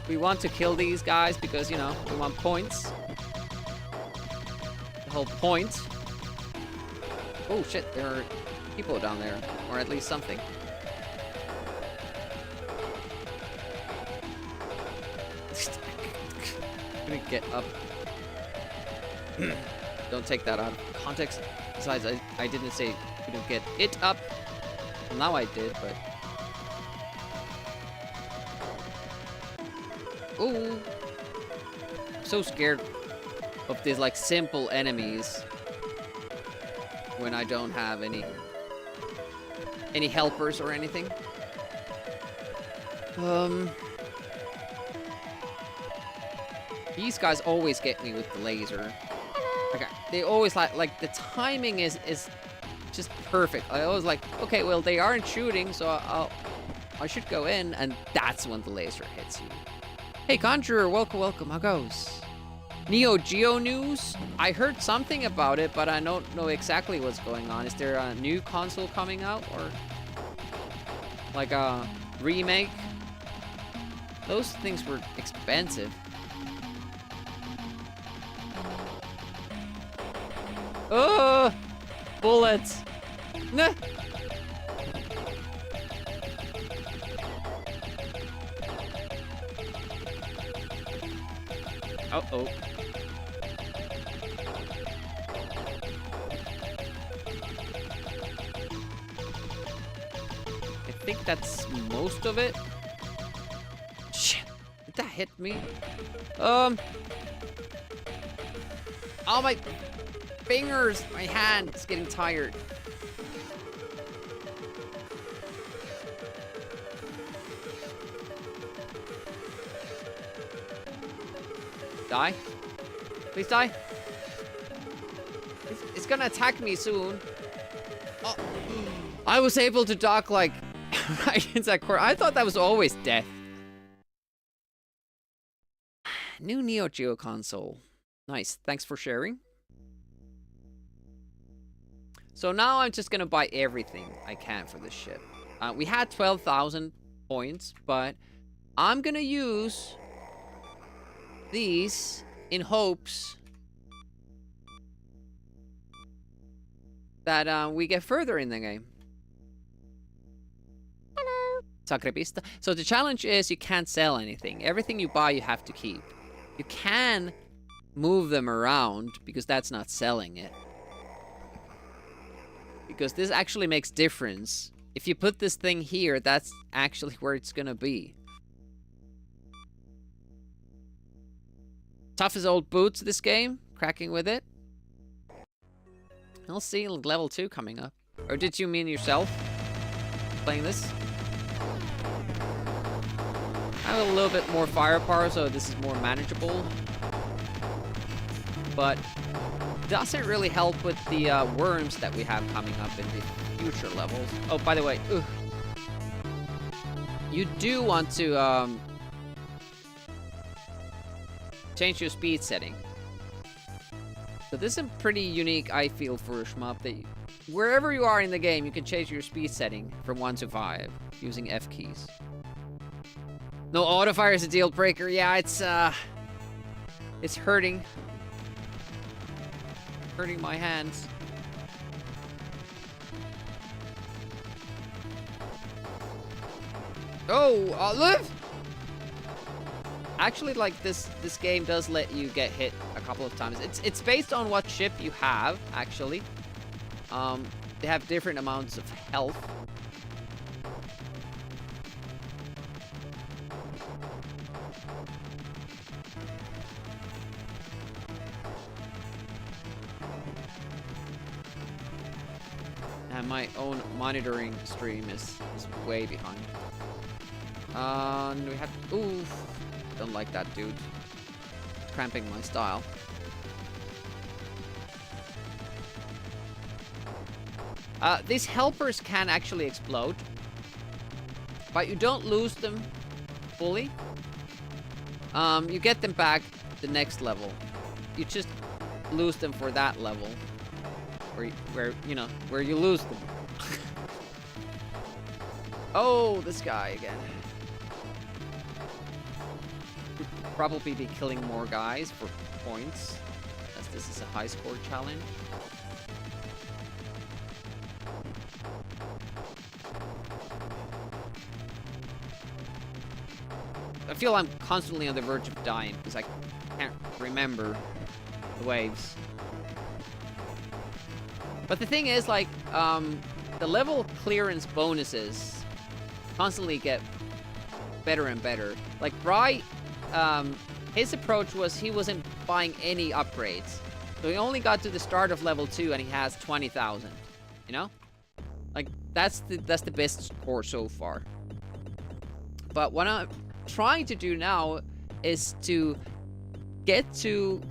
We want to kill these guys because, you know, we want points. The whole point. Oh shit, there are people down there. Or at least something. I'm gonna get up. Don't take that out of context. Besides, I didn't say couldn't get it up. Well, now I did, but... Ooh. I'm so scared of these, like, simple enemies. When I don't have any helpers or anything. These guys always get me with the laser. Okay, they always like the timing is just perfect. I always like, okay, well they aren't shooting, so I should go in, and that's when the laser hits you. Hey Conjurer, welcome. How goes? Neo Geo news? I heard something about it, but I don't know exactly what's going on. Is there a new console coming out, or like a remake? Those things were expensive. Oh, bullets! Nah. Uh-oh. I think that's most of it. Shit, did that hit me? Oh, my fingers, my hand is getting tired. Die. Please die. It's gonna attack me soon. Oh, I was able to duck like right into that corner. I thought that was always death. New Neo Geo console. Nice. Thanks for sharing. So now I'm just gonna buy everything I can for this ship. We had 12,000 points, but I'm gonna use these in hopes that we get further in the game. Hello. Sacripista. So the challenge is you can't sell anything. Everything you buy you have to keep. You can move them around because that's not selling it. Because this actually makes difference. If you put this thing here, that's actually where it's gonna be. Tough as old boots, this game. Cracking with it. I'll see level 2 coming up. Or did you mean yourself? Playing this? I have a little bit more firepower, so this is more manageable. But doesn't really help with the worms that we have coming up in the future levels. Oh, by the way, you do want to change your speed setting. So this is pretty unique, I feel, for a shmup. That wherever you are in the game, you can change your speed setting from 1 to 5 using F keys. No, autofire is a deal breaker. Yeah, it's hurting. Hurting my hands. Oh, live! Actually, like, this game does let you get hit a couple of times. It's based on what ship you have, actually. They have different amounts of health. And my own monitoring stream is way behind. And we have... Ooh, don't like that, dude. Cramping my style. These helpers can actually explode. But you don't lose them fully. You get them back the next level. You just lose them for that level. Where you lose them. Oh, this guy again. Probably be killing more guys for points, as this is a high score challenge. I feel I'm constantly on the verge of dying because I can't remember the waves. But the thing is, like, the level clearance bonuses constantly get better and better. Like, Bry, his approach was he wasn't buying any upgrades. So he only got to the start of level 2 and he has 20,000, you know? Like, that's the best score so far. But what I'm trying to do now is to get to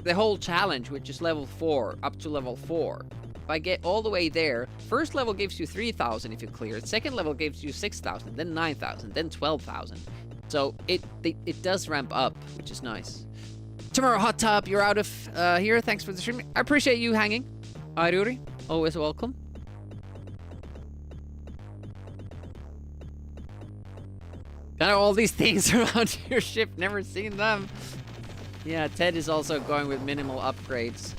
the whole challenge, which is level 4, up to level 4. If I get all the way there, first level gives you 3,000 if you clear it, second level gives you 6,000, then 9,000, then 12,000. So it does ramp up, which is nice. Tomorrow, Hot Tub, you're out of here. Thanks for the stream. I appreciate you hanging. Hi, Ruri. Always welcome. Got all these things around your ship, never seen them. Yeah, Ted is also going with minimal upgrades.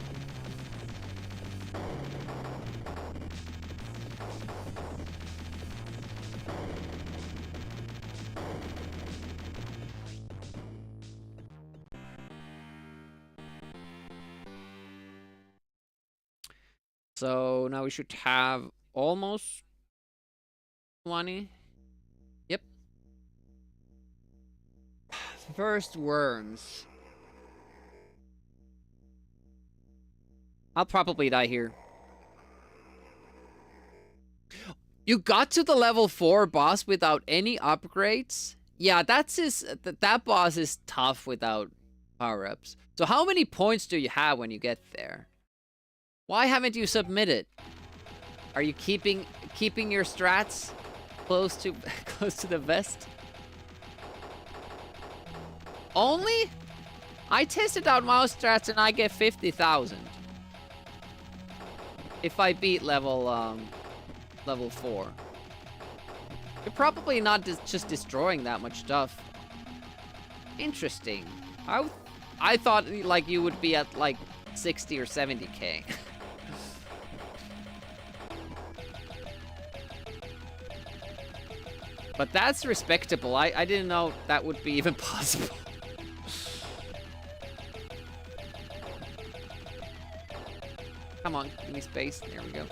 So now we should have almost 20. Yep. First worms. I'll probably die here. You got to the level 4 boss without any upgrades? Yeah, that boss is tough without power-ups. So how many points do you have when you get there? Why haven't you submitted? Are you keeping your strats close to the vest? Only? I tested out mouse strats and I get 50,000. If I beat level 4. You're probably not just destroying that much stuff. Interesting. I thought like you would be at like 60 or 70k. But that's respectable. I didn't know that would be even possible. Come on, give me space. There we go.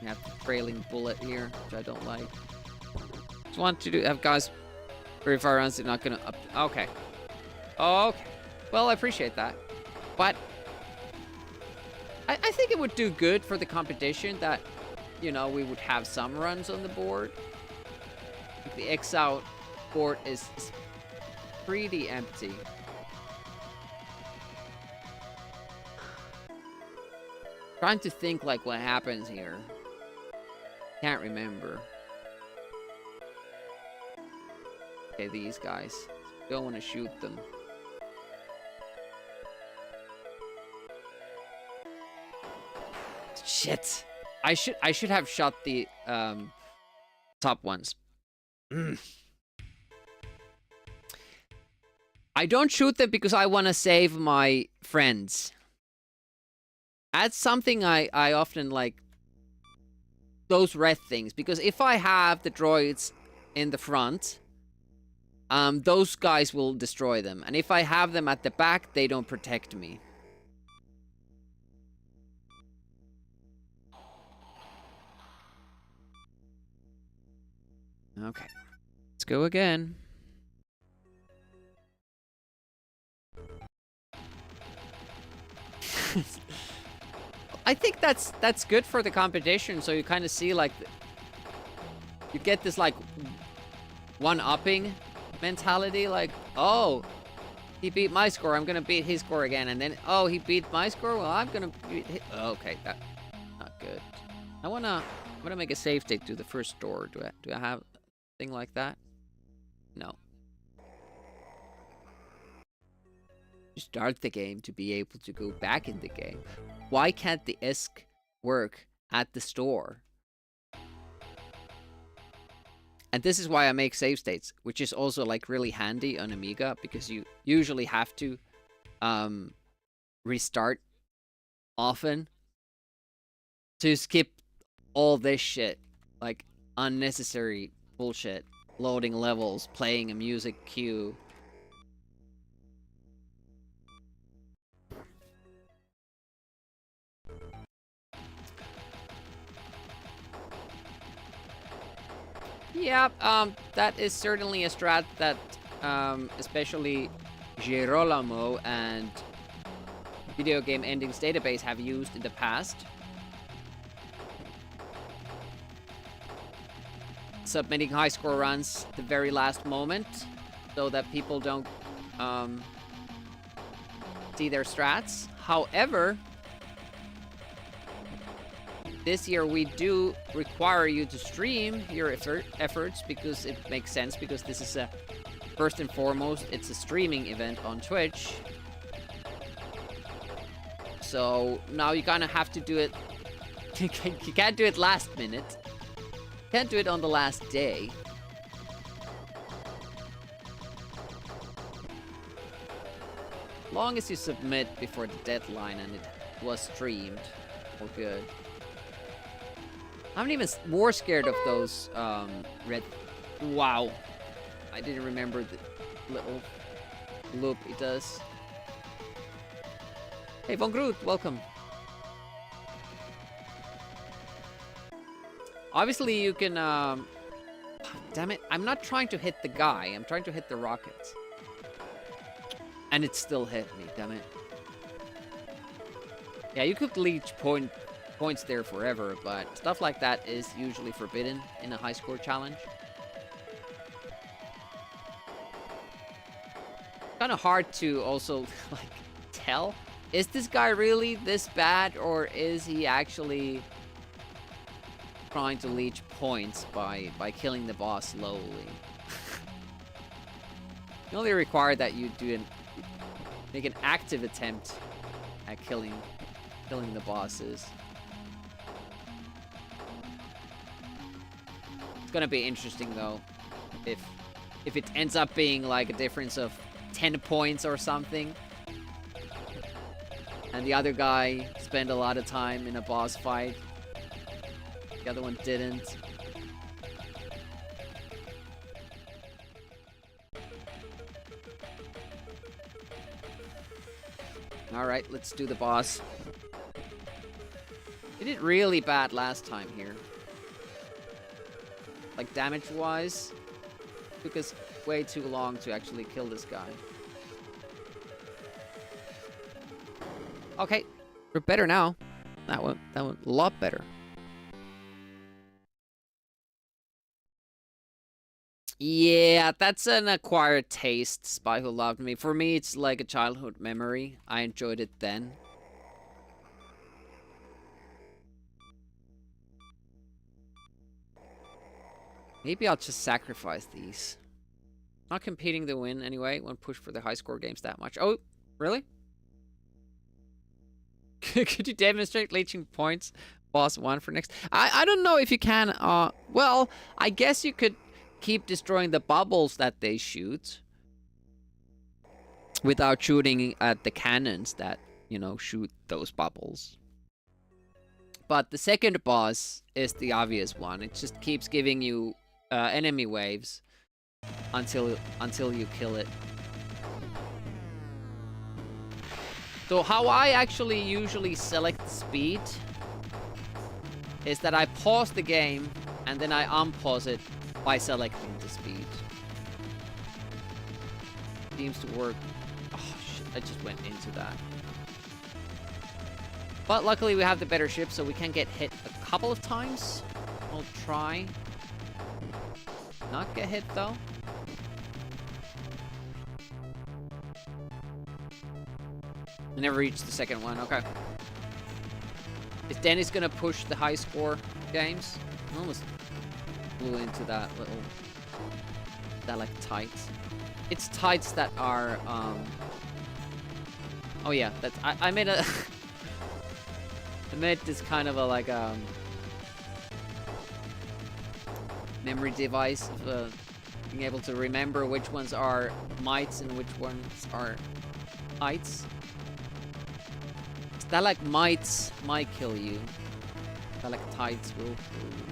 We have the trailing bullet here, which I don't like. Just want to have guys very far around, so not gonna up. Okay. Okay. Well, I appreciate that. But I think it would do good for the competition that, you know, we would have some runs on the board. Like the X-Out board is pretty empty. Trying to think like what happens here. Can't remember. Okay, these guys. Don't want to shoot them. Shit. I should have shot the top ones. I don't shoot them because I want to save my friends. That's something I often like, those red things, because if I have the droids in the front, those guys will destroy them, and if I have them at the back, they don't protect me. Okay, let's go again. I think that's good for the competition, so you kind of see like you get this like one-upping mentality, like, oh, he beat my score, I'm gonna beat his score again, and then, oh, he beat my score, well, I'm gonna beat his... Okay, that's not good. I wanna make a save state to the first door. Do I have a thing like that? No. You start the game to be able to go back in the game. Why can't the ESC work at the store? And this is why I make save states, which is also like really handy on Amiga, because you usually have to restart often to skip all this shit, like unnecessary bullshit, loading levels, playing a music cue. Yeah, that is certainly a strat that especially Girolamo and Video Game Endings Database have used in the past. Submitting high score runs the very last moment so that people don't see their strats. However, this year we do require you to stream your efforts, because it makes sense, because this is a, first and foremost, it's a streaming event on Twitch. So now you kind of have to do it. You can't do it last minute. You can't do it on the last day. Long as you submit before the deadline and it was streamed, we're good. I'm even more scared of those red... Wow. I didn't remember the little loop it does. Hey, Von Groot, welcome. Obviously, you can... Damn it, I'm not trying to hit the guy. I'm trying to hit the rockets. And it still hit me, damn it. Yeah, you could leech points there forever, but stuff like that is usually forbidden in a high score challenge. Kind of hard to also like tell, is this guy really this bad, or is he actually trying to leech points by killing the boss slowly? You only require that you make an active attempt at killing the bosses. It's gonna be interesting though, if it ends up being like a difference of 10 points or something, and the other guy spent a lot of time in a boss fight, the other one didn't. Alright, let's do the boss. He did really bad last time here. Like, damage-wise, took us way too long to actually kill this guy. Okay, we're better now. That went a lot better. Yeah, that's an acquired taste, Spy Who Loved Me. For me, it's like a childhood memory. I enjoyed it then. Maybe I'll just sacrifice these. Not competing to win anyway. Won't push for the high score games that much. Oh, really? Could you demonstrate leeching points? Boss 1 for next? I don't know if you can. Well, I guess you could keep destroying the bubbles that they shoot without shooting at the cannons that, you know, shoot those bubbles. But the second boss is the obvious one. It just keeps giving you enemy waves until you kill it. So how I actually usually select speed is that I pause the game and then I unpause it by selecting the speed. Seems to work. Oh shit, I just went into that. But luckily we have the better ship, so we can get hit a couple of times. I'll try. Not get hit though. I never reached the second one, okay. Is Dennis gonna push the high score games? I almost blew into that little... that like tights. It's tights that are, oh yeah, that's... I made a... I made this kind of a like, memory device of being able to remember which ones are mites and which ones are heights. That like mites might kill you. That like tights will kill you.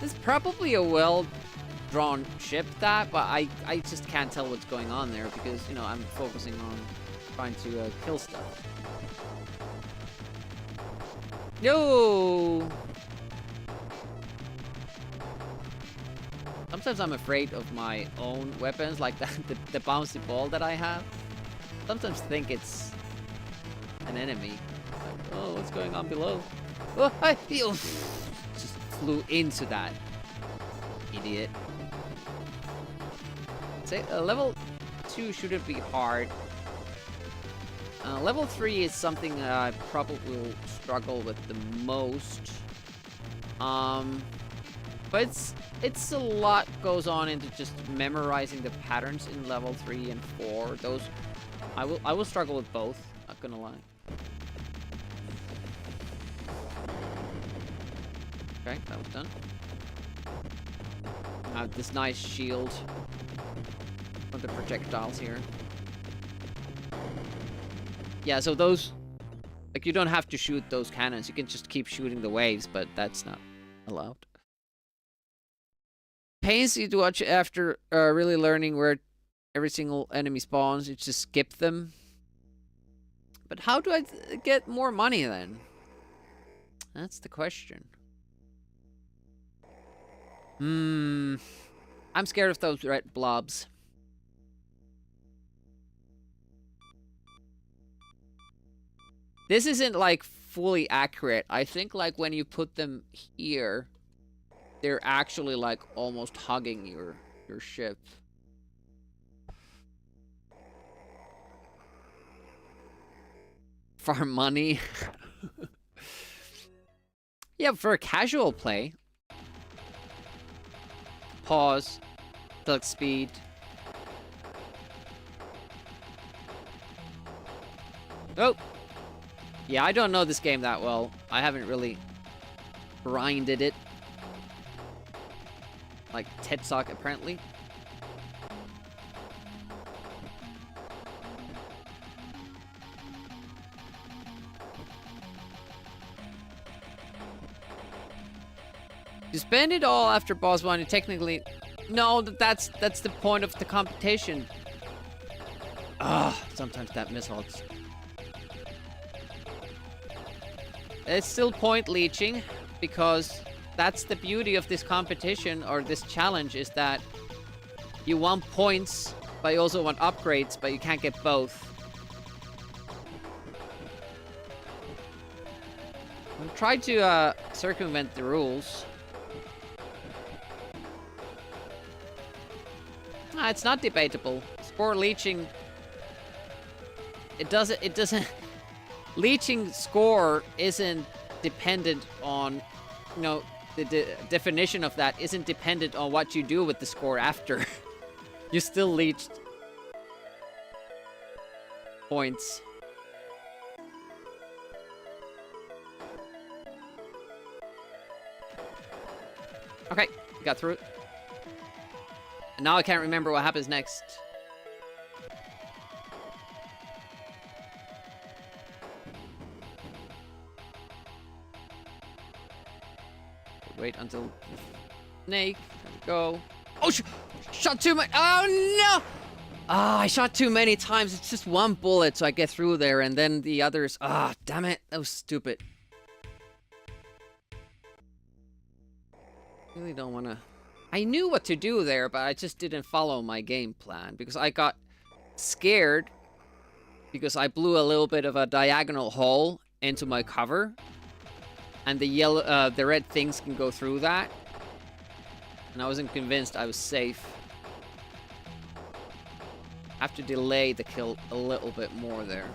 This is probably a well-drawn ship, that, but I just can't tell what's going on there because, you know, I'm focusing on trying to kill stuff. No! Sometimes I'm afraid of my own weapons, like the bouncy ball that I have. Sometimes think it's an enemy. Like, oh, what's going on below? Oh, I feel... Just flew into that. Idiot. Say, level 2 shouldn't be hard. Level 3 is something I probably will struggle with the most. But it's a lot goes on into just memorizing the patterns in level 3 and 4. Those I will struggle with both, not gonna lie. Okay, that was done. I have this nice shield for the projectiles here. Yeah, so those, like, you don't have to shoot those cannons. You can just keep shooting the waves, but that's not allowed. Pains you to watch after really learning where every single enemy spawns. You just skip them. But how do I get more money then? That's the question. I'm scared of those red blobs. This isn't like fully accurate. I think like when you put them here, they're actually like almost hugging your ship. For money. Yeah, for a casual play. Pause. Select speed. Oh! Yeah, I don't know this game that well. I haven't really grinded it. Like Tetsock, apparently. You spend it all after boss 1, you technically... No, that's the point of the competition. Ah, sometimes that misses. It's still point leeching, because that's the beauty of this competition, or this challenge, is that you want points, but you also want upgrades, but you can't get both. I'm trying to circumvent the rules. It's not debatable. Score leeching. It doesn't. Leeching score isn't dependent on, you know, the definition of that isn't dependent on what you do with the score after. You still leached points. Okay, got through it. And now I can't remember what happens next. wait until snake. There we go. Oh, shot too much. Oh no! Ah, I shot too many times. It's just one bullet, so I get through there, and then the others. Ah, damn it! That was stupid. Really don't want to. I knew what to do there, but I just didn't follow my game plan because I got scared because I blew a little bit of a diagonal hole into my cover, and the red things can go through that, and I wasn't convinced I was safe. Have to delay the kill a little bit more there.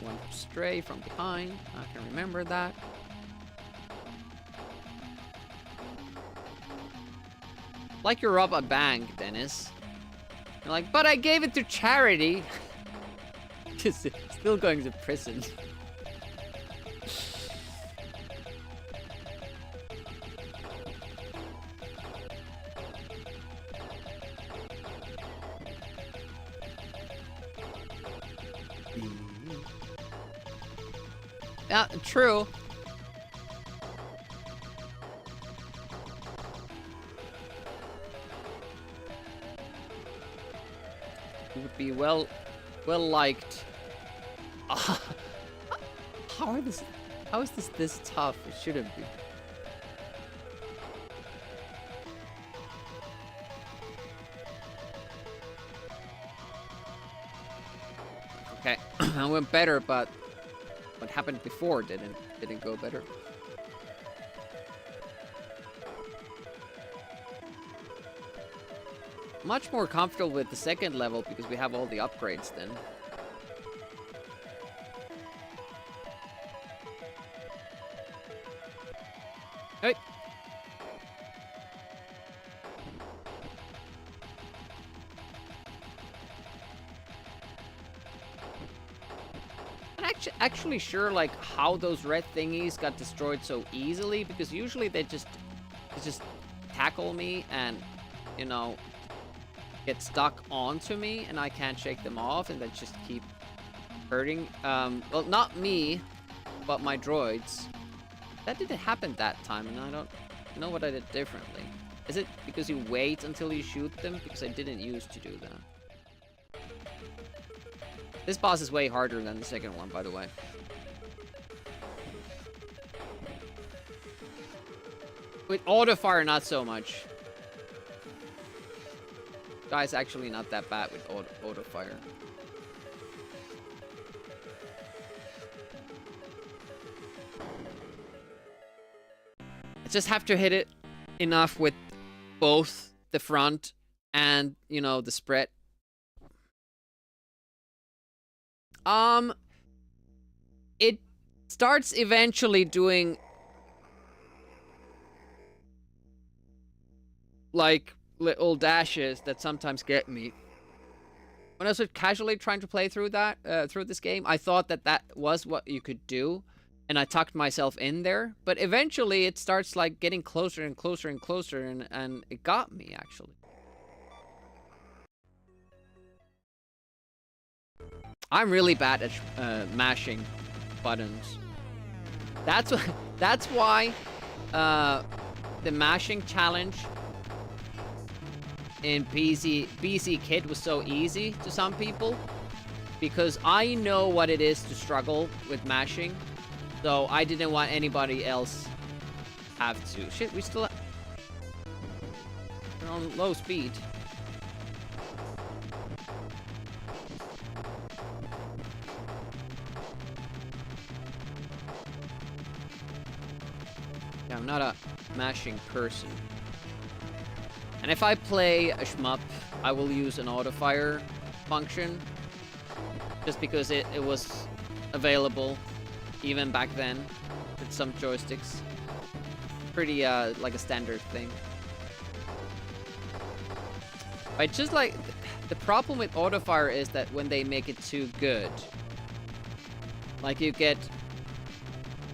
One stray from behind. I can remember that. Like you rob a bank, Dennis. You're like, but I gave it to charity. Just still going to prison. Yeah, true. It would be well liked. How is this tough? It shouldn't be. Okay, I went better, but what happened before didn't go better. Much more comfortable with the second level because we have all the upgrades then. Hey. Actually sure like how those red thingies got destroyed so easily, because usually they just tackle me and, you know, get stuck onto me and I can't shake them off and they just keep hurting. Well, not me, but my droids. That didn't happen that time, and I don't know what I did differently. Is it because you wait until you shoot them? Because I didn't used to do that. This boss is way harder than the second one, by the way. With auto-fire, not so much. Guy's actually not that bad with auto-fire. I just have to hit it enough with both the front and, you know, the spread. It starts eventually doing like little dashes that sometimes get me. When I was casually trying to play through that, through this game, I thought that that was what you could do, and I tucked myself in there. But eventually, it starts like getting closer and closer and closer, and it got me actually. I'm really bad at mashing buttons. That's why the mashing challenge in BC Kid was so easy to some people, because I know what it is to struggle with mashing, so I didn't want anybody else have to. Shit, we're on low speed. Yeah, I'm not a mashing person. And if I play a shmup, I will use an auto-fire function, just because it was available even back then with some joysticks. Pretty like a standard thing. But just like the problem with auto-fire is that when they make it too good, like you get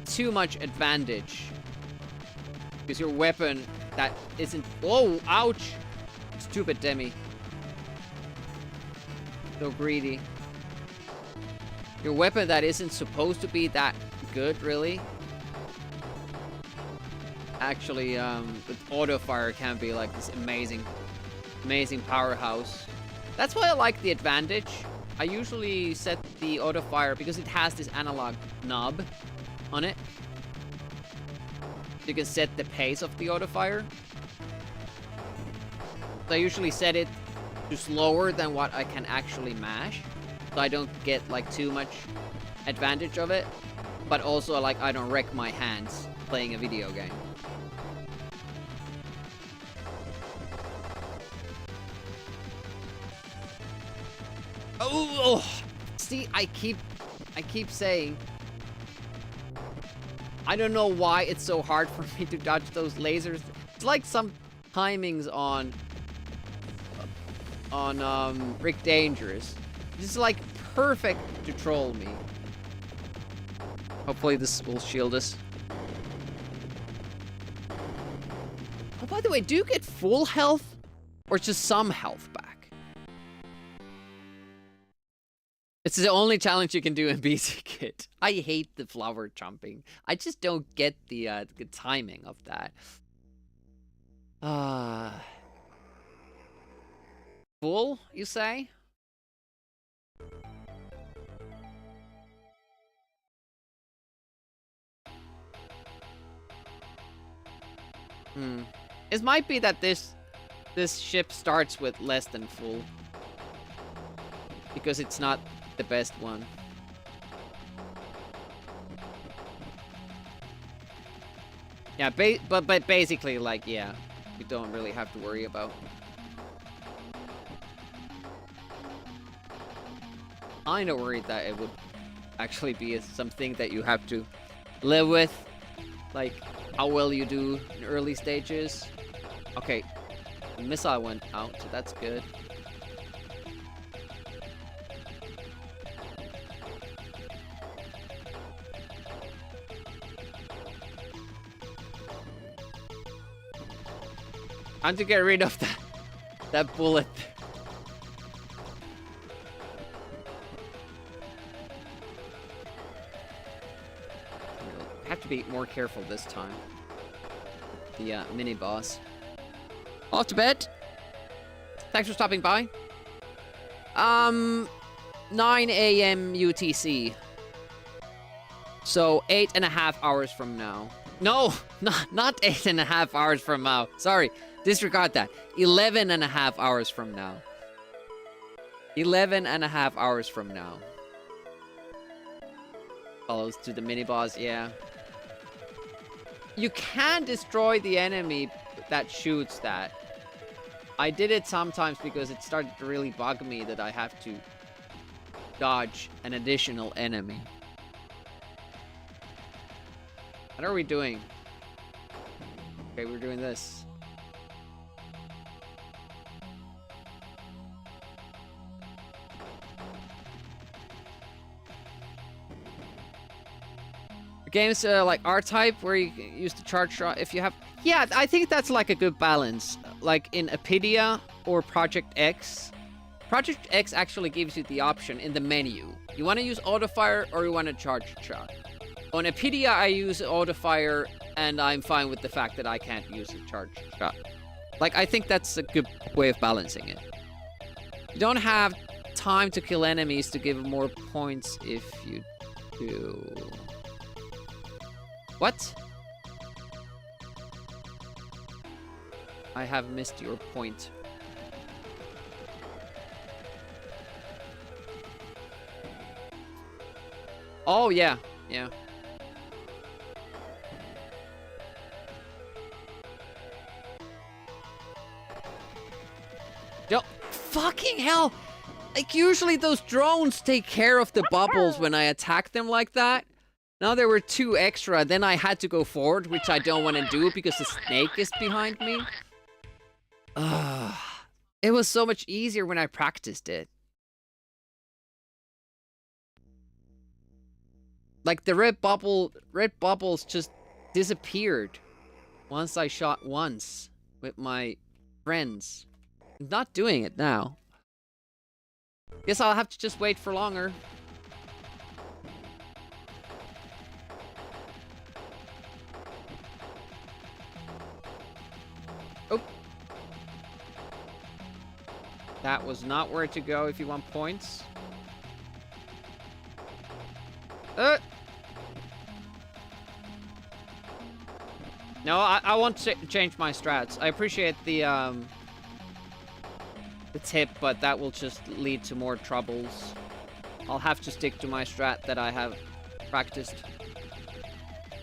too much advantage because your weapon that isn't... Oh, ouch! Stupid Demi. So greedy. Your weapon that isn't supposed to be that good, really. Actually, the auto fire can be like this amazing powerhouse. That's why I like the advantage. I usually set the auto fire because it has this analog knob on it. You can set the pace of the auto fire. So I usually set it to slower than what I can actually mash, so I don't get like too much advantage of it, but also like I don't wreck my hands playing a video game. Oh, see, I keep saying, I don't know why it's so hard for me to dodge those lasers. It's like some timings on Rick Dangerous. It's like perfect to troll me. Hopefully this will shield us. Oh, by the way, do you get full health or just some health back? It's the only challenge you can do in BC Kit. I hate the flower jumping. I just don't get the timing of that. Full, you say? It might be that this ship starts with less than full, because it's not the best one. Yeah, but basically, like, yeah, we don't really have to worry about. I'm not worried that it would actually be something that you have to live with, like how well you do in early stages. Okay, the missile went out, so that's good. Time to get rid of that bullet. Have to be more careful this time. The mini boss. Off to bed. Thanks for stopping by. 9 a.m. UTC. So 8.5 hours from now. No, not 8.5 hours from now. Sorry, disregard that. 11.5 hours from now. 11.5 hours from now. Follows to the mini boss, yeah. You can destroy the enemy that shoots that. I did it sometimes because it started to really bug me that I have to dodge an additional enemy. What are we doing? Okay, we're doing this. Games like R-Type where you use the charge shot if you have... Yeah, I think that's like a good balance. Like in Apidia or Project X. Project X actually gives you the option in the menu. You want to use auto-fire or you want to charge shot. On Apidia, I use auto-fire and I'm fine with the fact that I can't use a charge shot. Like, I think that's a good way of balancing it. You don't have time to kill enemies to give more points if you do... What? I have missed your point. Oh, yeah. Yeah. Yo, fucking hell! Like, usually those drones take care of the bubbles when I attack them like that. Now there were 2 extra, then I had to go forward, which I don't want to do because the snake is behind me. It was so much easier when I practiced it. Like the red bubbles just disappeared once I shot once with my friends. I'm not doing it now. Guess I'll have to just wait for longer. That was not where to go if you want points. No, I want to change my strats. I appreciate the tip, but that will just lead to more troubles. I'll have to stick to my strat that I have practiced.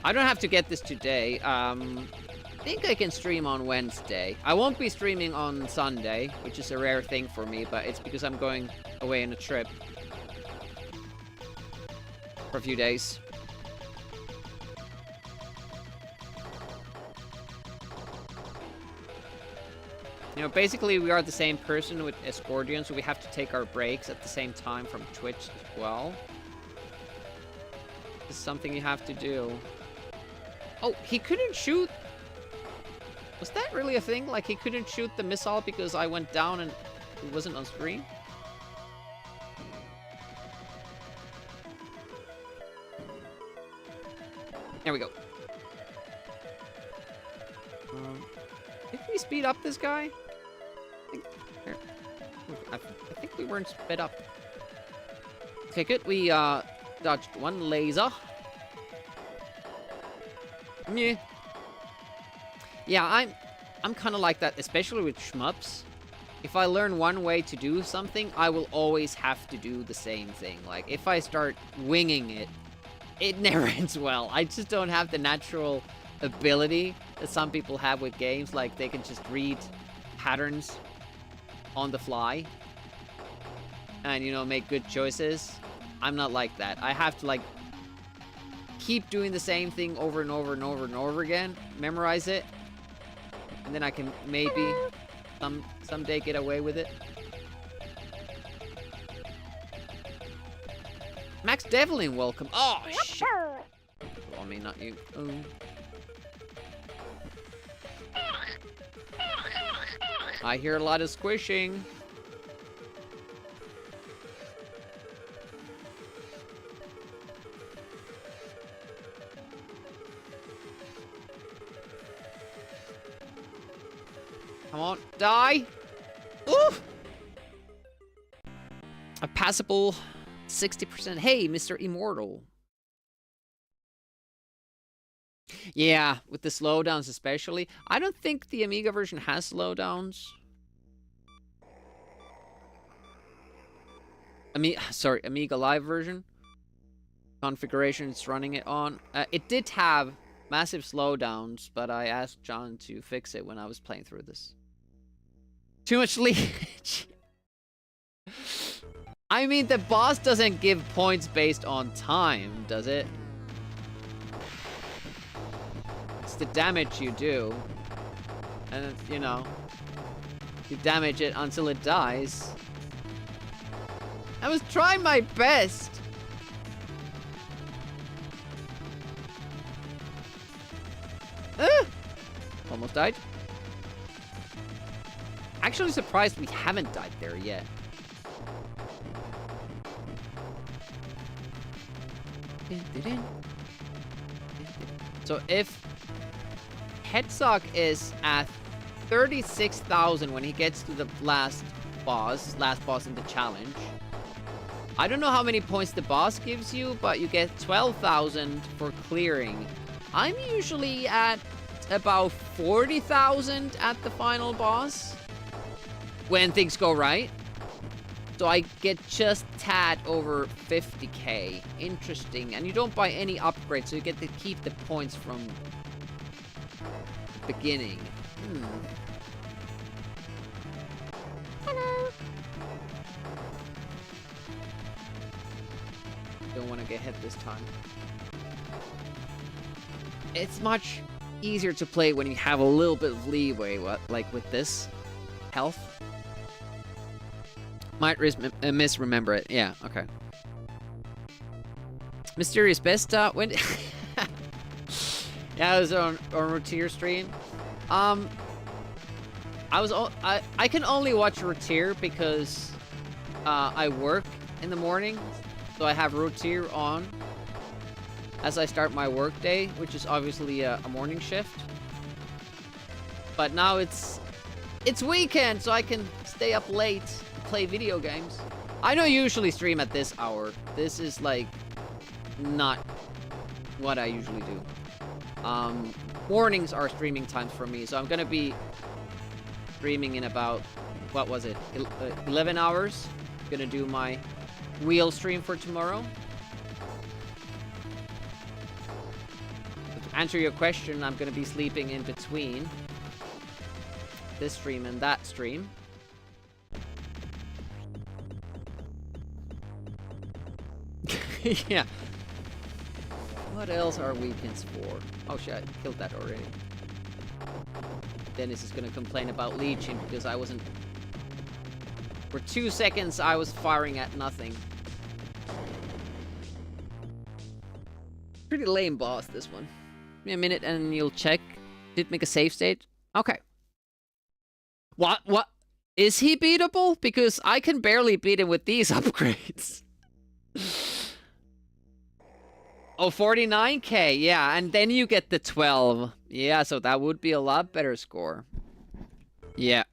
I don't have to get this today. I think I can stream on Wednesday. I won't be streaming on Sunday, which is a rare thing for me, but it's because I'm going away on a trip for a few days. You know, basically we are the same person with Escordion, so we have to take our breaks at the same time from Twitch as well. This is something you have to do. Oh, he couldn't shoot. Was that really a thing? Like, he couldn't shoot the missile because I went down and it wasn't on screen? There we go. Did we speed up this guy? I think we weren't sped up. Okay, good. We dodged one laser. Yeah. Yeah, I'm kind of like that, especially with shmups. If I learn one way to do something, I will always have to do the same thing. Like, if I start winging it, it never ends well. I just don't have the natural ability that some people have with games. Like, they can just read patterns on the fly and, you know, make good choices. I'm not like that. I have to, like, keep doing the same thing over and over and over and over again, memorize it, and then I can maybe someday get away with it. Max Devlin, welcome. Oh, shit. Well, I mean, not you. Oh. I hear a lot of squishing. Come on, die! Oof! A passable 60%. Hey, Mr. Immortal. Yeah, with the slowdowns especially. I don't think the Amiga version has slowdowns. Amiga Live version. Configuration it's running it on. It did have massive slowdowns, but I asked John to fix it when I was playing through this. Too much leakage. I mean, the boss doesn't give points based on time, does it? It's the damage you do. And, you know, you damage it until it dies. I was trying my best. Almost died. Actually surprised we haven't died there yet. So if Headsock is at 36,000 when he gets to the last boss in the challenge. I don't know how many points the boss gives you, but you get 12,000 for clearing. I'm usually at about 40,000 at the final boss when things go right. So I get just tad over 50k. Interesting. And you don't buy any upgrades, so you get to keep the points from the beginning. Hello. Don't want to get hit this time. It's much easier to play when you have a little bit of leeway, like with this health. Might misremember it. Yeah, okay. Mysterious Best, when... Yeah, I was on Rotier stream. I can only watch Rotier because I work in the morning, so I have Rotier on as I start my work day, which is obviously a morning shift. But now it's weekend, so I can stay up late play video games. I don't usually stream at this hour. This is like not what I usually do. Mornings are streaming times for me, so I'm gonna be streaming in about, what was it, 11 hours. Gonna do my wheel stream for tomorrow. To answer your question, I'm gonna be sleeping in between this stream and that stream. Yeah. What else are weekends for? Oh shit, I killed that already. Dennis is gonna complain about leeching because I wasn't... For 2 seconds, I was firing at nothing. Pretty lame boss, this one. Give me a minute and you'll check. Did make a save state? Okay. What? Is he beatable? Because I can barely beat him with these upgrades. Oh, 49k, yeah, and then you get the 12. Yeah, so that would be a lot better score. Yeah.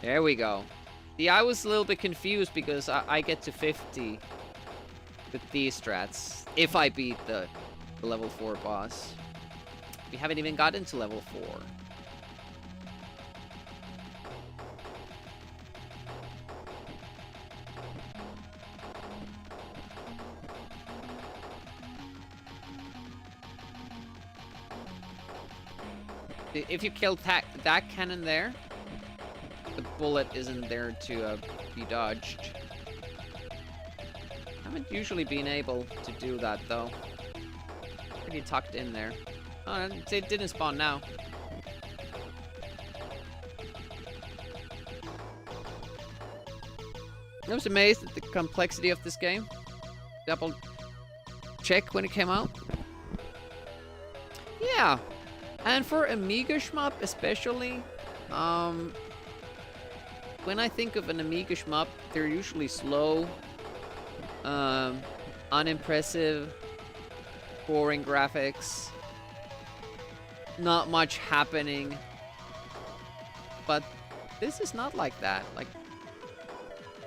There we go. See, I was a little bit confused because I get to 50 with these strats if I beat the level 4 boss. We haven't even gotten to level 4. If you kill that cannon there, the bullet isn't there to be dodged. I haven't usually been able to do that though. Pretty tucked in there. Oh, it didn't spawn now. I was amazed at the complexity of this game. Double check when it came out. Yeah. And for Amiga shmup especially, when I think of an Amiga shmup, they're usually slow, unimpressive, boring graphics, not much happening. But this is not like that. Like,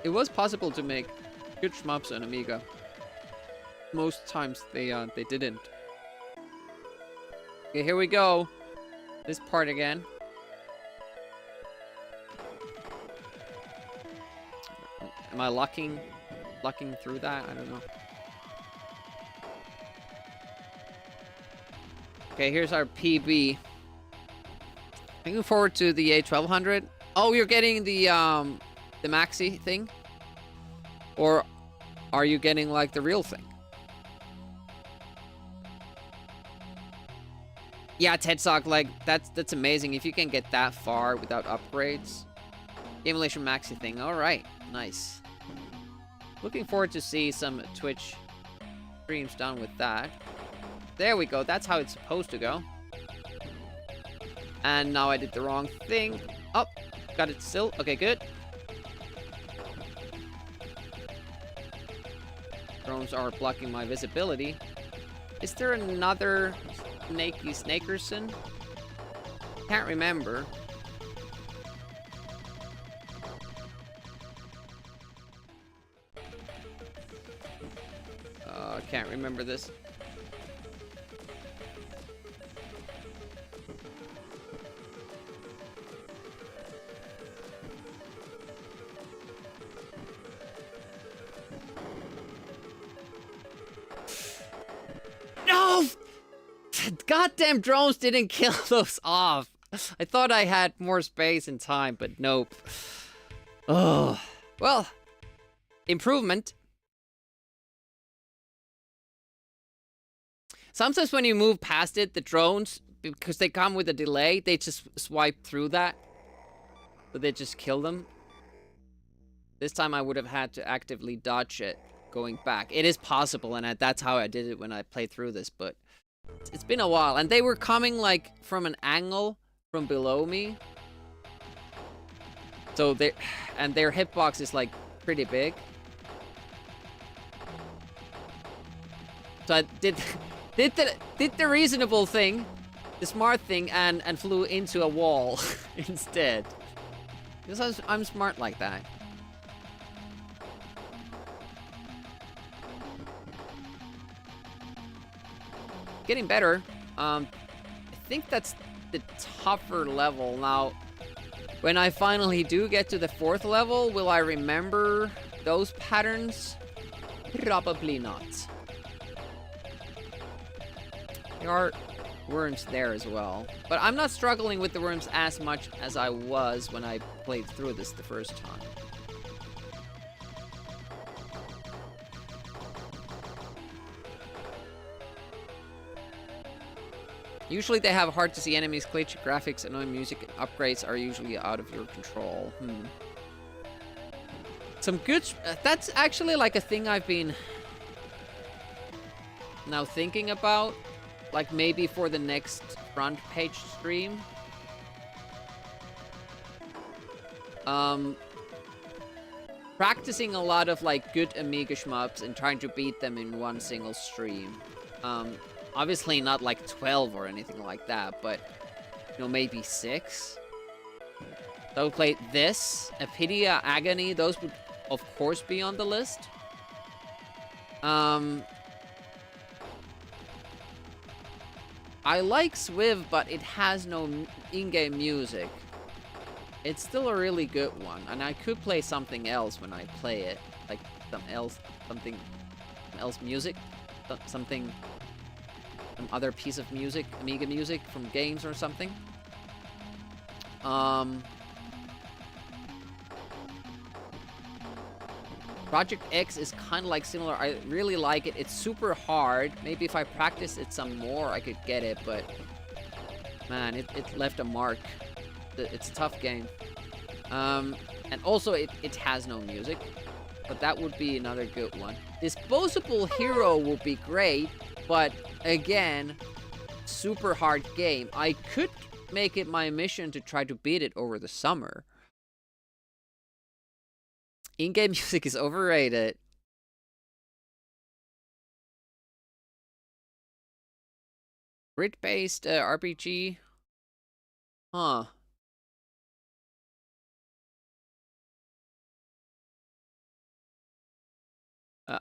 it was possible to make good shmups on Amiga. Most times they didn't. Okay, here we go. This part again. Am I lucking through that? I don't know. Okay, here's our PB. Looking forward to the A1200. Oh, you're getting the maxi thing? Or are you getting like the real thing? Yeah, Tedsock, like, that's amazing. If you can get that far without upgrades. Emulation maxi thing. Alright, nice. Looking forward to see some Twitch streams done with that. There we go, that's how it's supposed to go. And now I did the wrong thing. Oh, got it still. Okay, good. Drones are blocking my visibility. Is there another Snakey Snakerson? Can't remember. Can't remember this. No! Goddamn drones didn't kill those off. I thought I had more space and time, but nope. Oh, well, improvement. Sometimes when you move past it, the drones, because they come with a delay, they just swipe through that. So they just kill them. This time I would have had to actively dodge it going back. It is possible, and that's how I did it when I played through this, but it's been a while. And they were coming like from an angle from below me. So their hitbox is like pretty big. So I did the reasonable thing, the smart thing, and flew into a wall instead. Because I'm smart like that. getting better. I think that's the tougher level. Now, when I finally do get to the 4th level, will I remember those patterns? Probably not. There are worms there as well. But I'm not struggling with the worms as much as I was when I played through this the first time. Usually they have hard to see enemies, glitchy graphics, annoying music, and upgrades are usually out of your control. Some good... that's actually like a thing I've been now thinking about. Like maybe for the next front page stream. Practicing a lot of like good Amiga shmups and trying to beat them in one single stream. Obviously not like 12 or anything like that, but, you know, maybe 6. So we played this, Apidia, Agony, those would, of course, be on the list. I like Swiv, but it has no in-game music. It's still a really good one, and I could play something else when I play it. Like, something else music, some other piece of music, Amiga music from games or something. Project X is kind of like similar. I really like it. It's super hard. Maybe if I practice it some more, I could get it, but man, it left a mark. It's a tough game. And also, it has no music, but that would be another good one. Disposable Hero would be great, but again, super hard game. I could make it my mission to try to beat it over the summer. In-game music is overrated. Grid-based RPG? Huh.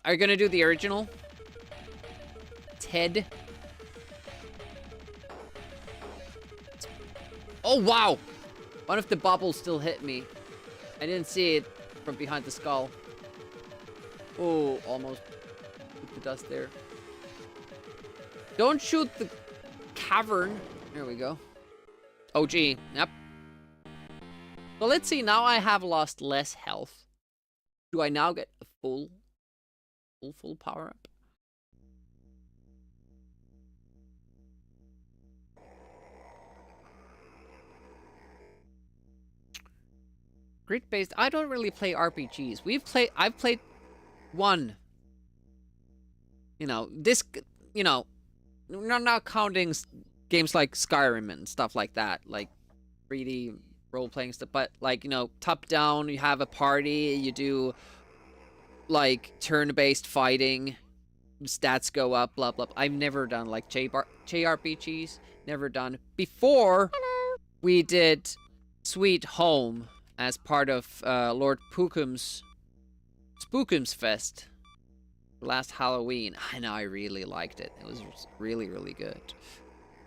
Are you gonna do the original? Ted? Oh, wow! One of the bubbles still hit me. I didn't see it from behind the skull. Oh, almost took the dust there. Don't shoot the cavern. There we go. OG. Yep. So let's see. Now I have lost less health. Do I now get a full power up? Grid-based. I don't really play RPGs. I've played one. You know, this, you know, not counting games like Skyrim and stuff like that, like 3D role-playing stuff, but like, you know, top-down, you have a party, you do like turn-based fighting, stats go up, blah, blah. I've never done like JRPGs, never done. Before, we did Sweet Home as part of Lord Pookum's Spookums Fest last Halloween. I know, I really liked it. It was really, really good.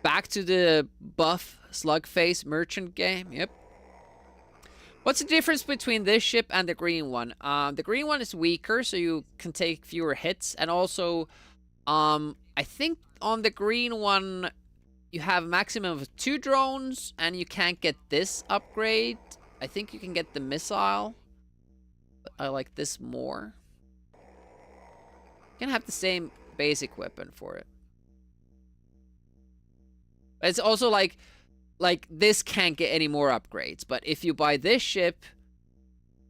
Back to the buff Slugface merchant game. Yep. What's the difference between this ship and the green one? The green one is weaker, so you can take fewer hits. And also, I think on the green one, you have a maximum of 2 drones, and you can't get this upgrade. I think you can get the missile, but I like this more. You can have the same basic weapon for it. It's also like this can't get any more upgrades, but if you buy this ship,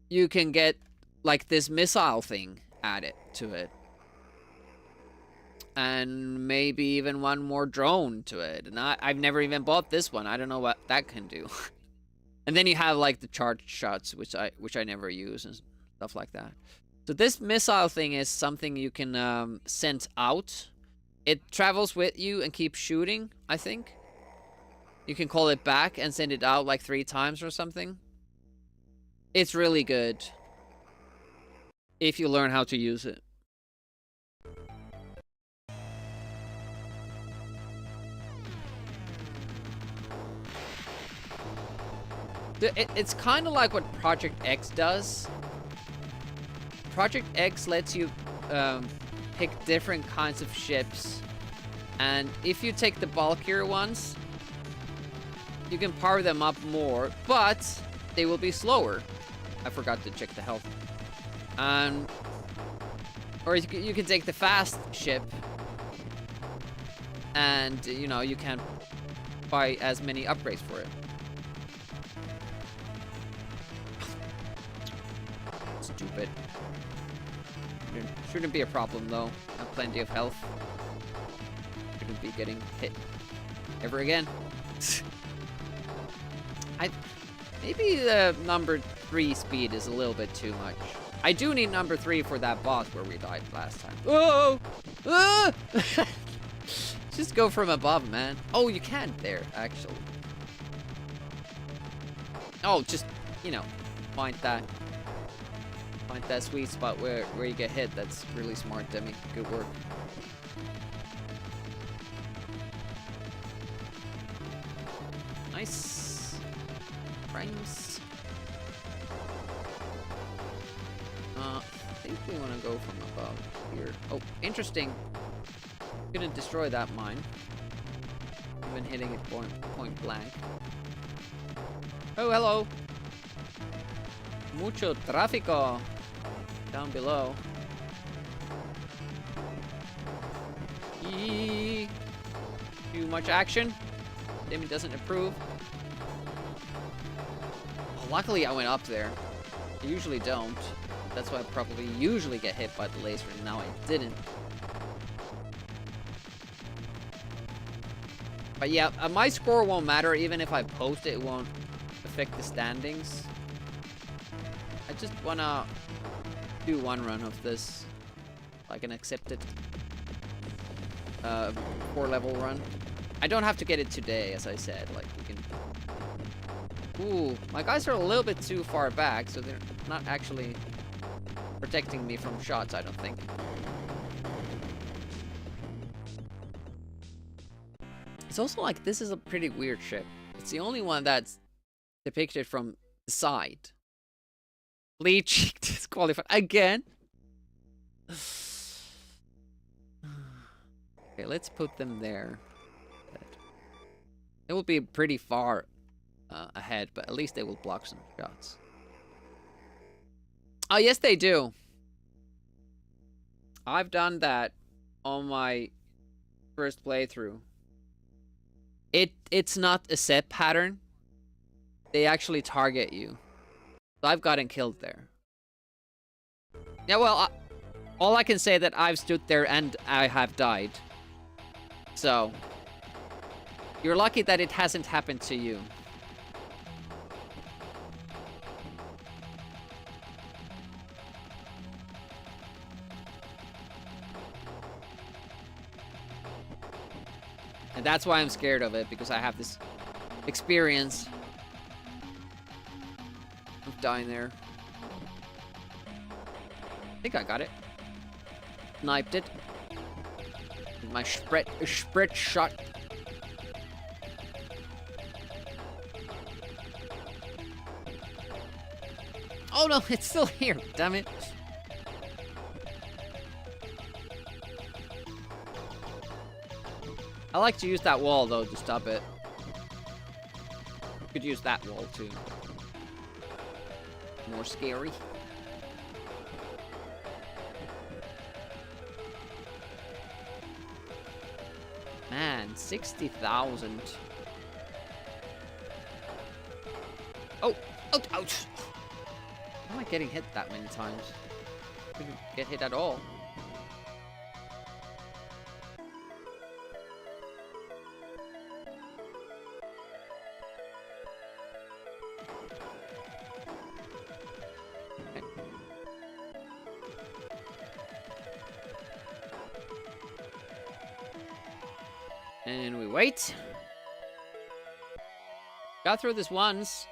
you can get like this missile thing added to it. And maybe even one more drone to it. And I've never even bought this one. I don't know what that can do. And then you have like the charged shots, which I never use and stuff like that. So this missile thing is something you can send out. It travels with you and keeps shooting, I think. You can call it back and send it out like 3 times or something. It's really good if you learn how to use it. It's kind of like what Project X does. Project X lets you pick different kinds of ships, and if you take the bulkier ones, you can power them up more, but they will be slower. I forgot to check the health. Or you can take the fast ship, and you know, you can buy as many upgrades for it. Stupid. Shouldn't be a problem though. I have plenty of health. Shouldn't be getting hit ever again. Maybe the number 3 speed is a little bit too much. I do need number 3 for that boss where we died last time. Oh! Ah! Just go from above, man. Oh, you can't there, actually. Oh, just, you know, find that sweet spot where you get hit. That's really smart, Demi. Good work. Nice. Frames. I think we want to go from above here. Oh, interesting. Gonna destroy that mine. Even hitting it point blank. Oh, hello. Mucho tráfico down below. Eee. Too much action. Demi doesn't approve. Oh, luckily I went up there. I usually don't. That's why I probably usually get hit by the laser, and now I didn't. But yeah, my score won't matter. Even if I post it, it won't affect the standings. I just wanna do one run of this. I can accept it. 4-level run. I don't have to get it today, as I said. Like, we can... Ooh, my guys are a little bit too far back, so they're not actually protecting me from shots, I don't think. It's also like, this is a pretty weird ship. It's the only one that's depicted from the side. Bleach disqualified again. Okay, let's put them there. It will be pretty far ahead, but at least they will block some shots. Oh, yes, they do. I've done that on my first playthrough. It's not a set pattern. They actually target you. So I've gotten killed there. Yeah, well, all I can say that I've stood there and I have died. So, you're lucky that it hasn't happened to you. And that's why I'm scared of it, because I have this experience of dying there. I think I got it. Sniped it. My sprint shot. Oh no, it's still here, damn it. I like to use that wall though to stop it. Could use that wall too. More scary. Man, 60,000. Oh, ouch, ouch. How am I getting hit that many times? Couldn't get hit at all. And we wait. Got through this once.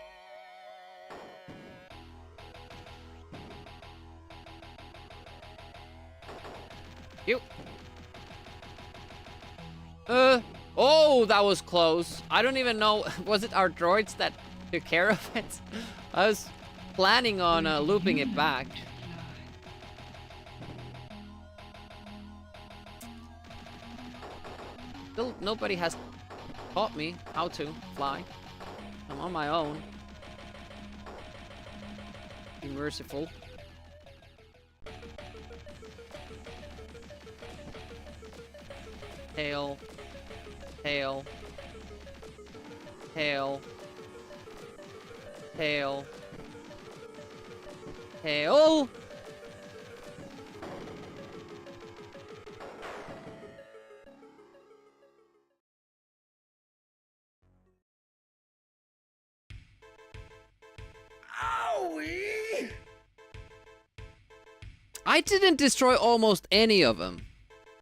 You. Oh, that was close. I don't even know. Was it our droids that took care of it. I was planning on looping it back. Still, nobody has taught me how to fly. I'm on my own. Be merciful. Hail. Hail. Hail. Hail. Hail. Owie! I didn't destroy almost any of them.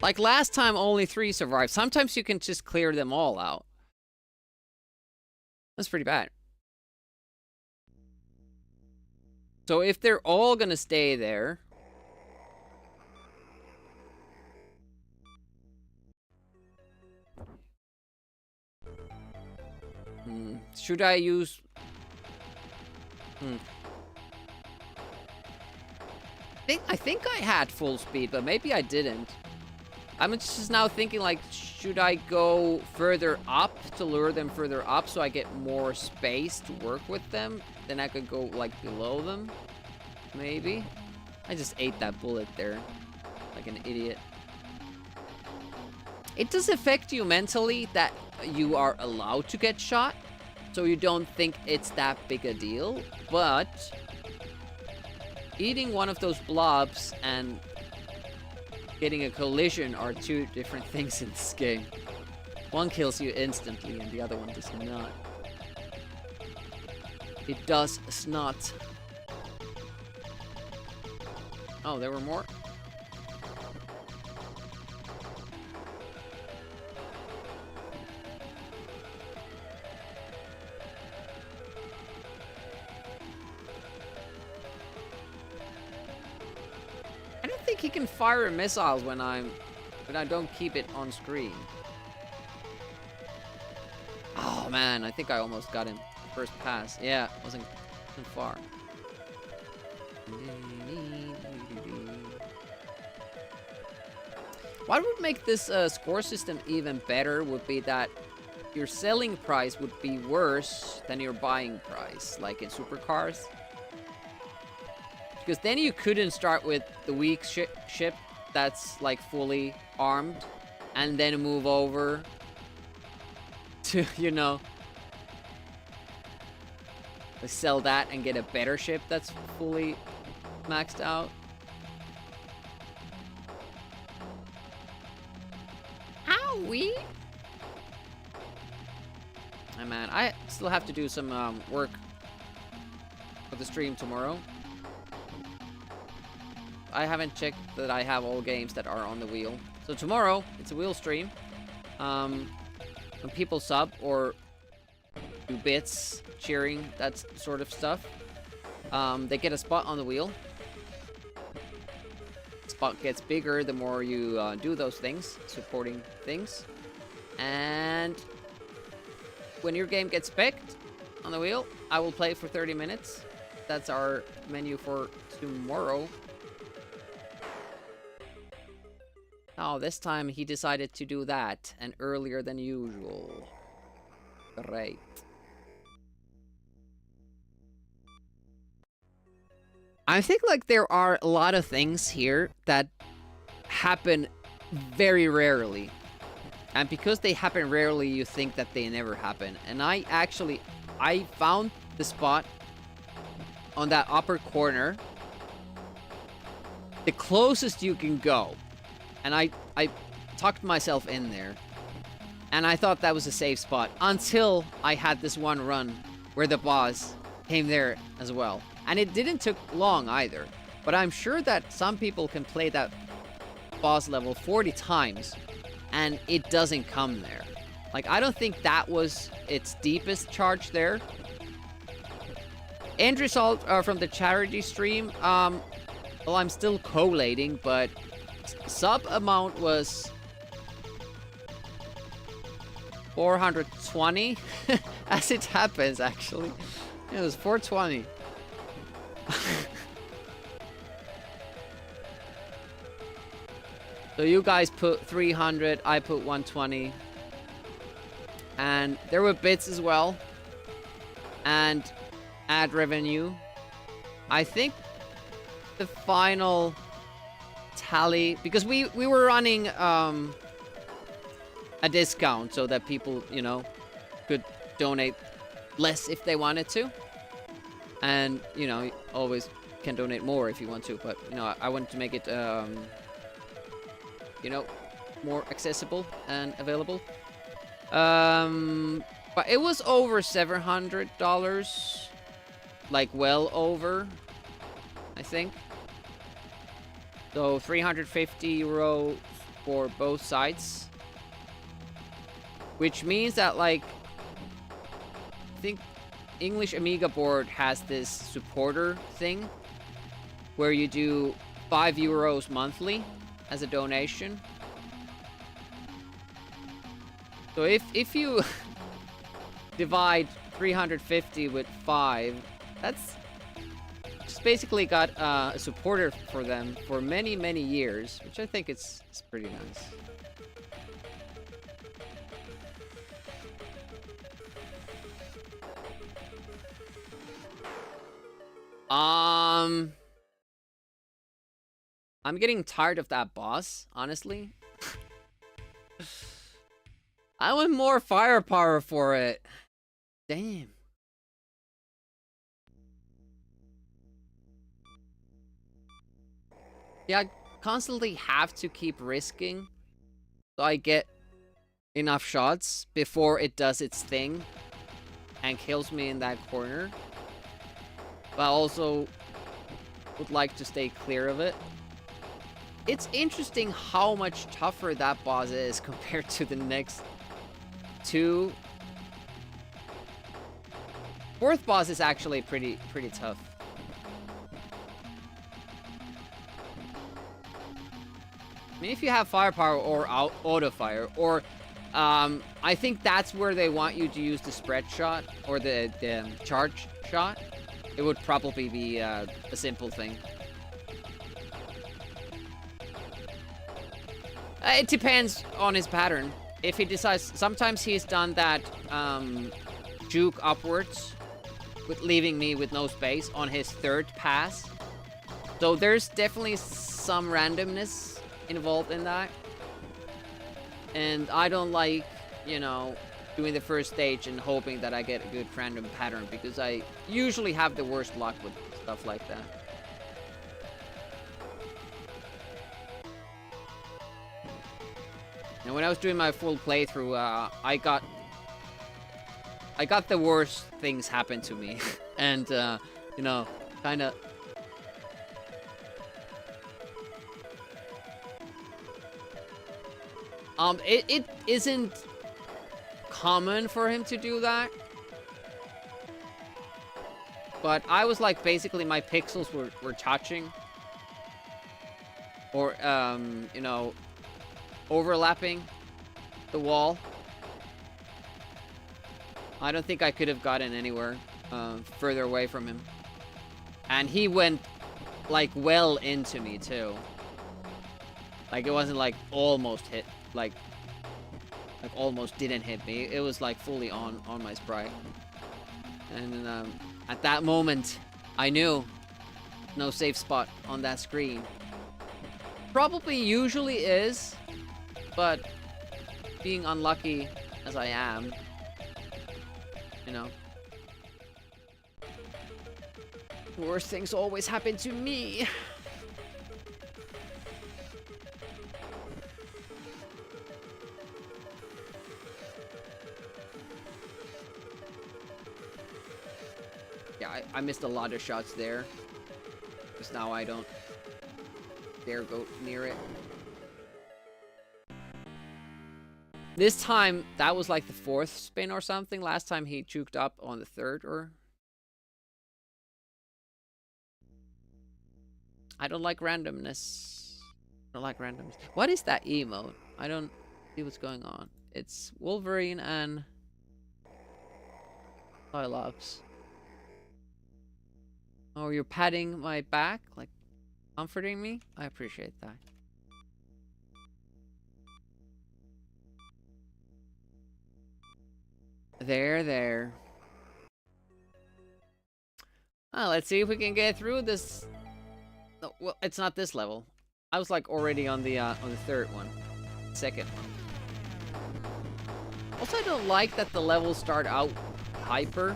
Like last time, only 3 survived. Sometimes you can just clear them all out. That's pretty bad. So if they're all gonna stay there... should I use... I think I had full speed, but maybe I didn't. I'm just now thinking, like, should I go further up to lure them further up so I get more space to work with them? Then I could go, like, below them? Maybe? I just ate that bullet there. Like an idiot. It does affect you mentally that you are allowed to get shot. So you don't think it's that big a deal. But... eating one of those blobs and... getting a collision are 2 different things in this game. One kills you instantly and the other one does not. It does not. Oh, there were more? I don't think he can fire missiles when I don't keep it on screen. Oh man, I think I almost got him. First pass. Yeah, wasn't far. What would make this score system even better would be that your selling price would be worse than your buying price, like in supercars. Because then you couldn't start with the weak ship that's like fully armed and then move over to, you know, sell that and get a better ship that's fully maxed out. Owie! Hey man, I still have to do some work for the stream tomorrow. I haven't checked that I have all games that are on the wheel. So tomorrow, it's a wheel stream. When people sub or do bits, cheering, that sort of stuff, they get a spot on the wheel. Spot gets bigger the more you do those things, supporting things. And when your game gets picked on the wheel, I will play for 30 minutes. That's our menu for tomorrow. Oh, this time he decided to do that, and earlier than usual. Great. I think like there are a lot of things here that happen very rarely. And because they happen rarely, you think that they never happen. And I found the spot on that upper corner, the closest you can go. And I tucked myself in there. And I thought that was a safe spot until I had this one run where the boss came there as well. And it didn't took long either. But I'm sure that some people can play that boss level 40 times and it doesn't come there. Like, I don't think that was its deepest charge there. End result from the charity stream, well, I'm still collating, but sub amount was 420 As it happens, actually. It was 420. So you guys put 300, I put 120. And there were bits as well. And ad revenue. I think the final tally, because we were running a discount so that people, you know, could donate less if they wanted to. And, you know, you always can donate more if you want to, but, you know, I wanted to make it, you know, more accessible and available. But it was over $700, like well over, I think. So 350 euros for both sides, which means that, like, I think English Amiga board has this supporter thing where you do 5 euros monthly as a donation. So if you divide 350 with 5, that's just basically got a supporter for them for many, many years, which I think it's pretty nice. I'm getting tired of that boss, honestly. I want more firepower for it. Damn. Yeah, I constantly have to keep risking so I get enough shots before it does its thing and kills me in that corner. But I also would like to stay clear of it. It's interesting how much tougher that boss is compared to the next two. Fourth boss is actually pretty tough. I mean, if you have firepower or auto fire, or I think that's where they want you to use the spread shot or the charge shot. It would probably be a simple thing. It depends on his pattern. If he decides, sometimes he's done that juke upwards, with leaving me with no space on his third pass. So there's definitely some randomness involved in that. And I don't like, you know, doing the first stage and hoping that I get a good random pattern, because I usually have the worst luck with stuff like that. And when I was doing my full playthrough, I got the worst things happen to me. And, you know, kind of... It isn't common for him to do that. But I was like, basically my pixels were touching. Or, you know, overlapping the wall. I don't think I could have gotten anywhere further away from him. And he went, like, well into me, too. Like, it wasn't, like, almost hit. Like almost didn't hit me. It was, like, fully on my sprite. And at that moment, I knew no safe spot on that screen. Probably usually is, but being unlucky as I am, you know, worse things always happen to me. Yeah, I missed a lot of shots there, because now I don't dare go near it. This time, that was like the fourth spin or something. Last time he juked up on the third, or... I don't like randomness. I don't like randomness. What is that emote? I don't see what's going on. It's Wolverine and... I loves. Oh, you're patting my back, like comforting me? I appreciate that. There. Oh, let's see if we can get through this. No, well, it's not this level. I was like already on the third one, second one. Also, I don't like that the levels start out hyper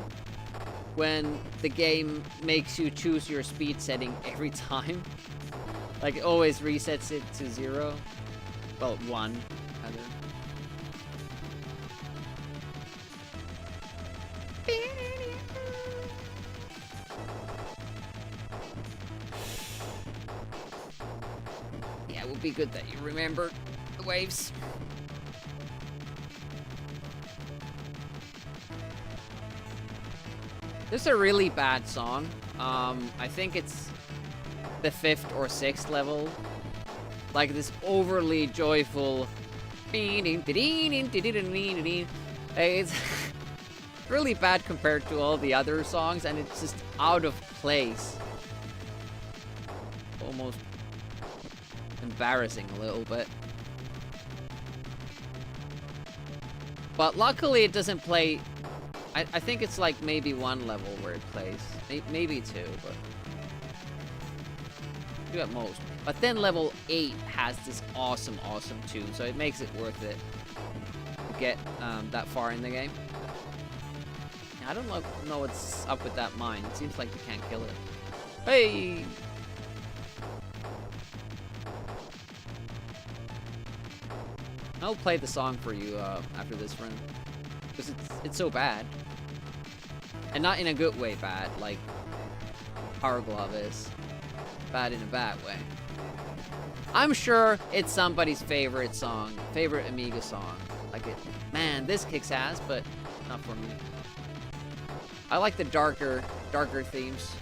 when the game makes you choose your speed setting every time. Like, it always resets it to 0. Well, 1, rather. Yeah, it would be good that you remember the waves. This is a really bad song. I think it's the 5th or 6th level. Like this overly joyful. It's really bad compared to all the other songs, and it's just out of place. Almost embarrassing a little bit. But luckily it doesn't play. I think it's like maybe 1 level where it plays. Maybe 2, but 2 at most. But then level 8 has this awesome tune, so it makes it worth it to get that far in the game. I don't know what's up with that mine. It seems like we can't kill it. Hey! I'll play the song for you after this run. Because it's so bad. And not in a good way bad, like Power Glove is. Bad in a bad way. I'm sure it's somebody's favorite song, favorite Amiga song. Like it, man, this kicks ass, but not for me. I like the darker themes.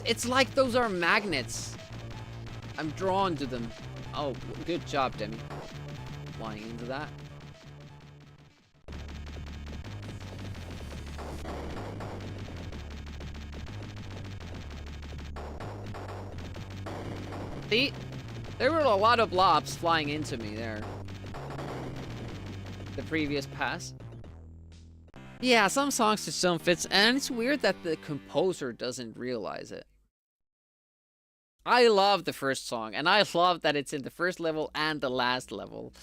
It's like those are magnets. I'm drawn to them. Oh, good job, Demi. Flying into that. See? There were a lot of blobs flying into me there. The previous pass. Yeah, some songs just don't fit, and it's weird that the composer doesn't realize it. I love the first song, and I love that it's in the first level and the last level.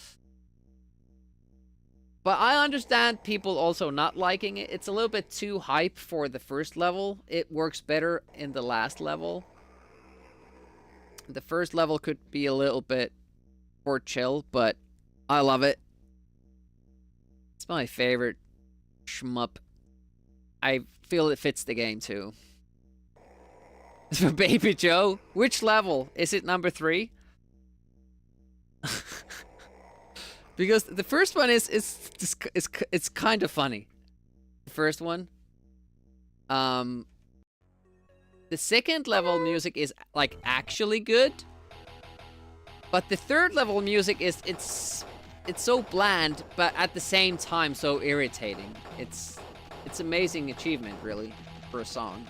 But I understand people also not liking it. It's a little bit too hype for the first level. It works better in the last level. The first level could be a little bit more chill, but I love it. It's my favorite shmup. I feel it fits the game too. For Baby Joe, which level? Is it number 3? Because the first one it's kind of funny. The first one. The second level music is like actually good. But the third level music is it's so bland, but at the same time so irritating. It's amazing achievement really for a song.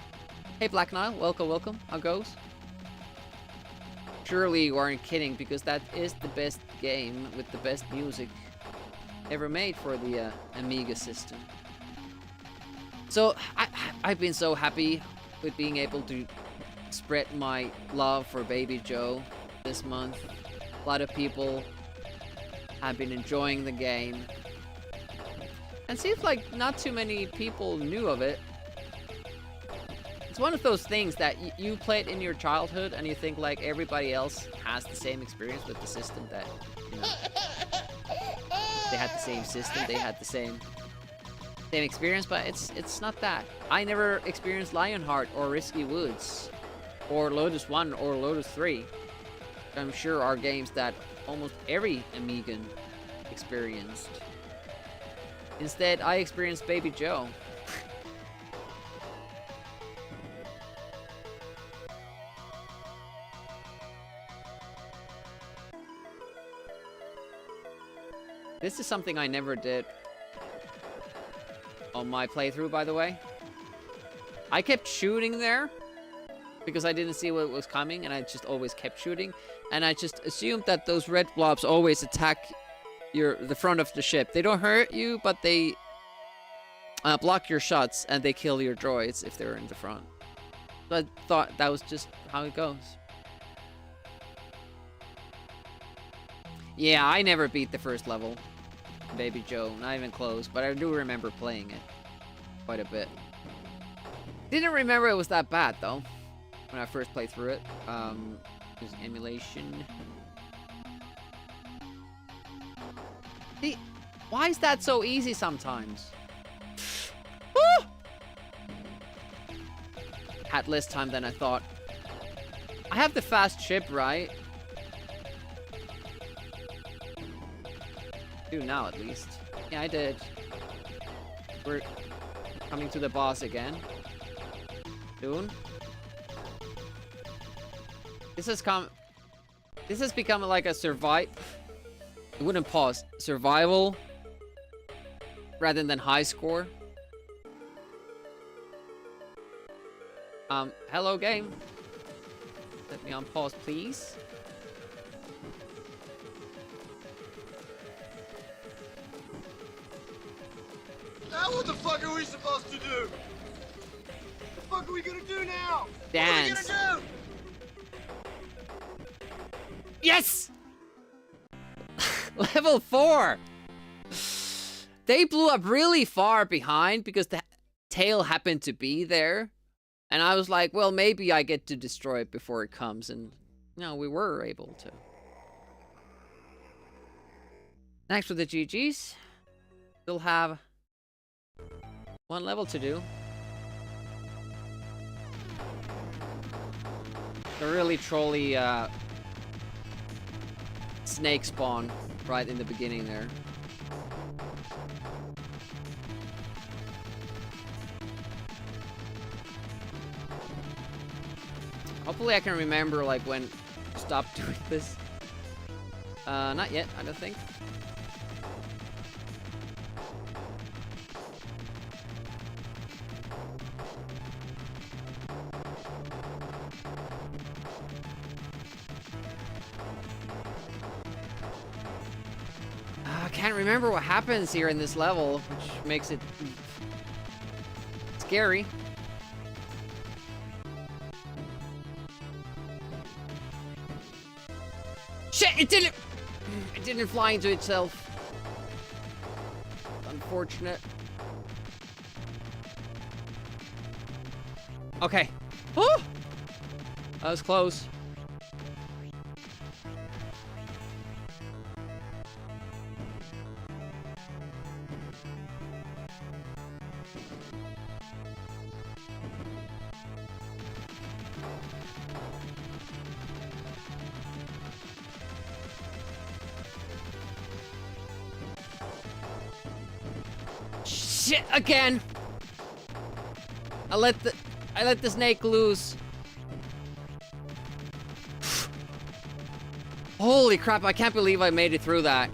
Hey Black Nile, welcome. How goes? Surely you aren't kidding, because that is the best game with the best music ever made for the Amiga system. So I've been so happy with being able to spread my love for Baby Joe this month. A lot of people have been enjoying the game. And seems like not too many people knew of it. It's one of those things that you played in your childhood and you think like everybody else has the same experience with the system, that, you know, they had the same system, they had the same experience, but it's not that. I never experienced Lionheart or Risky Woods or Lotus 1 or Lotus 3. I'm sure are games that almost every Amigan experienced. Instead, I experienced Baby Joe. This is something I never did on my playthrough, by the way. I kept shooting there because I didn't see what was coming, and I just always kept shooting. And I just assumed that those red blobs always attack the front of the ship. They don't hurt you, but they block your shots, and they kill your droids if they're in the front. So I thought that was just how it goes. Yeah, I never beat the first level, Baby Joe. Not even close, but I do remember playing it quite a bit. Didn't remember it was that bad, though, when I first played through it. There's emulation. See, why is that so easy sometimes? Woo! Had less time than I thought. I have the fast ship, right? Do now, at least. Yeah, I did. We're coming to the boss again. Soon. This has become like a it wouldn't pause. Survival rather than high score. Hello game. Let me on pause, please. Now what the fuck are we supposed to do? What the fuck are we gonna do now? Dance. What are we gonna do? Yes! Level 4! They blew up really far behind because the tail happened to be there. And I was like, well, maybe I get to destroy it before it comes. And, no, we were able to. Next with the GGs. Still have one level to do. The really trolly, snake spawn right in the beginning there. Hopefully I can remember like when to stop doing this. Not yet, I don't think. I can't remember what happens here in this level, which makes it scary. Shit, it didn't fly into itself. Unfortunate. Okay. Oh! That was close. Shit, again. I let the snake loose. Holy crap, I can't believe I made it through that.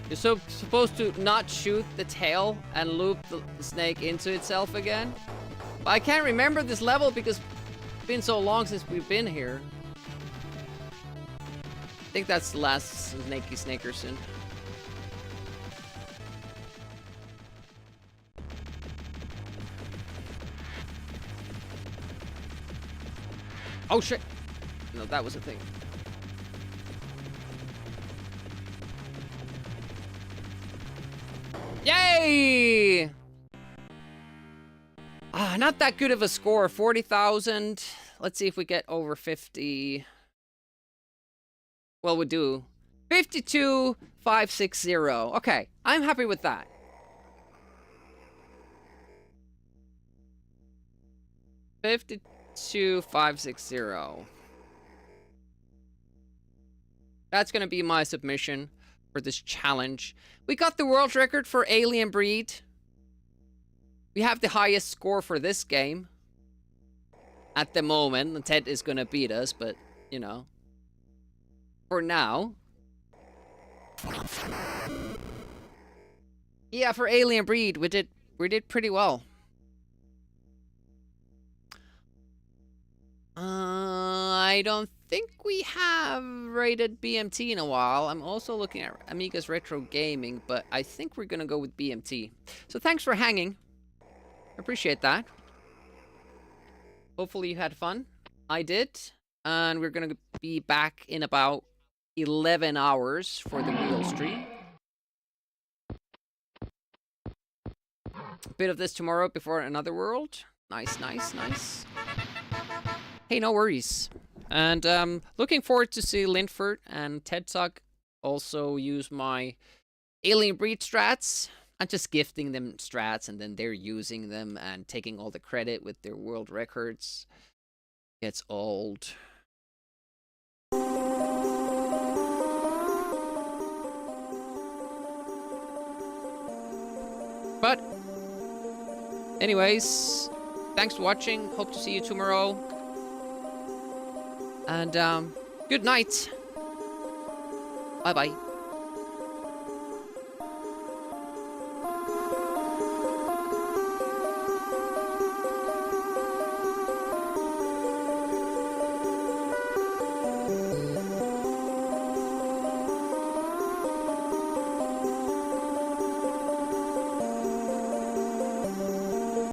You're supposed to not shoot the tail and loop the snake into itself again. But I can't remember this level because it's been so long since we've been here. I think that's the last Snakey Snakerson. Oh shit! No, that was a thing. Yay! Not that good of a score. 40,000. Let's see if we get over 50. Well, we do. 52,560. Okay, I'm happy with that. $52,560. That's gonna be my submission for this challenge. We got the world record for Alien Breed. We have the highest score for this game. At the moment, Ted is gonna beat us, but, you know. For now. Yeah, for Alien Breed, we did pretty well. I don't think we have rated BMT in a while. I'm also looking at Amiga's Retro Gaming, but I think we're gonna go with BMT. So thanks for hanging. Appreciate that. Hopefully you had fun. I did. And we're gonna be back in about 11 hours for the real stream. Bit of this tomorrow before Another World. Nice, nice, nice. Hey, no worries. And looking forward to see Linford and TEDSUG also use my Alien Breed strats. I'm just gifting them strats and then they're using them and taking all the credit with their world records. Gets old. But anyways, thanks for watching. Hope to see you tomorrow. And good night. Bye-bye.